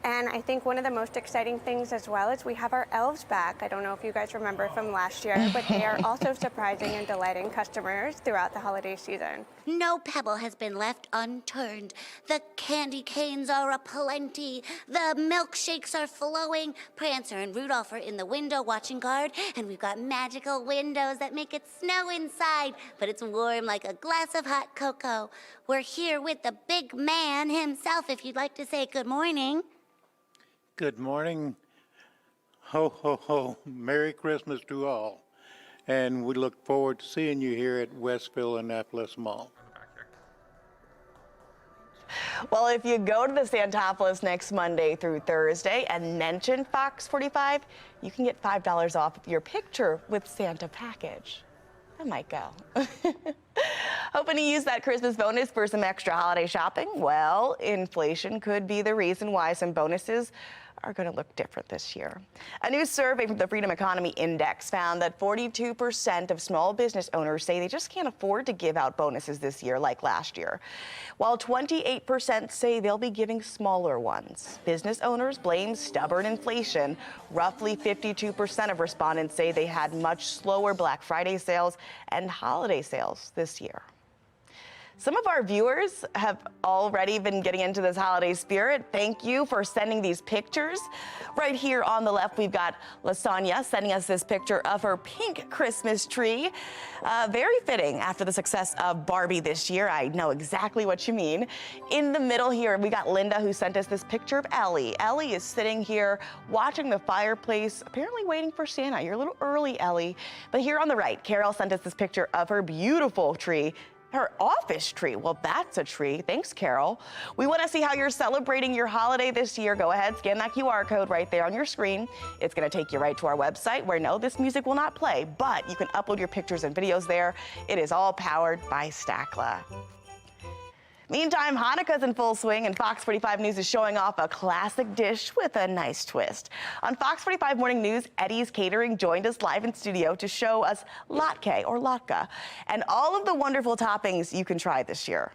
And I think one of the most exciting things as well is we have our elves back. I don't know if you guys remember from last year, but they are also surprising and delighting customers throughout the holiday season. No pebble has been left unturned. The candy canes are aplenty. The milkshakes are flowing. Prancer and Rudolph are in the window watching guard, and we've got magical windows that make it snow inside, but it's warm like a glass of hot cocoa. We're here with the big man himself, if you'd like to say good morning. Good morning. Ho, ho, ho. Merry Christmas to all. And we look forward to seeing you here at Westfield Annapolis Mall. Well, if you go to the Santopolis next Monday through Thursday and mention Fox 45, you can get $5 off your picture with Santa package. I might go. Hoping to use that Christmas bonus for some extra holiday shopping? Well, inflation could be the reason why some bonuses are going to look different this year. A new survey from the Freedom Economy Index found that 42% of small business owners say they just can't afford to give out bonuses this year like last year, while 28% say they'll be giving smaller ones. Business owners blame stubborn inflation. Roughly 52% of respondents say they had much slower Black Friday sales and holiday sales this year. Some of our viewers have already been getting into this holiday spirit. Thank you for sending these pictures. Right here on the left, we've got Lasagna sending us this picture of her pink Christmas tree. Very fitting after the success of Barbie this year. I know exactly what you mean. In the middle here, we got Linda, who sent us this picture of Ellie. Ellie is sitting here watching the fireplace, apparently waiting for Santa. You're a little early, Ellie. But here on the right, Carol sent us this picture of her beautiful tree. Her office tree. Well, that's a tree. Thanks, Carol. We want to see how you're celebrating your holiday this year. Go ahead, scan that QR code right there on your screen. It's going to take you right to our website where, no, this music will not play, but you can upload your pictures and videos there. It is all powered by Stackla. Meantime, Hanukkah's in full swing, and Fox 45 News is showing off a classic dish with a nice twist. On Fox 45 Morning News, Eddie's Catering joined us live in studio to show us latke or latke and all of the wonderful toppings you can try this year.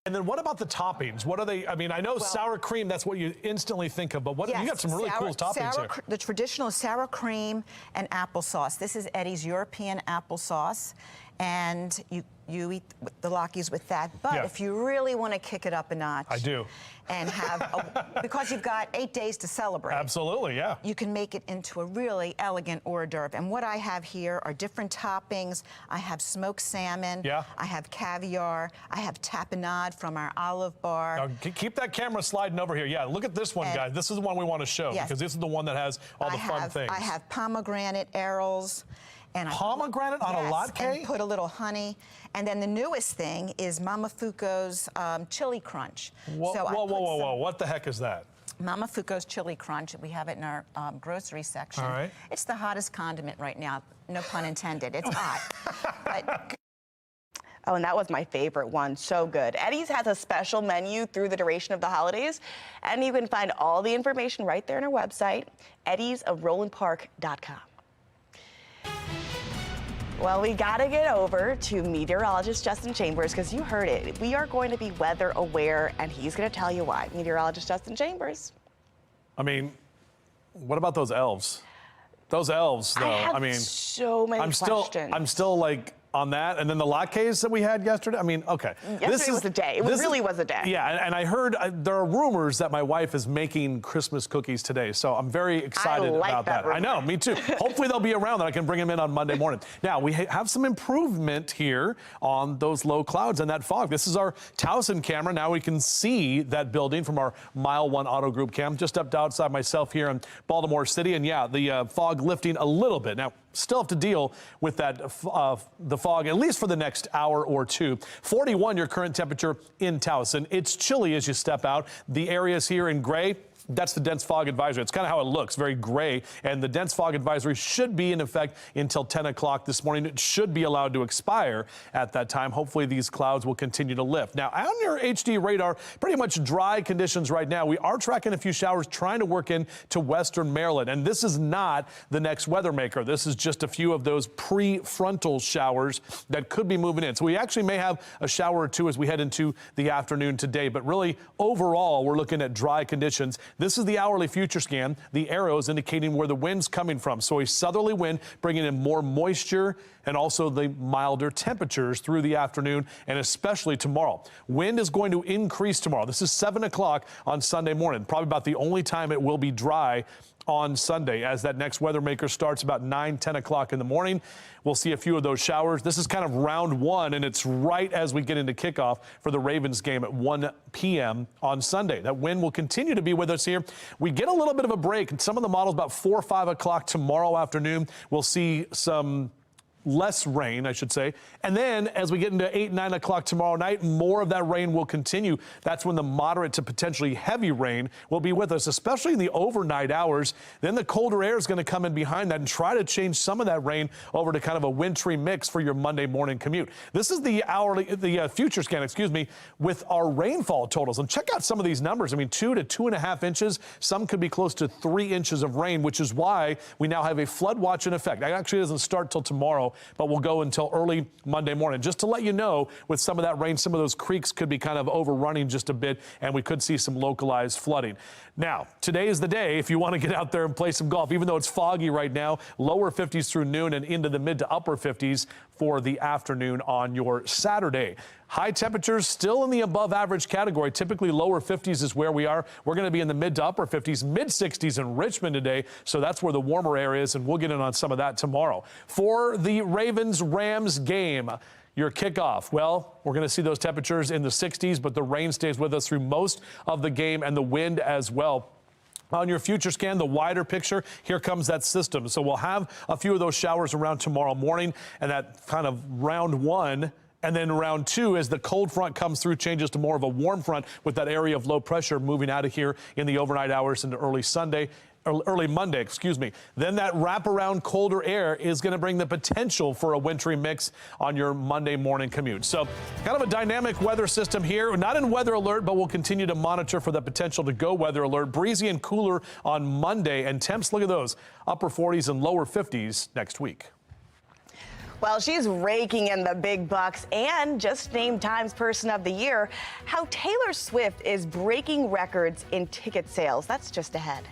And then what about the toppings? What are they? I mean, I know sour cream, that's what you instantly think of, but what, you got some really cool toppings here. The traditional sour cream and applesauce. This is Eddie's European applesauce, and you eat the latkes with that. But if you really want to kick it up a notch. I do. And have, because you've got 8 days to celebrate. Absolutely, yeah. You can make it into a really elegant hors d'oeuvre. And what I have here are different toppings. I have smoked salmon. Yeah. I have caviar. I have tapenade from our olive bar. Now, keep that camera sliding over here. Yeah, look at this one, guys. This is the one we want to show because this is the one that has all the fun things. I have pomegranate arrows. And pomegranate on a latke? And put a little honey. And then the newest thing is Mama Fuco's Chili Crunch. Whoa. What the heck is that? Mama Fuco's Chili Crunch. We have it in our grocery section. All right. It's the hottest condiment right now. No pun intended. It's hot. Oh, and that was my favorite one. So good. Eddie's has a special menu through the duration of the holidays, and you can find all the information right there on our website, eddiesofrolandpark.com. Well, we got to get over to meteorologist Justin Chambers because you heard it. We are going to be weather aware, and he's going to tell you why. Meteorologist Justin Chambers. I mean, what about those elves? Those elves, though. I mean, so many questions. I'm still like on that, and then the latkes that we had yesterday. I mean, okay. Yesterday was a day. It really was a day. Yeah, and I heard there are rumors that my wife is making Christmas cookies today, so I'm very excited about that. I know, me too. Hopefully they'll be around and I can bring them in on Monday morning. Now, we have some improvement here on those low clouds and that fog. This is our Towson camera. Now we can see that building from our Mile 1 Auto Group cam. Just stepped outside myself here in Baltimore City, and yeah, the fog lifting a little bit. Now, still have to deal with that the fog, at least for the next hour or two. 41 your current temperature in Towson. It's chilly as you step out. The areas here in gray, that's the dense fog advisory. It's kind of how it looks, very gray. And the dense fog advisory should be in effect until 10 o'clock this morning. It should be allowed to expire at that time. Hopefully these clouds will continue to lift. Now, on your HD radar, pretty much dry conditions right now. We are tracking a few showers trying to work into western Maryland. And this is not the next weather maker. This is just a few of those prefrontal showers that could be moving in. So we actually may have a shower or two as we head into the afternoon today. But really, overall, we're looking at dry conditions. This is the hourly future scan, the arrows indicating where the wind's coming from. So a southerly wind bringing in more moisture and also the milder temperatures through the afternoon and especially tomorrow. Wind is going to increase tomorrow. This is 7 o'clock on Sunday morning, probably about the only time it will be dry on Sunday as that next weather maker starts about 9, 10 o'clock in the morning. We'll see a few of those showers. This is kind of round one, and it's right as we get into kickoff for the Ravens game at 1 p.m. on Sunday. That wind will continue to be with us here. We get a little bit of a break. Some of the models about 4 or 5 o'clock tomorrow afternoon, we'll see some less rain, I should say. And then as we get into 8, 9 o'clock tomorrow night, more of that rain will continue. That's when the moderate to potentially heavy rain will be with us, especially in the overnight hours. Then the colder air is going to come in behind that and try to change some of that rain over to kind of a wintry mix for your Monday morning commute. This is the future scan, with our rainfall totals. And check out some of these numbers. I mean, 2 to 2.5 inches. Some could be close to 3 inches of rain, which is why we now have a flood watch in effect. It actually doesn't start till tomorrow, but we'll go until early Monday morning. Just to let you know, with some of that rain, some of those creeks could be kind of overrunning just a bit, and we could see some localized flooding. Now, today is the day if you want to get out there and play some golf, even though it's foggy right now. Lower 50s through noon and into the mid to upper 50s for the afternoon on your Saturday. High temperatures still in the above average category. Typically lower 50s is where we are. We're going to be in the mid to upper 50s, mid 60s in Richmond today. So that's where the warmer area is, and we'll get in on some of that tomorrow. For the Ravens-Rams game, your kickoff, well, we're going to see those temperatures in the 60s, but the rain stays with us through most of the game and the wind as well. On your future scan, the wider picture, here comes that system. So we'll have a few of those showers around tomorrow morning, and that kind of round one. And then round two, as the cold front comes through, changes to more of a warm front with that area of low pressure moving out of here in the overnight hours into early Monday, Then that wraparound colder air is going to bring the potential for a wintry mix on your Monday morning commute. So kind of a dynamic weather system here. Not in weather alert, but we'll continue to monitor for the potential to go weather alert. Breezy and cooler on Monday, and temps, look at those, upper 40s and lower 50s next week. Well, she's raking in the big bucks and just named Times Person of the Year. How Taylor Swift is breaking records in ticket sales. That's just ahead.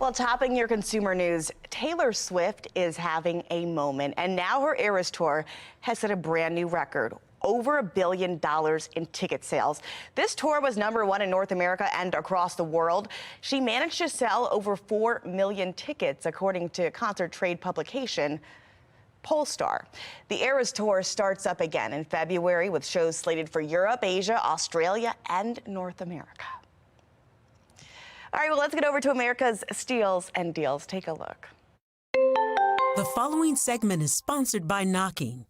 Well, topping your consumer news, Taylor Swift is having a moment, and now her Eras Tour has set a brand new record. Over $1 billion in ticket sales. This tour was #1 in North America and across the world. She managed to sell over 4 million tickets, according to concert trade publication Polestar. The Eras Tour starts up again in February with shows slated for Europe, Asia, Australia, and North America. All right, well, let's get over to America's Steals and Deals. Take a look. The following segment is sponsored by Knocking.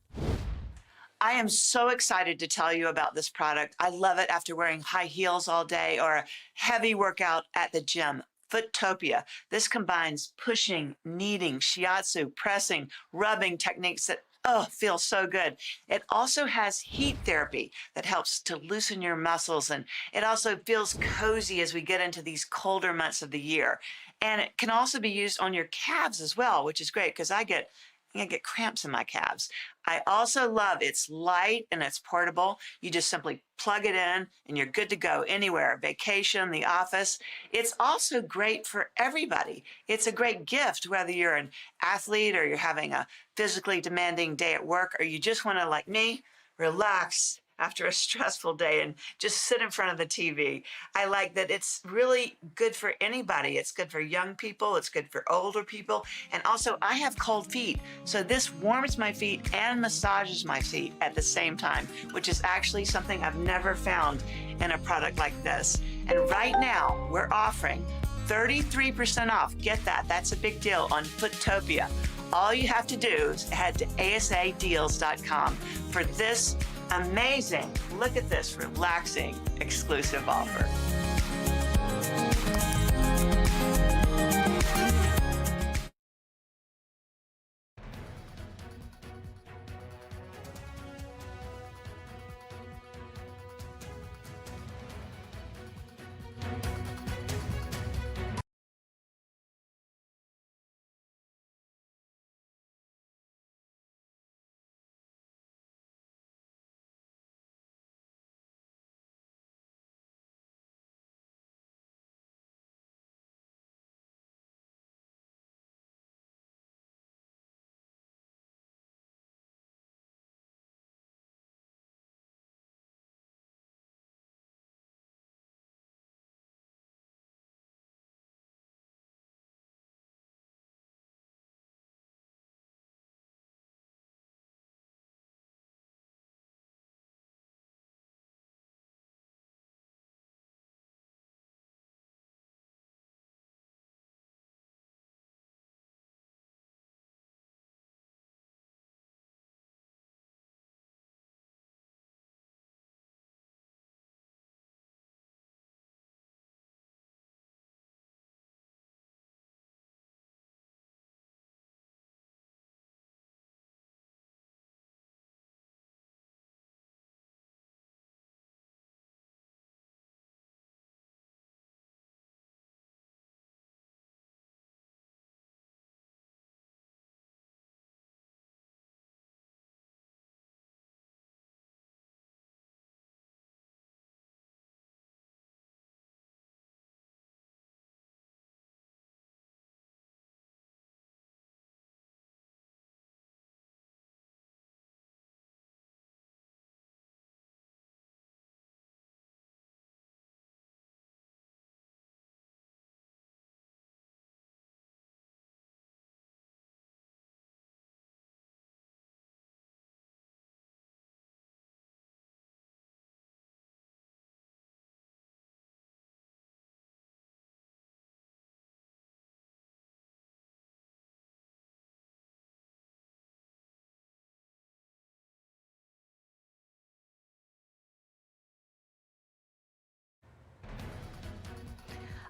I am so excited to tell you about this product. I love it after wearing high heels all day or a heavy workout at the gym. Footopia. This combines pushing, kneading, shiatsu, pressing, rubbing techniques that feel so good. It also has heat therapy that helps to loosen your muscles, and it also feels cozy as we get into these colder months of the year. And it can also be used on your calves as well, which is great because I get cramps in my calves. I also love it's light and it's portable. You just simply plug it in and you're good to go anywhere, vacation, the office. It's also great for everybody. It's a great gift, whether you're an athlete or you're having a physically demanding day at work, or you just want to, like me, relax after a stressful day and just sit in front of the TV. I like that it's really good for anybody. It's good for young people, it's good for older people, and also I have cold feet, so this warms my feet and massages my feet at the same time, which is actually something I've never found in a product like this. And right now, we're offering 33% off. Get that, that's a big deal on Footopia. All you have to do is head to asadeals.com for this amazing, look at this, relaxing, exclusive offer.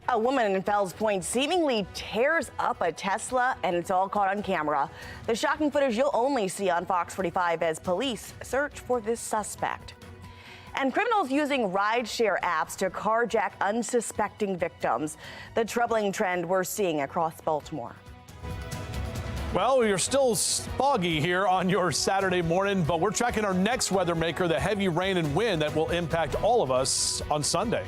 A woman in Fells Point seemingly tears up a Tesla, and it's all caught on camera. The shocking footage you'll only see on Fox 45 as police search for this suspect. And criminals using rideshare apps to carjack unsuspecting victims. The troubling trend we're seeing across Baltimore. Well, you're still foggy here on your Saturday morning, but we're tracking our next weather maker, the heavy rain and wind that will impact all of us on Sunday.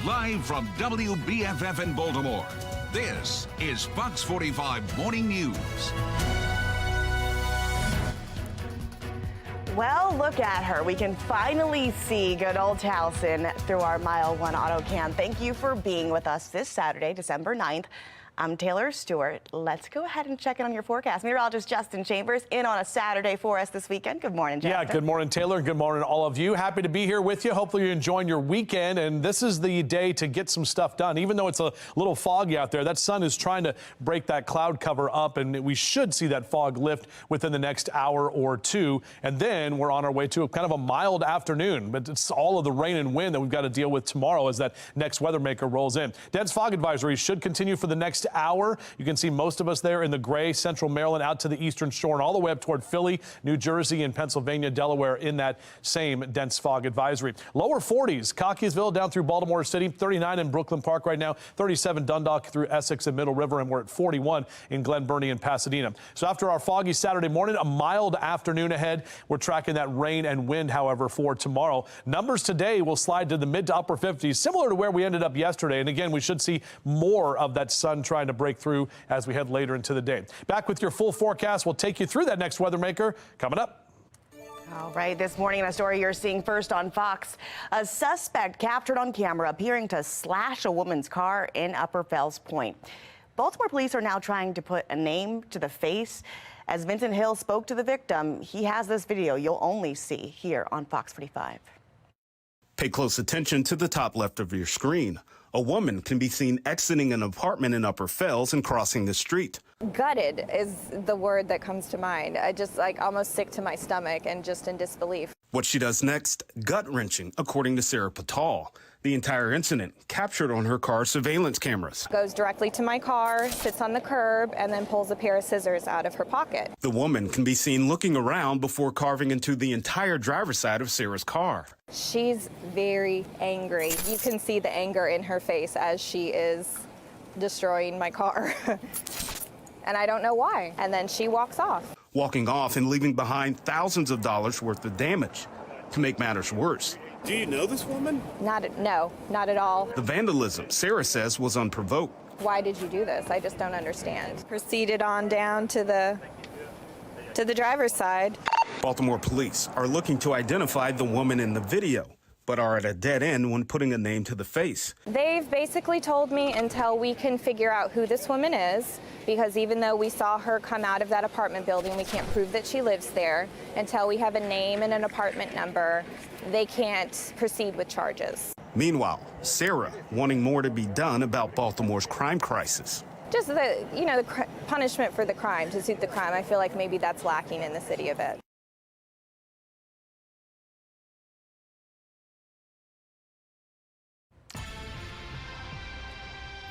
Live from WBFF in Baltimore, this is Fox 45 Morning News. Well, look at her. We can finally see good old Towson through our Mile 1 auto cam. Thank you for being with us this Saturday, December 9th. I'm Taylor Stewart. Let's go ahead and check in on your forecast. Meteorologist Justin Chambers in on a Saturday for us this weekend. Good morning, Justin. Yeah, good morning, Taylor. Good morning, all of you. Happy to be here with you. Hopefully you're enjoying your weekend, and this is the day to get some stuff done. Even though it's a little foggy out there, that sun is trying to break that cloud cover up, and we should see that fog lift within the next hour or two. And then we're on our way to kind of a mild afternoon, but it's all of the rain and wind that we've got to deal with tomorrow as that next weather maker rolls in. Dense fog advisory should continue for the next hour. You can see most of us there in the gray, central Maryland out to the eastern shore and all the way up toward Philly, New Jersey, and Pennsylvania, Delaware in that same dense fog advisory. Lower 40s, Cockeysville down through Baltimore City, 39 in Brooklyn Park right now, 37 Dundalk through Essex and Middle River, and we're at 41 in Glen Burnie and Pasadena. So after our foggy Saturday morning, a mild afternoon ahead. We're tracking that rain and wind, however, for tomorrow. Numbers today will slide to the mid to upper 50s, similar to where we ended up yesterday. And again, we should see more of that sun trying to break through as we head later into the day. Back with your full forecast. We'll take you through that next weather maker coming up. All right, this morning in a story you're seeing first on Fox, a suspect captured on camera appearing to slash a woman's car in Upper Fells Point. Baltimore police are now trying to put a name to the face. As Vincent Hill spoke to the victim, he has this video you'll only see here on Fox 45. Pay close attention to the top left of your screen. A woman can be seen exiting an apartment in Upper Fells and crossing the street. Gutted is the word that comes to mind. I just almost sick to my stomach and just in disbelief. What she does next, gut-wrenching, according to Sarah Patal. The entire incident captured on her car's surveillance cameras. Goes directly to my car, sits on the curb, and then pulls a pair of scissors out of her pocket. The woman can be seen looking around before carving into the entire driver's side of Sarah's car. She's very angry. You can see the anger in her face as she is destroying my car. And I don't know why. And then she walks off. Walking off and leaving behind thousands of dollars worth of damage. To make matters worse, do you know this woman? No, not at all. The vandalism, Sarah says, was unprovoked. Why did you do this? I just don't understand. Proceeded on down to the driver's side. Baltimore police are looking to identify the woman in the video, but are at a dead end when putting a name to the face. They've basically told me until we can figure out who this woman is, because even though we saw her come out of that apartment building, we can't prove that she lives there. Until we have a name and an apartment number, they can't proceed with charges. Meanwhile, Sarah wanting more to be done about Baltimore's crime crisis. Just the punishment for the crime, to suit the crime. I feel like maybe that's lacking in the city a bit.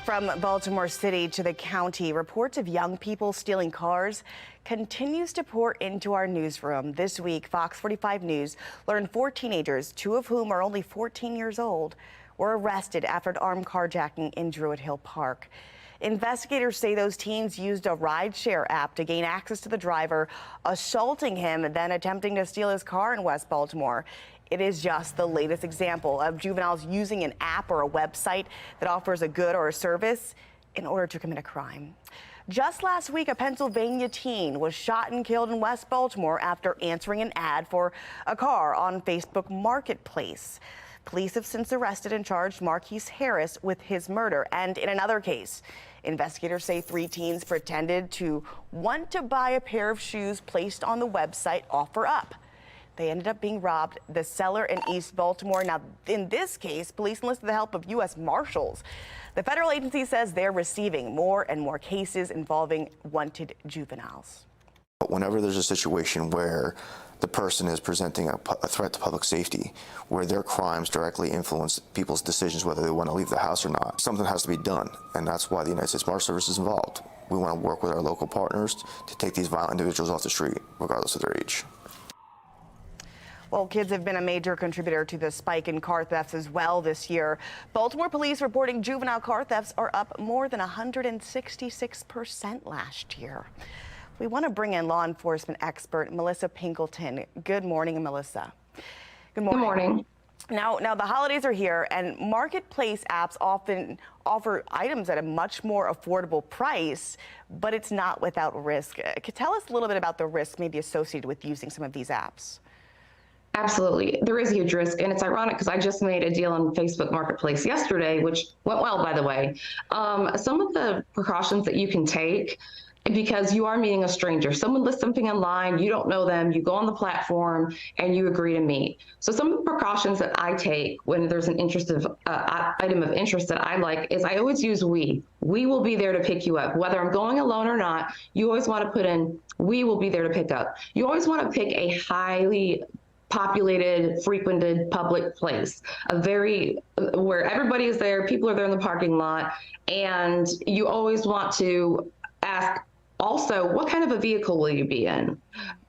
From Baltimore City to the county, reports of young people stealing cars continues to pour into our newsroom. This week, Fox 45 News learned 4 teenagers, 2 of whom are only 14 years old, were arrested after an armed carjacking in Druid Hill Park. Investigators say those teens used a rideshare app to gain access to the driver, assaulting him and then attempting to steal his car in West Baltimore. It is just the latest example of juveniles using an app or a website that offers a good or a service in order to commit a crime. Just last week, a Pennsylvania teen was shot and killed in West Baltimore after answering an ad for a car on Facebook Marketplace. Police have since arrested and charged Marquise Harris with his murder. And in another case, investigators say 3 teens pretended to want to buy a pair of shoes placed on the website OfferUp. They ended up being robbed. The seller in East Baltimore. Now, in this case, police enlisted the help of U.S. Marshals. The federal agency says they're receiving more and more cases involving wanted juveniles. Whenever there's a situation where the person is presenting a threat to public safety, where their crimes directly influence people's decisions whether they want to leave the house or not, something has to be done, and that's why the United States Marshal Service is involved. We want to work with our local partners to take these violent individuals off the street, regardless of their age. Well, kids have been a major contributor to the spike in car thefts as well this year. Baltimore police reporting juvenile car thefts are up more than 166% last year. We want to bring in law enforcement expert Melissa Pinkleton. Good morning, Melissa. Good morning. Good morning. Now the holidays are here, and marketplace apps often offer items at a much more affordable price, but it's not without risk. Tell us a little bit about the risk maybe associated with using some of these apps. Absolutely. There is a huge risk. And it's ironic because I just made a deal on Facebook Marketplace yesterday, which went well, by the way. Some of the precautions that you can take, because you are meeting a stranger. Someone lists something online, you don't know them, you go on the platform and you agree to meet. So some of the precautions that I take when there's an item of interest that I like is I always use we. We will be there to pick you up. Whether I'm going alone or not, you always want to put in, we will be there to pick up. You always want to pick a highly populated, frequented public place, where everybody is there, people are there in the parking lot, and you always want to ask also, what kind of a vehicle will you be in?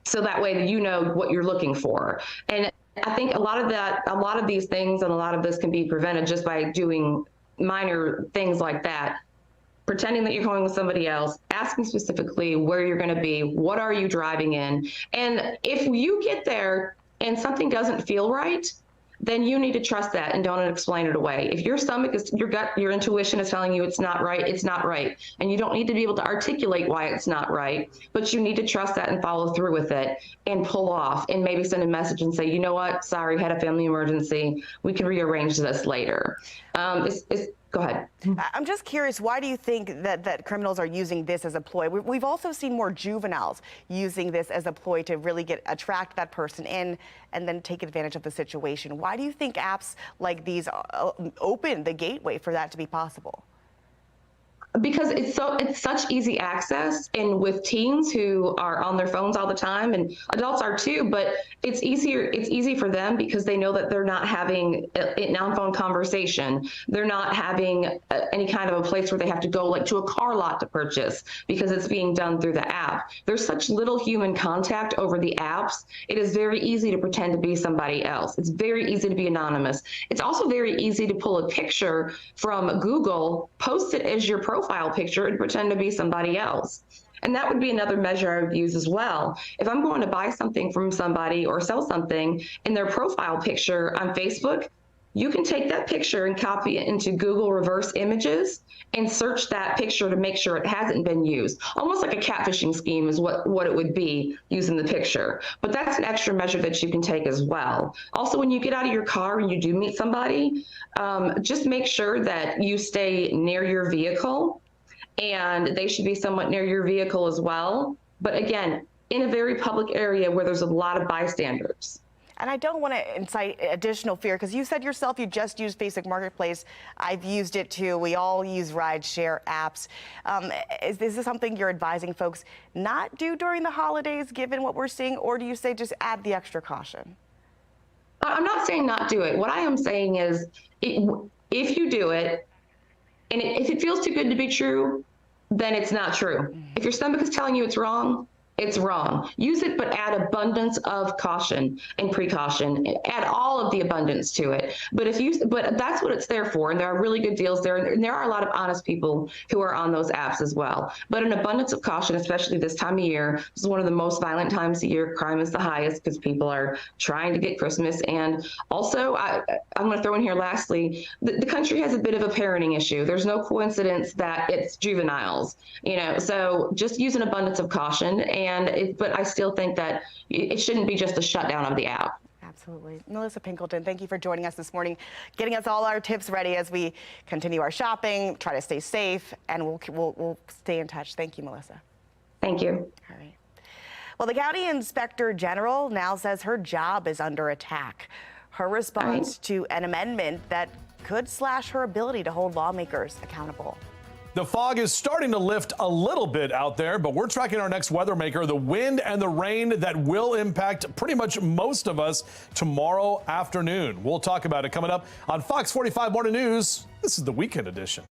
So that way you know what you're looking for. And I think a lot of these things and a lot of this can be prevented just by doing minor things like that. Pretending that you're going with somebody else, asking specifically where you're going to be, what are you driving in? And if you get there and something doesn't feel right, then you need to trust that and don't explain it away. If your stomach is, your gut, your intuition is telling you it's not right, it's not right. And you don't need to be able to articulate why it's not right, but you need to trust that and follow through with it and pull off and maybe send a message and say, you know what, sorry, had a family emergency. We can rearrange this later. Go ahead. I'm just curious, why do you think that criminals are using this as a ploy? We've also seen more juveniles using this as a ploy to really attract that person in and then take advantage of the situation. Why do you think apps like these open the gateway for that to be possible? Because it's such easy access, and with teens who are on their phones all the time, and adults are too, but it's easy for them because they know that they're not having an on-phone conversation. They're not having any kind of a place where they have to go like to a car lot to purchase because it's being done through the app. There's such little human contact over the apps. It is very easy to pretend to be somebody else. It's very easy to be anonymous. It's also very easy to pull a picture from Google, post it as your profile picture and pretend to be somebody else. And that would be another measure I would use as well. If I'm going to buy something from somebody or sell something in their profile picture on Facebook, you can take that picture and copy it into Google reverse images and search that picture to make sure it hasn't been used. Almost like a catfishing scheme is what it would be using the picture. But that's an extra measure that you can take as well. Also, when you get out of your car and you do meet somebody, just make sure that you stay near your vehicle, and they should be somewhat near your vehicle as well. But again, in a very public area where there's a lot of bystanders. And I don't want to incite additional fear, because you said yourself you just used Facebook Marketplace. I've used it too. We all use rideshare apps. Is this something you're advising folks not do during the holidays, given what we're seeing, or do you say just add the extra caution? I'm not saying not do it. What I am saying is if you do it, and if it feels too good to be true, then it's not true. If your stomach is telling you it's wrong, it's wrong. Use it, but add abundance of caution and precaution. Add all of the abundance to it. But that's what it's there for. And there are really good deals there. And there are a lot of honest people who are on those apps as well. But an abundance of caution, especially this time of year, this is one of the most violent times of year. Crime is the highest because people are trying to get Christmas. And also, I'm going to throw in here lastly, the country has a bit of a parenting issue. There's no coincidence that it's juveniles, so just use an abundance of caution. But I still think that it shouldn't be just a shutdown of the app. Absolutely. Melissa Pinkleton, thank you for joining us this morning, getting us all our tips ready as we continue our shopping, try to stay safe, and we'll stay in touch. Thank you, Melissa. Thank you. All right. Well, the County Inspector General now says her job is under attack. Her response to an amendment that could slash her ability to hold lawmakers accountable. The fog is starting to lift a little bit out there, but we're tracking our next weather maker, the wind and the rain that will impact pretty much most of us tomorrow afternoon. We'll talk about it coming up on Fox 45 Morning News. This is the weekend edition.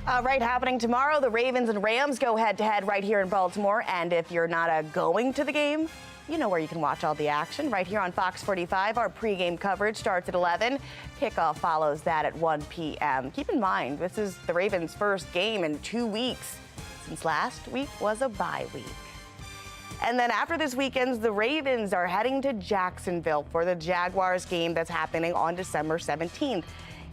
Right, happening tomorrow, the Ravens and Rams go head-to-head right here in Baltimore. And if you're not going to the game, you know where you can watch all the action right here on Fox 45. Our pregame coverage starts at 11. Kickoff follows that at 1 p.m. Keep in mind, this is the Ravens' first game in 2 weeks, since last week was a bye week. And then after this weekend, the Ravens are heading to Jacksonville for the Jaguars game that's happening on December 17th.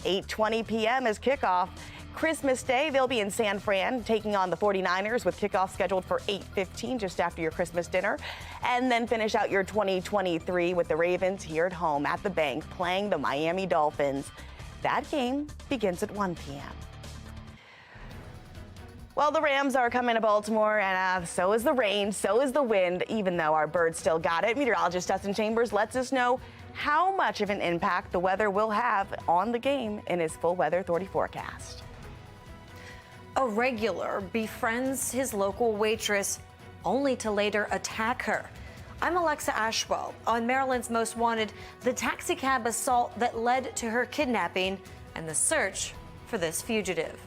8:20 p.m. is kickoff. Christmas Day, they'll be in San Fran taking on the 49ers with kickoff scheduled for 8:15 just after your Christmas dinner. And then finish out your 2023 with the Ravens here at home at the Bank playing the Miami Dolphins. That game begins at 1 p.m. Well, the Rams are coming to Baltimore, and so is the rain, so is the wind, even though our birds still got it. Meteorologist Dustin Chambers lets us know how much of an impact the weather will have on the game in his full weather authority forecast. A regular befriends his local waitress only to later attack her. I'm Alexa Ashwell. On Maryland's Most Wanted, the taxicab assault that led to her kidnapping and the search for this fugitive.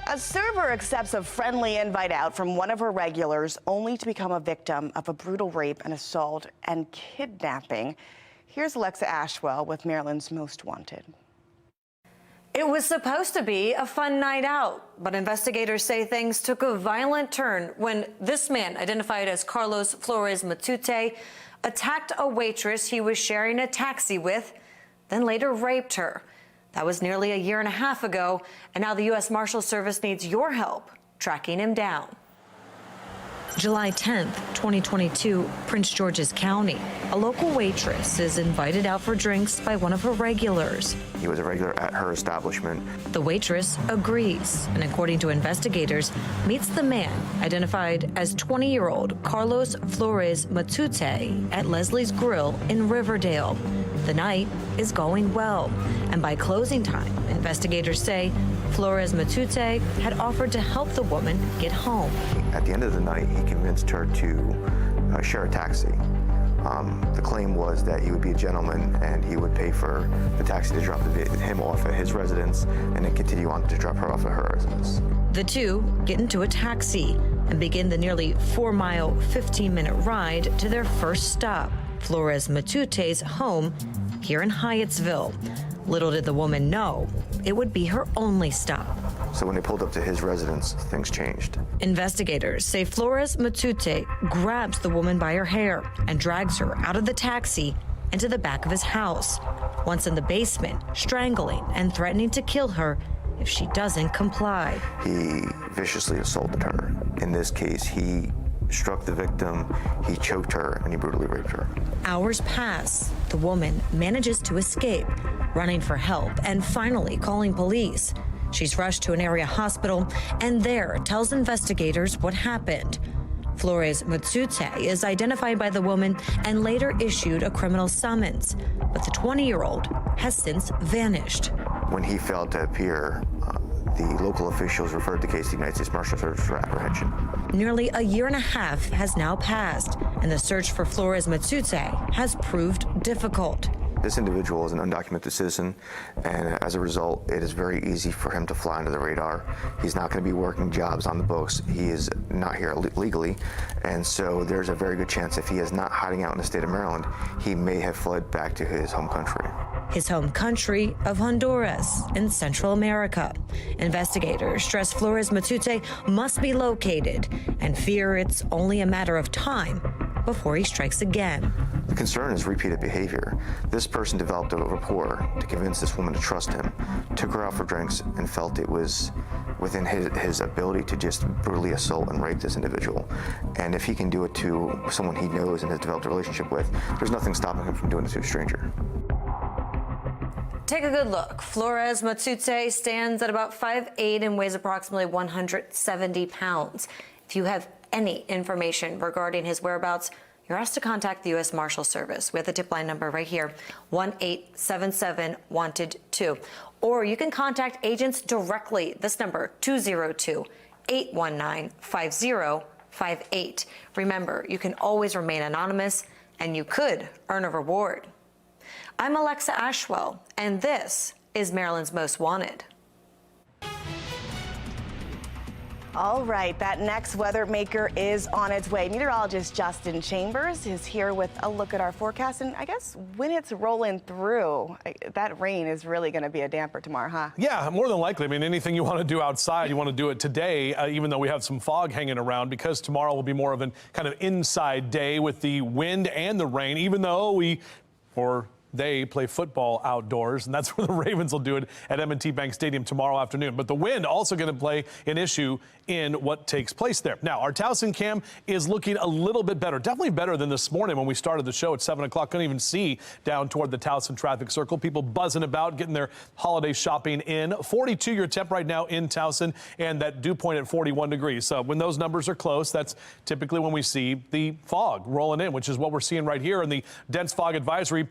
A server accepts a friendly invite out from one of her regulars only to become a victim of a brutal rape and assault and kidnapping. Here's Alexa Ashwell with Maryland's Most Wanted. It was supposed to be a fun night out, but investigators say things took a violent turn when this man, identified as Carlos Flores Matute, attacked a waitress he was sharing a taxi with, then later raped her. That was nearly a year and a half ago, and now the U.S. Marshals Service needs your help tracking him down. July 10th, 2022, Prince George's County. A local waitress is invited out for drinks by one of her regulars. He was a regular at her establishment. The waitress agrees, and according to investigators, meets the man identified as 20-year-old Carlos Flores Matute at Leslie's Grill in Riverdale. The night is going well, and by closing time, investigators say Flores Matute had offered to help the woman get home. At the end of the night, he convinced her to share a taxi. The claim was that he would be a gentleman and he would pay for the taxi to drop him off at his residence and then continue on to drop her off at her residence. The two get into a taxi and begin the nearly 4-mile, 15-minute ride to their first stop, Flores Matute's home here in Hyattsville. Little did the woman know it would be her only stop. So when they pulled up to his residence, things changed. Investigators say Flores Matute grabs the woman by her hair and drags her out of the taxi into the back of his house. Once in the basement, strangling and threatening to kill her if she doesn't comply. He viciously assaulted her. In this case, he struck the victim, he choked her, and he brutally raped her. Hours pass. The woman manages to escape, running for help and finally calling police. She's rushed to an area hospital and there tells investigators what happened. Flores Matute is identified by the woman and later issued a criminal summons, but the 20-year-old has since vanished. When he failed to appear, the local officials referred the case to the United States Marshal Service for apprehension. Nearly a year and a half has now passed, and the search for Flores Matute has proved difficult. This individual is an undocumented citizen, and as a result, it is very easy for him to fly under the radar. He's not going to be working jobs on the books. He is not here legally, and so there's a very good chance if he is not hiding out in the state of Maryland, he may have fled back to his home country. His home country of Honduras in Central America. Investigators stress Flores Matute must be located and fear it's only a matter of time before he strikes again. The concern is repeated behavior. This person developed a rapport to convince this woman to trust him, took her out for drinks, and felt it was within his ability to just brutally assault and rape this individual. And if he can do it to someone he knows and has developed a relationship with, there's nothing stopping him from doing it to a stranger. Take a good look. Flores Matute stands at about 5'8" and weighs approximately 170 pounds. If you have any information regarding his whereabouts, you're asked to contact the U.S. Marshal Service. We have the tip line number right here, 1-877-WANTED-2. Or you can contact agents directly. This number, 202-819-5058. Remember, you can always remain anonymous, and you could earn a reward. I'm Alexa Ashwell, and this is Maryland's Most Wanted. All right, that next weather maker is on its way. Meteorologist Justin Chambers is here with a look at our forecast. And I guess when it's rolling through, that rain is really going to be a damper tomorrow, huh? Yeah, more than likely. I mean, anything you want to do outside, you want to do it today, even though we have some fog hanging around, because tomorrow will be more of an kind of inside day with the wind and the rain, even though they play football outdoors, and that's where the Ravens will do it at M&T Bank Stadium tomorrow afternoon. But the wind also going to play an issue in what takes place there. Now, our Towson cam is looking a little bit better, definitely better than this morning when we started the show at 7 o'clock. Couldn't even see down toward the Towson traffic circle. People buzzing about, getting their holiday shopping in. 42 your temp right now in Towson, and that dew point at 41 degrees. So when those numbers are close, that's typically when we see the fog rolling in, which is what we're seeing right here in the dense fog advisory.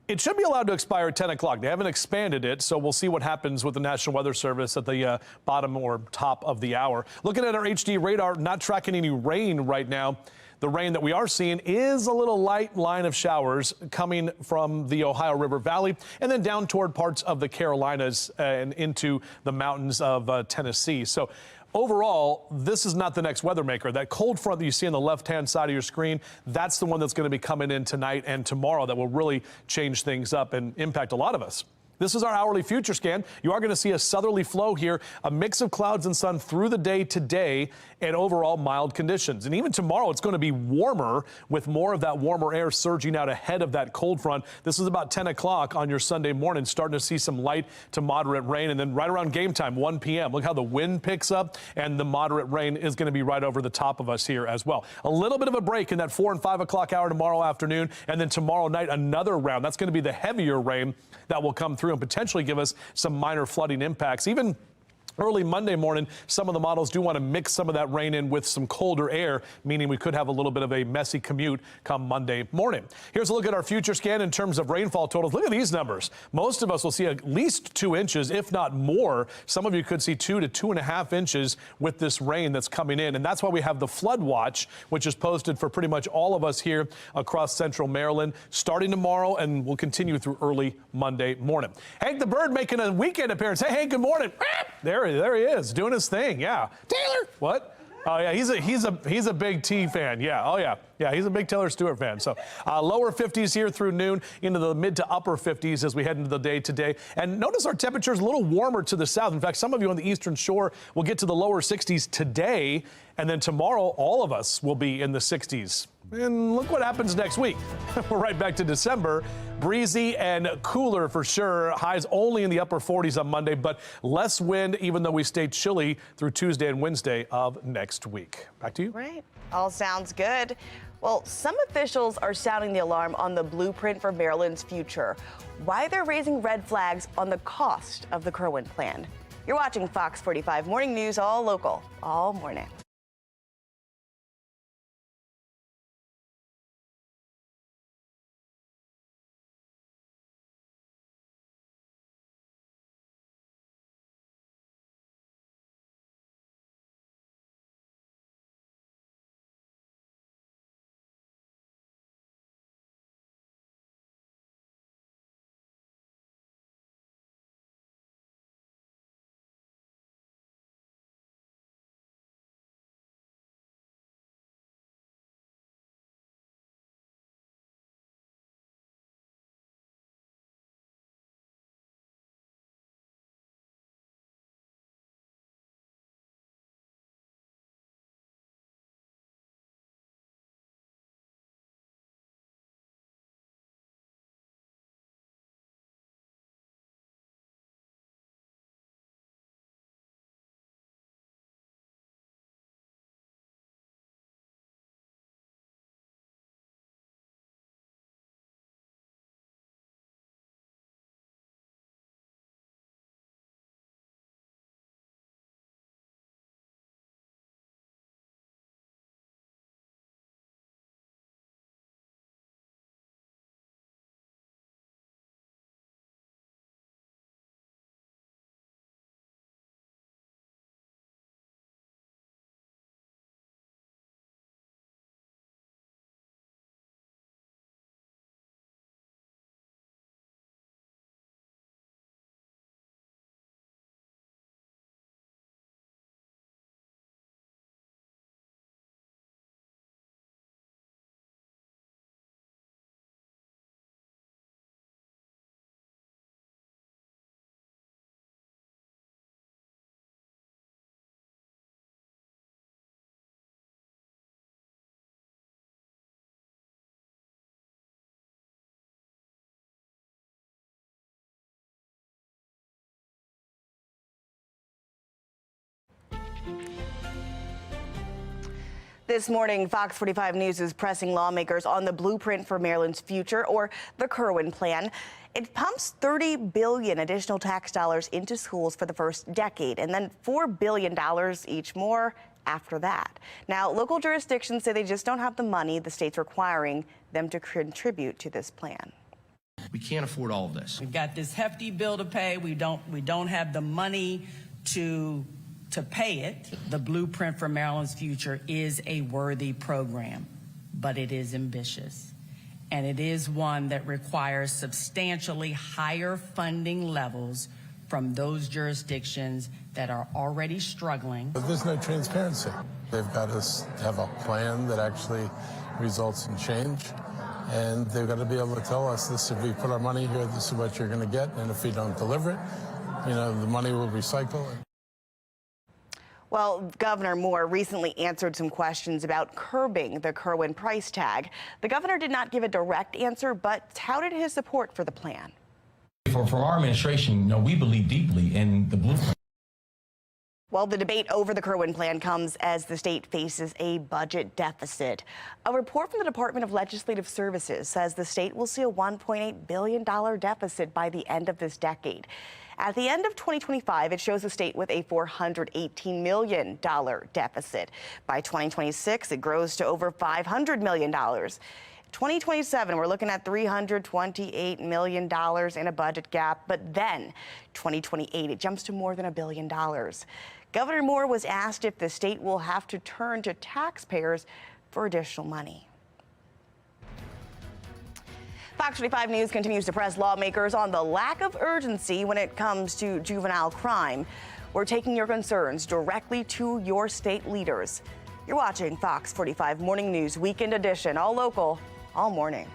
It should be allowed to expire at 10 o'clock. They haven't expanded it, so we'll see what happens with the National Weather Service at the bottom or top of the hour. Looking at our HD radar, not tracking any rain right now. The rain that we are seeing is a little light line of showers coming from the Ohio River Valley and then down toward parts of the Carolinas and into the mountains of Tennessee. So overall, this is not the next weather maker. That cold front that you see on the left-hand side of your screen, that's the one that's going to be coming in tonight and tomorrow that will really change things up and impact a lot of us. This is our hourly future scan. You are going to see a southerly flow here, a mix of clouds and sun through the day today, and overall mild conditions. And even tomorrow, it's going to be warmer with more of that warmer air surging out ahead of that cold front. This is about 10 o'clock on your Sunday morning, starting to see some light to moderate rain. And then right around game time, 1 p.m., look how the wind picks up, and the moderate rain is going to be right over the top of us here as well. A little bit of a break in that 4 and 5 o'clock hour tomorrow afternoon, and then tomorrow night, another round. That's going to be the heavier rain that will come through and potentially give us some minor flooding impacts. Even early Monday morning, some of the models do want to mix some of that rain in with some colder air, meaning we could have a little bit of a messy commute come Monday morning. Here's a look at our future scan in terms of rainfall totals. Look at these numbers. Most of us will see at least 2 inches, if not more. Some of you could see 2 to 2.5 inches with this rain that's coming in. And that's why we have the flood watch, which is posted for pretty much all of us here across central Maryland, starting tomorrow and will continue through early Monday morning. Hank the Bird making a weekend appearance. Hey, Hank, good morning. There he is, doing his thing. Yeah. Taylor. What? Oh yeah, he's a big T fan. Yeah, oh yeah, he's a big Taylor Stewart fan. So lower 50s here through noon, into the mid to upper 50s as we head into the day today. And notice our temperatures a little warmer to the south. In fact, some of you on the eastern shore will get to the lower 60s today, and then tomorrow all of us will be in the 60s. And look what happens next week. We're right back to December. Breezy and cooler for sure. Highs only in the upper 40s on Monday, but less wind, even though we stay chilly through Tuesday and Wednesday of next week. Back to you. Right. All sounds good. Well, some officials are sounding the alarm on the blueprint for Maryland's future. Why they're raising red flags on the cost of the Kerwin plan. You're watching Fox 45 Morning News, all local, all morning. This morning, Fox 45 News is pressing lawmakers on the blueprint for Maryland's future, or the Kerwin plan. It pumps $30 billion additional tax dollars into schools for the first decade, and then $4 billion each more after that. Now, local jurisdictions say they just don't have the money the state's requiring them to contribute to this plan. We can't afford all of this. We've got this hefty bill to pay. We don't have the money to pay it. The blueprint for Maryland's future is a worthy program, but it is ambitious. And it is one that requires substantially higher funding levels from those jurisdictions that are already struggling. But there's no transparency. They've got to have a plan that actually results in change. And they've got to be able to tell us this: if we put our money here, this is what you're going to get. And if we don't deliver it, the money will recycle. Well, Governor Moore recently answered some questions about curbing the Kerwin price tag. The governor did not give a direct answer, but touted his support for the plan. For our administration, we believe deeply in the blueprint. Well, the debate over the Kerwin plan comes as the state faces a budget deficit. A report from the Department of Legislative Services says the state will see a $1.8 billion deficit by the end of this decade. At the end of 2025, it shows the state with a $418 million deficit. By 2026, it grows to over $500 million. 2027, we're looking at $328 million in a budget gap, but then 2028, it jumps to more than $1 billion. Governor Moore was asked if the state will have to turn to taxpayers for additional money. Fox 45 News continues to press lawmakers on the lack of urgency when it comes to juvenile crime. we're taking your concerns directly to your state leaders. You're watching Fox 45 Morning News Weekend Edition, all local, all morning.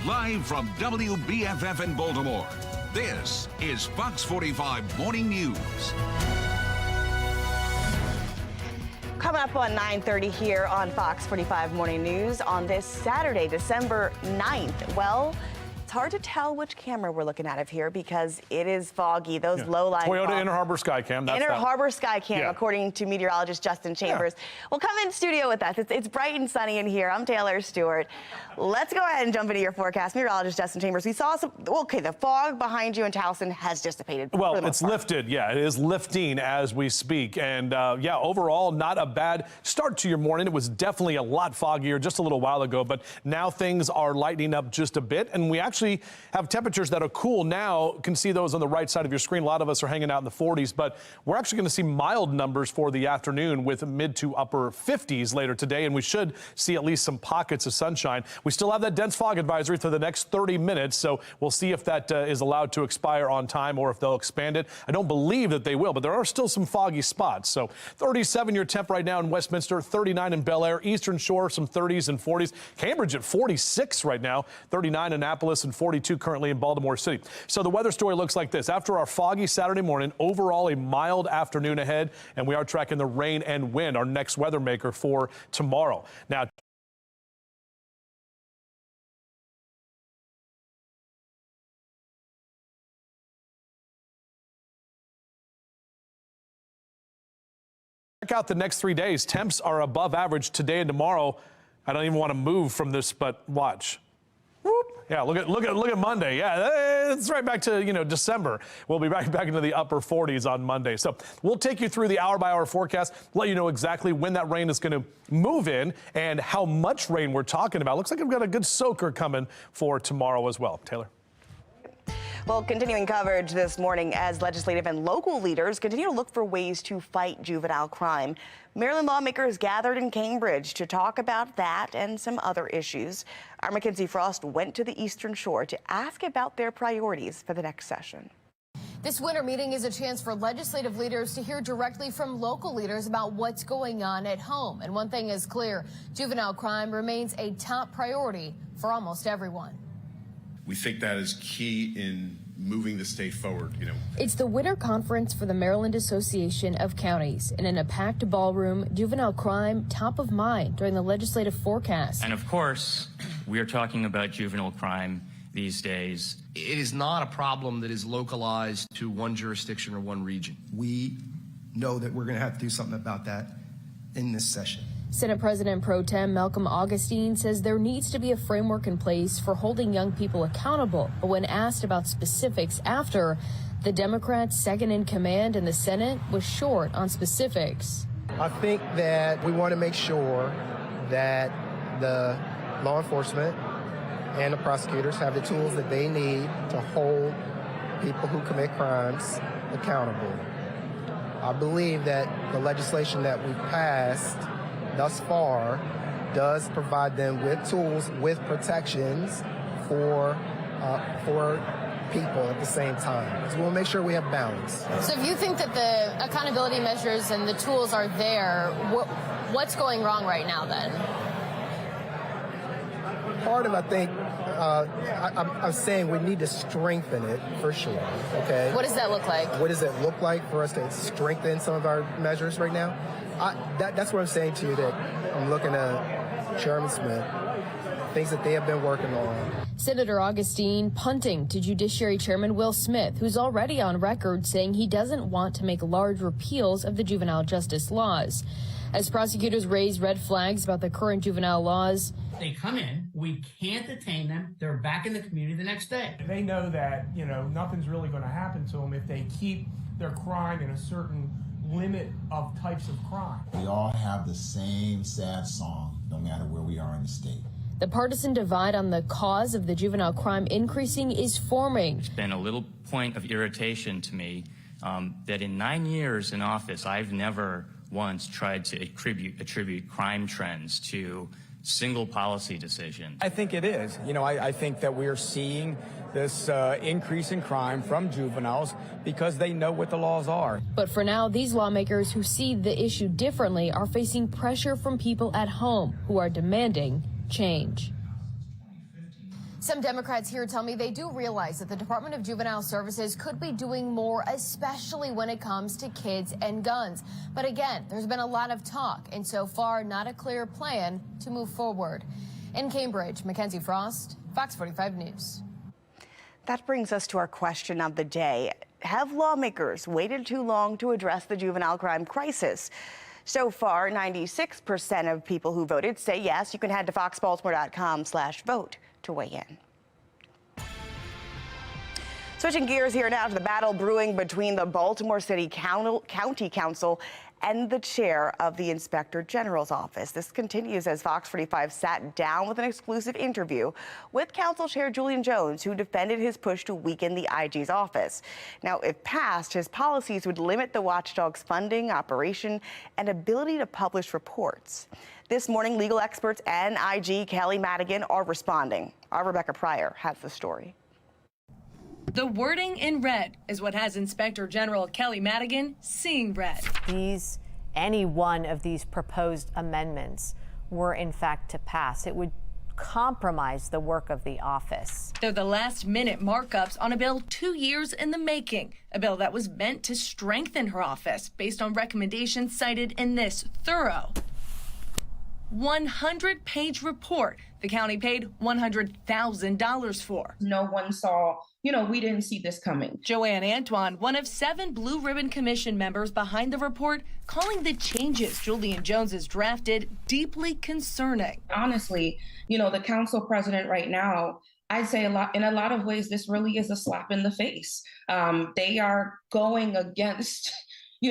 Live from WBFF in Baltimore, this is Fox 45 Morning News. Coming up on 9:30 here on Fox 45 Morning News on this Saturday, December 9th. Well, it's hard to tell which camera we're looking at of here because it is foggy. Those low-lying Toyota Inner Harbor Skycam. That's Inner Harbor Skycam, according to meteorologist Justin Chambers. Well, come in studio with us. It's bright and sunny in here. I'm Taylor Stewart. Let's go ahead and jump into your forecast. Meteorologist Justin Chambers. We saw some, okay, the fog behind you in Towson has dissipated. Well, it's lifted. Yeah, it is lifting as we speak. And yeah, overall, not a bad start to your morning. It was definitely a lot foggier just a little while ago, but now things are lightening up just a bit. And we actually have temperatures that are cool now. You can see those on the right side of your screen. A lot of us are hanging out in the 40s, but we're actually going to see mild numbers for the afternoon with mid to upper 50s later today. And we should see at least some pockets of sunshine. We still have that dense fog advisory for the next 30 minutes, so we'll see if that is allowed to expire on time or if they'll expand it. I don't believe that they will, but there are still some foggy spots. So 37 your temp right now in Westminster, 39 in Bel Air, Eastern Shore, some 30s and 40s. Cambridge at 46 right now, 39 Annapolis and 42 currently in Baltimore City. So the weather story looks like this. After our foggy Saturday morning, overall a mild afternoon ahead, and we are tracking the rain and wind, our next weather maker for tomorrow. Now, check out the next 3 days. Temps are above average today and tomorrow. I don't even want to move from this, but watch. Whoop. Yeah, look at Monday. Yeah, it's right back to, December. We'll be back into the upper 40s on Monday. So we'll take you through the hour-by-hour forecast, let you know exactly when that rain is going to move in and how much rain we're talking about. Looks like we've got a good soaker coming for tomorrow as well. Taylor. Well, continuing coverage this morning as legislative and local leaders continue to look for ways to fight juvenile crime. Maryland lawmakers gathered in Cambridge to talk about that and some other issues. Our Mackenzie Frost went to the Eastern Shore to ask about their priorities for the next session. This winter meeting is a chance for legislative leaders to hear directly from local leaders about what's going on at home. And one thing is clear, juvenile crime remains a top priority for almost everyone. We think that is key in moving the state forward, It's the winter conference for the Maryland Association of Counties, and in a packed ballroom, juvenile crime top of mind during the legislative forecast. And of course, we are talking about juvenile crime these days. It is not a problem that is localized to one jurisdiction or one region. We know that we're going to have to do something about that in this session. Senate President Pro Tem Malcolm Augustine says there needs to be a framework in place for holding young people accountable. But when asked about specifics after, the Democrats' second in command in the Senate was short on specifics. I think that we want to make sure that the law enforcement and the prosecutors have the tools that they need to hold people who commit crimes accountable. I believe that the legislation that we've passed thus far does provide them with tools, with protections for people at the same time. So we'll make sure we have balance. So if you think that the accountability measures and the tools are there, what's going wrong right now then? Part of, I think, I'm saying we need to strengthen it for sure, okay? What does that look like? What does it look like for us to strengthen some of our measures right now? That's what I'm saying to you, that I'm looking at Chairman Smith, things that they have been working on. Senator Augustine punting to Judiciary Chairman Will Smith, who's already on record saying he doesn't want to make large repeals of the juvenile justice laws. As prosecutors raise red flags about the current juvenile laws, they come in, we can't detain them, they're back in the community the next day. They know that, nothing's really going to happen to them if they keep their crime in a certain limit of types of crime. We all have the same sad song, no matter where we are in the state. the partisan divide on the cause of the juvenile crime increasing is forming. It's been a little point of irritation to me that in 9 years in office, I've never once tried to attribute crime trends to single policy decisions. I think it is. I think that we're seeing this increase in crime from juveniles because they know what the laws are. But for now, these lawmakers who see the issue differently are facing pressure from people at home who are demanding change. Some Democrats here tell me they do realize that the Department of Juvenile Services could be doing more, especially when it comes to kids and guns. But again, there's been a lot of talk, and so far, not a clear plan to move forward. In Cambridge, Mackenzie Frost, Fox 45 News. That brings us to our question of the day. Have lawmakers waited too long to address the juvenile crime crisis? So far, 96% of people who voted say yes. You can head to foxbaltimore.com/vote to weigh in. Switching gears here now to the battle brewing between the Baltimore City County Council and the chair of the Inspector General's office. This continues as Fox 45 sat down with an exclusive interview with Council Chair Julian Jones, who defended his push to weaken the IG's office. Now, if passed, his policies would limit the watchdog's funding, operation, and ability to publish reports. This morning, legal experts and IG Kelly Madigan are responding. Our Rebecca Pryor has the story. The wording in red is what has Inspector General Kelly Madigan seeing red. Any one of these proposed amendments were in fact to pass, it would compromise the work of the office. They're the last-minute markups on a bill 2 years in the making, a bill that was meant to strengthen her office based on recommendations cited in this thorough 100-page report the county paid $100,000 for. No one saw, we didn't see this coming. Joanne Antoine, one of 7 Blue Ribbon Commission members behind the report, calling the changes Julian Jones has drafted deeply concerning. Honestly, the council president right now, I'd say in a lot of ways, this really is a slap in the face. They are going against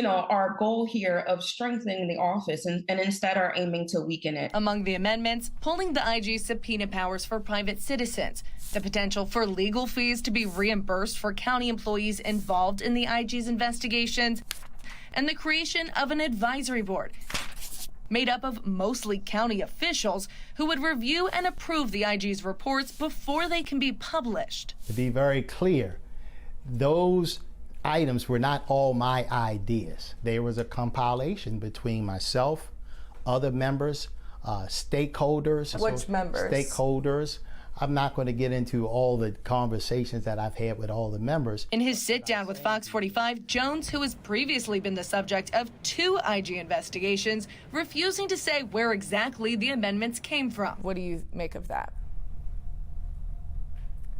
our goal here of strengthening the office and instead are aiming to weaken it. Among the amendments, pulling the IG's subpoena powers for private citizens, the potential for legal fees to be reimbursed for county employees involved in the IG's investigations, and the creation of an advisory board made up of mostly county officials who would review and approve the IG's reports before they can be published. To be very clear, those items were not all my ideas. There was a compilation between myself, other members, stakeholders. Which members? Stakeholders, I'm not going to get into all the conversations that I've had with all the members. In his sit down with Fox 45, Jones, who has previously been the subject of 2 IG investigations, refusing to say where exactly the amendments came from. What do you make of that?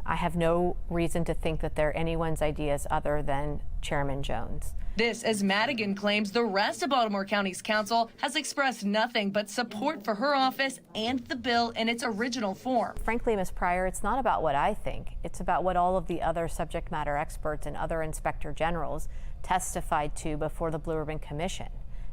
I have no reason to think that they're anyone's ideas other than Chairman Jones. This as Madigan claims the rest of Baltimore County's council has expressed nothing but support for her office and the bill in its original form. Frankly, Ms. Pryor, it's not about what I think. It's about what all of the other subject matter experts and other inspector generals testified to before the Blue Ribbon Commission.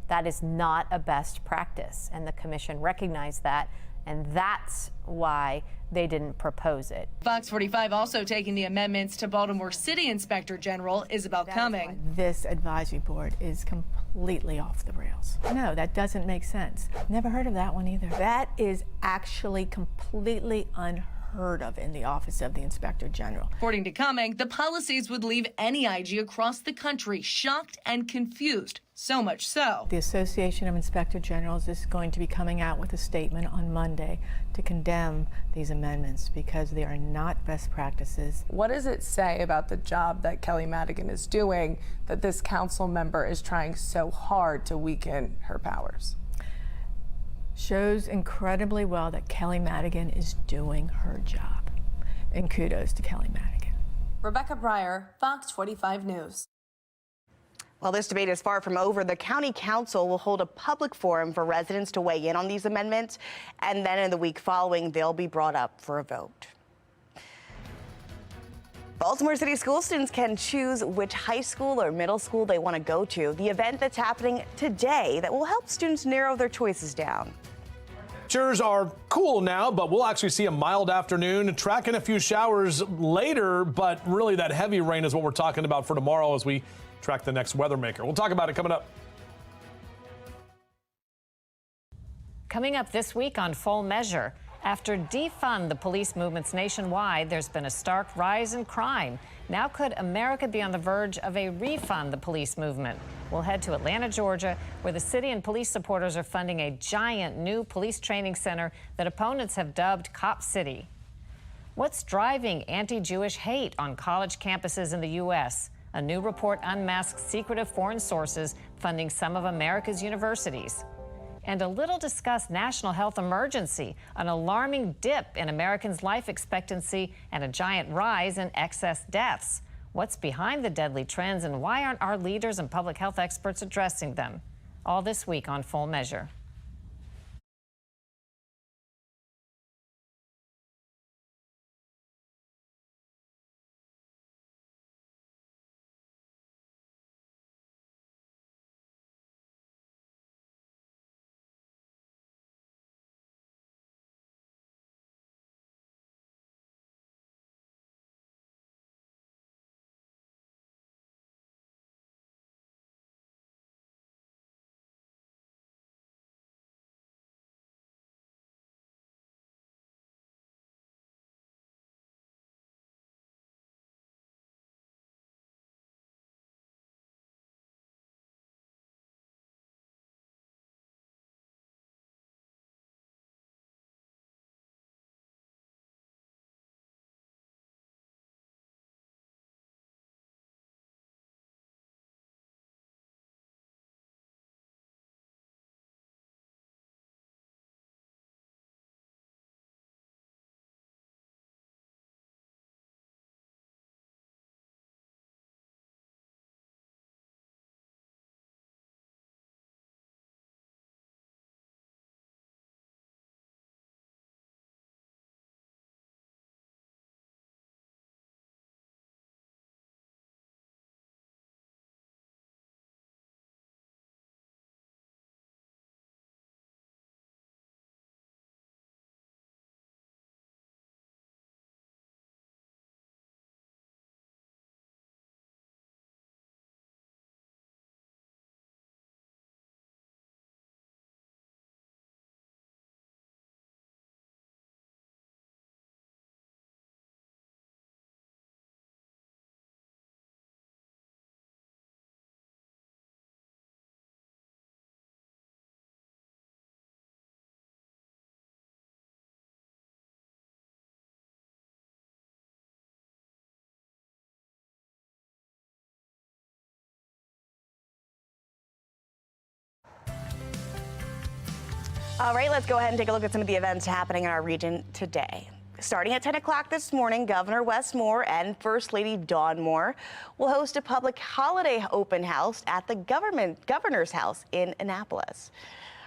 That is not a best practice, and the commission recognized that, and that's why they didn't propose it. Fox 45 also taking the amendments to Baltimore City Inspector General Isabel Cumming. This advisory board is completely off the rails. No, that doesn't make sense. Never heard of that one either. That is actually completely unheard of in the Office of the Inspector General. According to Cumming, the policies would leave any IG across the country shocked and confused. So much so. The Association of Inspector Generals is going to be coming out with a statement on Monday to condemn these amendments because they are not best practices. What does it say about the job that Kelly Madigan is doing that this council member is trying so hard to weaken her powers? Shows incredibly well that Kelly Madigan is doing her job. And kudos to Kelly Madigan. Rebecca Pryor, Fox 45 News. While this debate is far from over, the county council will hold a public forum for residents to weigh in on these amendments, and then in the week following, they'll be brought up for a vote. Baltimore City school students can choose which high school or middle school they want to go to. The event that's happening today that will help students narrow their choices down. Temperatures are cool now, but we'll actually see a mild afternoon, tracking a few showers later, but really that heavy rain is what we're talking about for tomorrow as we track the next weather maker. We'll talk about it coming up. Coming up this week on Full Measure, after defund the police movements nationwide, there's been a stark rise in crime. Now could America be on the verge of a refund the police movement? We'll head to Atlanta, Georgia, where the city and police supporters are funding a giant new police training center that opponents have dubbed Cop City. What's driving anti-Jewish hate on college campuses in the U.S.? A new report unmasks secretive foreign sources funding some of America's universities. And a little discussed national health emergency, an alarming dip in Americans' life expectancy and a giant rise in excess deaths. What's behind the deadly trends and why aren't our leaders and public health experts addressing them? All this week on Full Measure. All right, let's go ahead and take a look at some of the events happening in our region today. Starting at 10 o'clock this morning, Governor Wes Moore and First Lady Dawn Moore will host a public holiday open house at the Governor's House in Annapolis.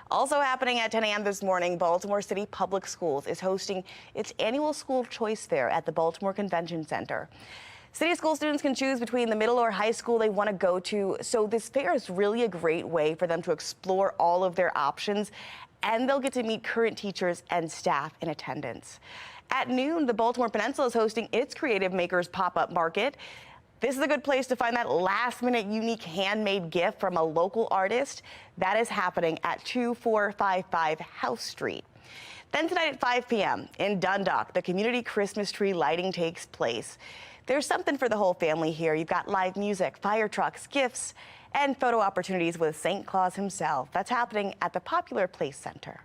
Also happening at 10 a.m. this morning, Baltimore City Public Schools is hosting its annual school choice fair at the Baltimore Convention Center. City school students can choose between the middle or high school they want to go to, so this fair is really a great way for them to explore all of their options, and they'll get to meet current teachers and staff in attendance. At noon, the Baltimore Peninsula is hosting its Creative Makers pop-up market. This is a good place to find that last-minute unique handmade gift from a local artist. That is happening at 2455 House Street. Then tonight at 5 p.m. in Dundalk, the community Christmas tree lighting takes place. There's something for the whole family here. You've got live music, fire trucks, gifts, and photo opportunities with St. Claus himself. That's happening at the Popular Place Center.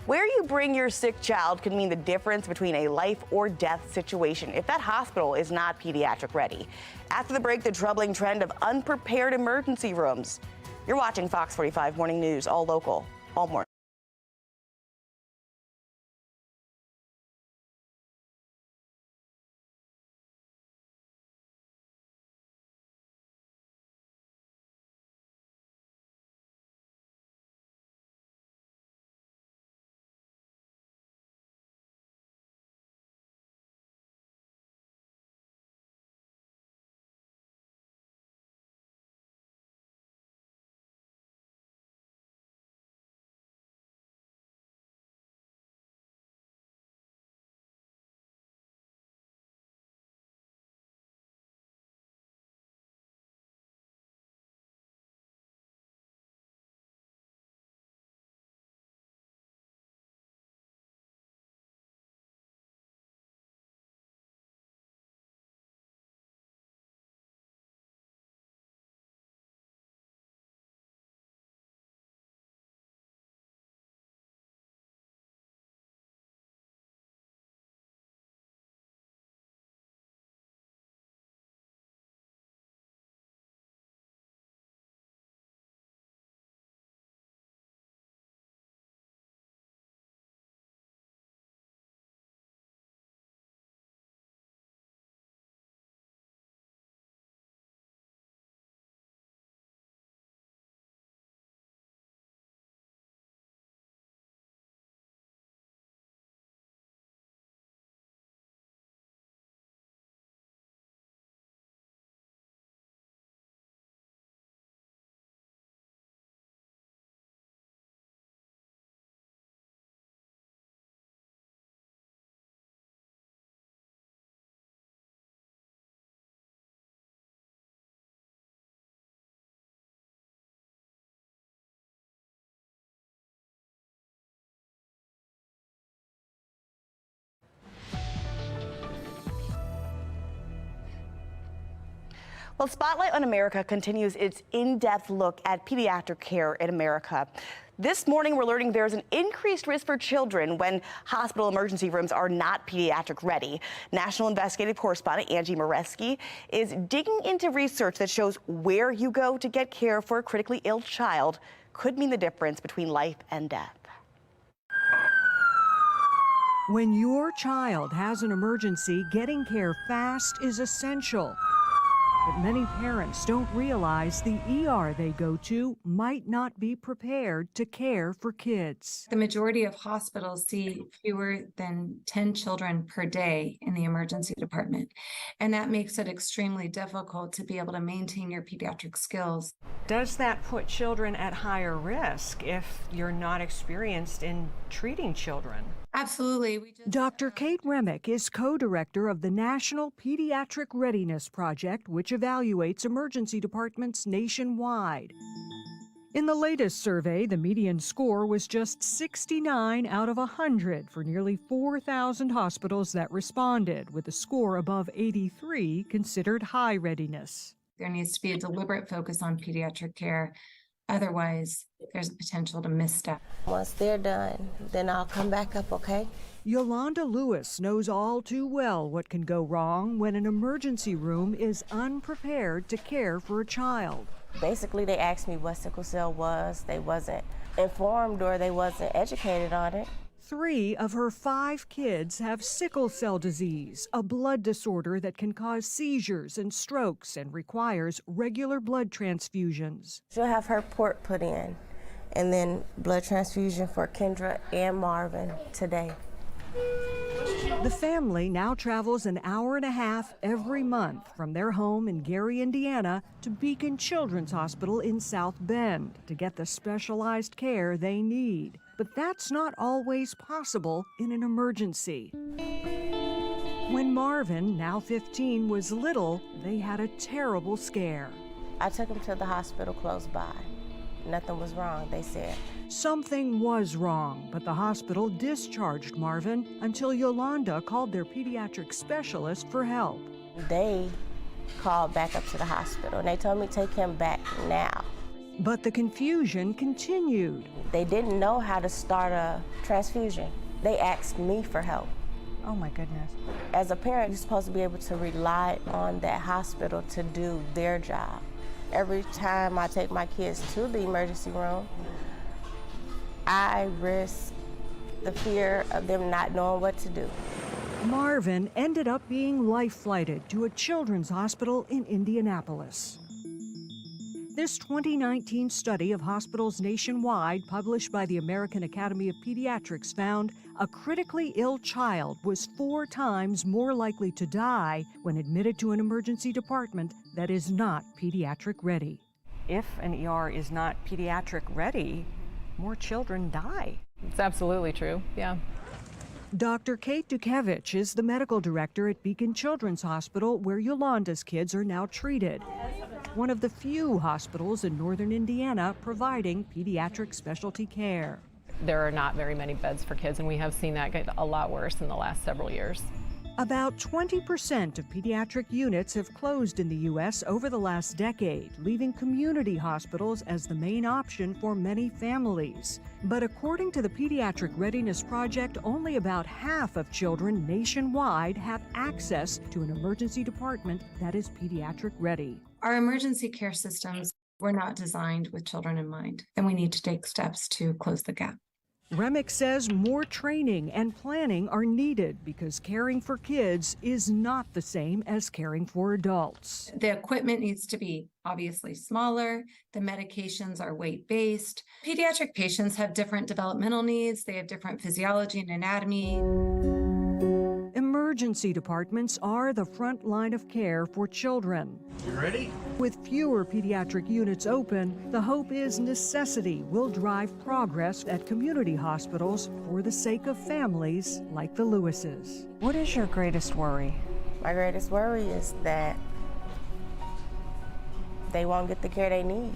Where you bring your sick child can mean the difference between a life or death situation if that hospital is not pediatric ready. After the break, the troubling trend of unprepared emergency rooms. You're watching Fox 45 Morning News, all local, all morning. Well, Spotlight on America continues its in-depth look at pediatric care in America. This morning, we're learning there's an increased risk for children when hospital emergency rooms are not pediatric ready. National investigative correspondent Angie Moreski is digging into research that shows where you go to get care for a critically ill child could mean the difference between life and death. When your child has an emergency, getting care fast is essential. But many parents don't realize the ER they go to might not be prepared to care for kids. The majority of hospitals see fewer than 10 children per day in the emergency department, and that makes it extremely difficult to be able to maintain your pediatric skills. Does that put children at higher risk if you're not experienced in treating children? Absolutely. Dr. Kate Remick is co-director of the National Pediatric Readiness Project, which evaluates emergency departments nationwide. In the latest survey, the median score was just 69 out of 100 for nearly 4,000 hospitals that responded, with a score above 83 considered high readiness. There needs to be a deliberate focus on pediatric care. Otherwise, there's a potential to misstep. Once they're done, then I'll come back up, okay? Yolanda Lewis knows all too well what can go wrong when an emergency room is unprepared to care for a child. Basically, they asked me what sickle cell was. They wasn't informed or they wasn't educated on it. 3 of her 5 kids have sickle cell disease, a blood disorder that can cause seizures and strokes and requires regular blood transfusions. She'll have her port put in, and then blood transfusion for Kendra and Marvin today. The family now travels an hour and a half every month from their home in Gary, Indiana, to Beacon Children's Hospital in South Bend to get the specialized care they need. But that's not always possible in an emergency. When Marvin, now 15, was little, they had a terrible scare. I took him to the hospital close by. Nothing was wrong, they said. Something was wrong, but the hospital discharged Marvin until Yolanda called their pediatric specialist for help. They called back up to the hospital and they told me to take him back now. But the confusion continued. They didn't know how to start a transfusion. They asked me for help. Oh my goodness. As a parent, you're supposed to be able to rely on that hospital to do their job. Every time I take my kids to the emergency room, I risk the fear of them not knowing what to do. Marvin ended up being life-flighted to a children's hospital in Indianapolis. This 2019 study of hospitals nationwide, published by the American Academy of Pediatrics, found a critically ill child was 4 times more likely to die when admitted to an emergency department that is not pediatric ready. If an ER is not pediatric ready, more children die. It's absolutely true, yeah. Dr. Kate Dukevich is the medical director at Beacon Children's Hospital, where Yolanda's kids are now treated. One of the few hospitals in northern Indiana providing pediatric specialty care. There are not very many beds for kids, and we have seen that get a lot worse in the last several years. About 20% of pediatric units have closed in the U.S. over the last decade, leaving community hospitals as the main option for many families. But according to the Pediatric Readiness Project, only about half of children nationwide have access to an emergency department that is pediatric ready. Our emergency care systems were not designed with children in mind, and we need to take steps to close the gap. Remick says more training and planning are needed because caring for kids is not the same as caring for adults. The equipment needs to be obviously smaller. The medications are weight-based. Pediatric patients have different developmental needs. They have different physiology and anatomy. Emergency departments are the front line of care for children. You ready? With fewer pediatric units open, the hope is necessity will drive progress at community hospitals for the sake of families like the Lewises. What is your greatest worry? My greatest worry is that they won't get the care they need.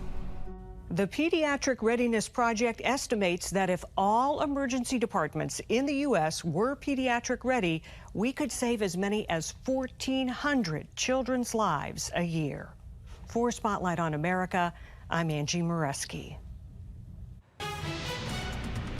The Pediatric Readiness Project estimates that if all emergency departments in the U.S. were pediatric ready, we could save as many as 1,400 children's lives a year. For Spotlight on America, I'm Angie Moreski.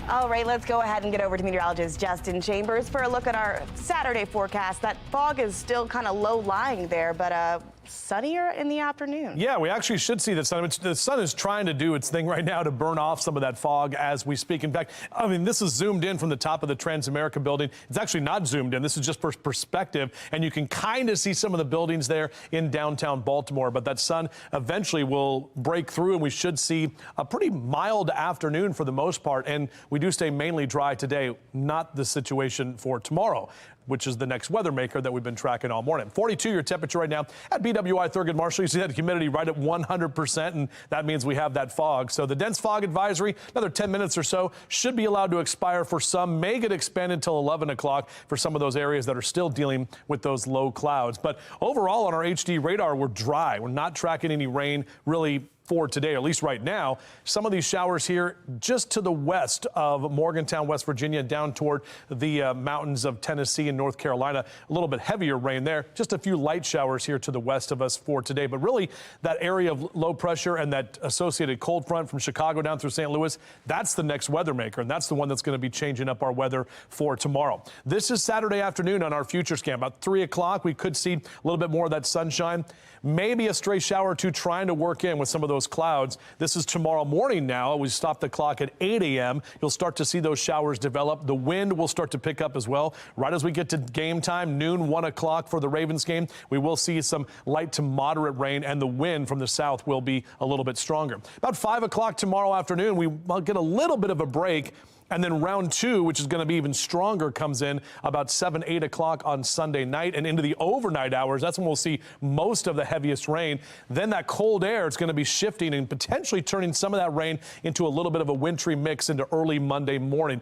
All right, let's go ahead and get over to meteorologist Justin Chambers for a look at our Saturday forecast. That fog is still kind of low-lying there, but sunnier in the afternoon. Yeah, we actually should see the sun. The sun is trying to do its thing right now to burn off some of that fog as we speak. In fact, I mean, this is zoomed in from the top of the Transamerica building. It's actually not zoomed in. This is just for perspective, and you can kind of see some of the buildings there in downtown Baltimore. But that sun eventually will break through, and we should see a pretty mild afternoon for the most part. And we do stay mainly dry today, not the situation for tomorrow, which is the next weather maker that we've been tracking all morning. 42 your temperature right now at BWI Thurgood Marshall. You see that humidity right at 100%, and that means we have that fog. So the dense fog advisory, another 10 minutes or so, should be allowed to expire for some, may get expanded until 11 o'clock for some of those areas that are still dealing with those low clouds. But overall on our HD radar, we're dry. We're not tracking any rain really for today, or at least right now. Some of these showers here just to the west of Morgantown, West Virginia, down toward the mountains of Tennessee and North Carolina. A little bit heavier rain there. Just a few light showers here to the west of us for today. But really, that area of low pressure and that associated cold front from Chicago down through St. Louis, that's the next weather maker, and that's the one that's going to be changing up our weather for tomorrow. This is Saturday afternoon on our future scan. About 3 o'clock, we could see a little bit more of that sunshine. Maybe a stray shower or two trying to work in with some of those those clouds. This is tomorrow morning now. We stop the clock at 8 a.m. You'll start to see those showers develop. The wind will start to pick up as well. Right as we get to game time, noon, 1 o'clock for the Ravens game, we will see some light to moderate rain, and the wind from the south will be a little bit stronger. About 5 o'clock tomorrow afternoon, we will get a little bit of a break. And then round 2, which is going to be even stronger, comes in about 7, 8 o'clock on Sunday night and into the overnight hours. That's when we'll see most of the heaviest rain. Then that cold air is going to be shifting and potentially turning some of that rain into a little bit of a wintry mix into early Monday morning.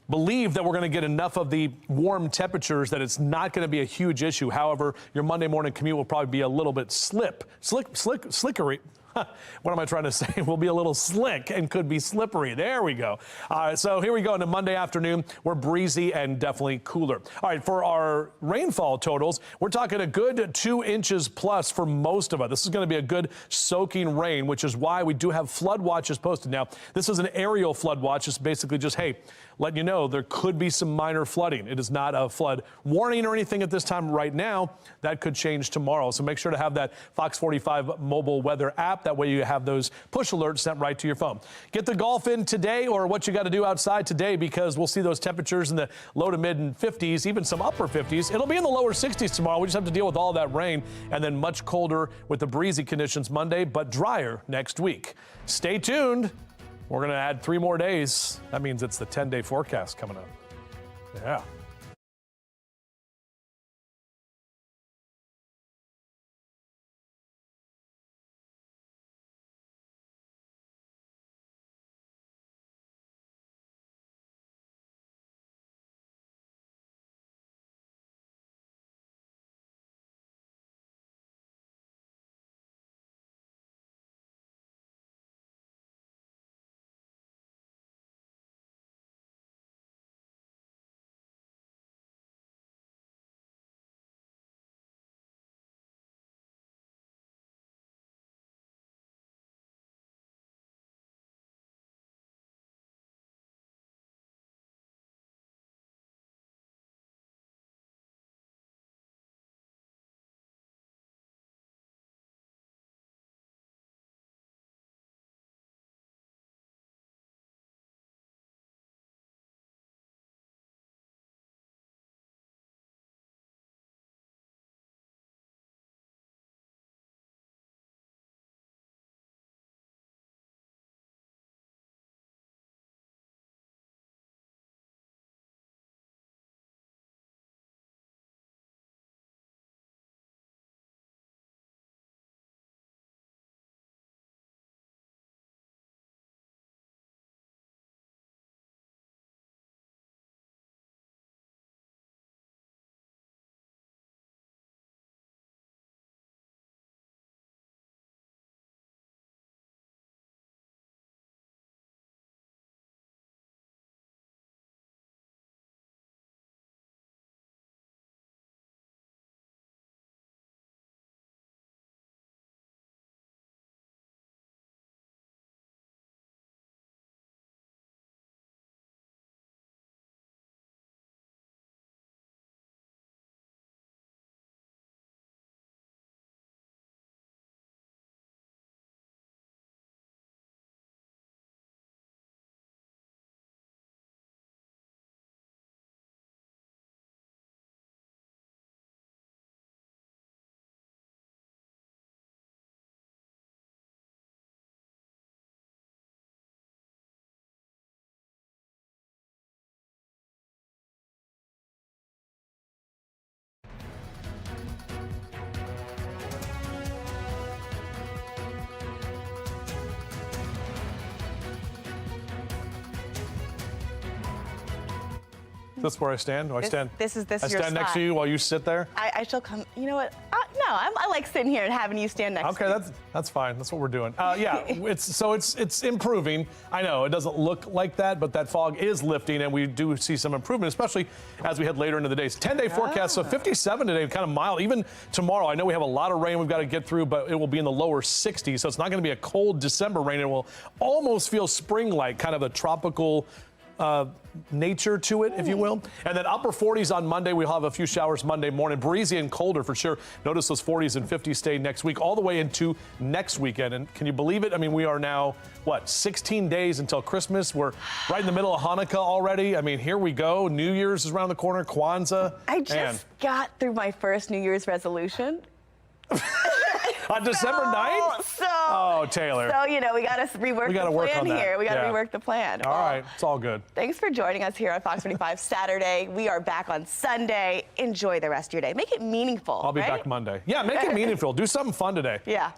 Believe that we're going to get enough of the warm temperatures that it's not going to be a huge issue. However, your Monday morning commute will probably be a little bit slickery. What am I trying to say? Will be a little slick and could be slippery. There we go. So here we go into Monday afternoon. We're breezy and definitely cooler. All right, for our rainfall totals, we're talking a good 2 inches plus for most of us. This is going to be a good soaking rain, which is why we do have flood watches posted. Now, this is an aerial flood watch. It's basically just, hey, letting you know there could be some minor flooding. It is not a flood warning or anything at this time right now. That could change tomorrow. So make sure to have that FOX45 mobile weather app. That way you have those push alerts sent right to your phone. Get the golf in today, or what you got to do outside today, because we'll see those temperatures in the low to mid 50s, even some upper 50s. It'll be in the lower 60s tomorrow. We just have to deal with all that rain, and then much colder with the breezy conditions Monday, but drier next week. Stay tuned. We're going to add 3 more days. That means it's the 10-day forecast coming up. Yeah. That's where I stand. Do I stand? This is I your stand next spot. to you while you sit there. I shall come. You know what? No, I like sitting here and having you stand next to me. Okay, that's fine. That's what we're doing. Yeah, it's improving. I know it doesn't look like that, but that fog is lifting, and we do see some improvement, especially as we head later into the days. 10-day forecast, so 57 today, kind of mild. Even tomorrow, I know we have a lot of rain we've got to get through, but it will be in the lower 60s, so it's not going to be a cold December rain. It will almost feel spring-like, kind of a tropical nature to it, if you will. And then upper 40s on Monday. We'll have a few showers Monday morning. Breezy and colder for sure. Notice those 40s and 50s stay next week, all the way into next weekend. And can you believe it? I mean, we are now, 16 days until Christmas. We're right in the middle of Hanukkah already. I mean, here we go. New Year's is around the corner. Kwanzaa. I just got through my first New Year's resolution. On December 9th? Oh, Taylor. So, we got to rework the plan here. We got to rework the plan. All right. It's all good. Thanks for joining us here on Fox 45 Saturday. We are back on Sunday. Enjoy the rest of your day. Make it meaningful. I'll be back Monday. Yeah, make it meaningful. Do something fun today. Yeah.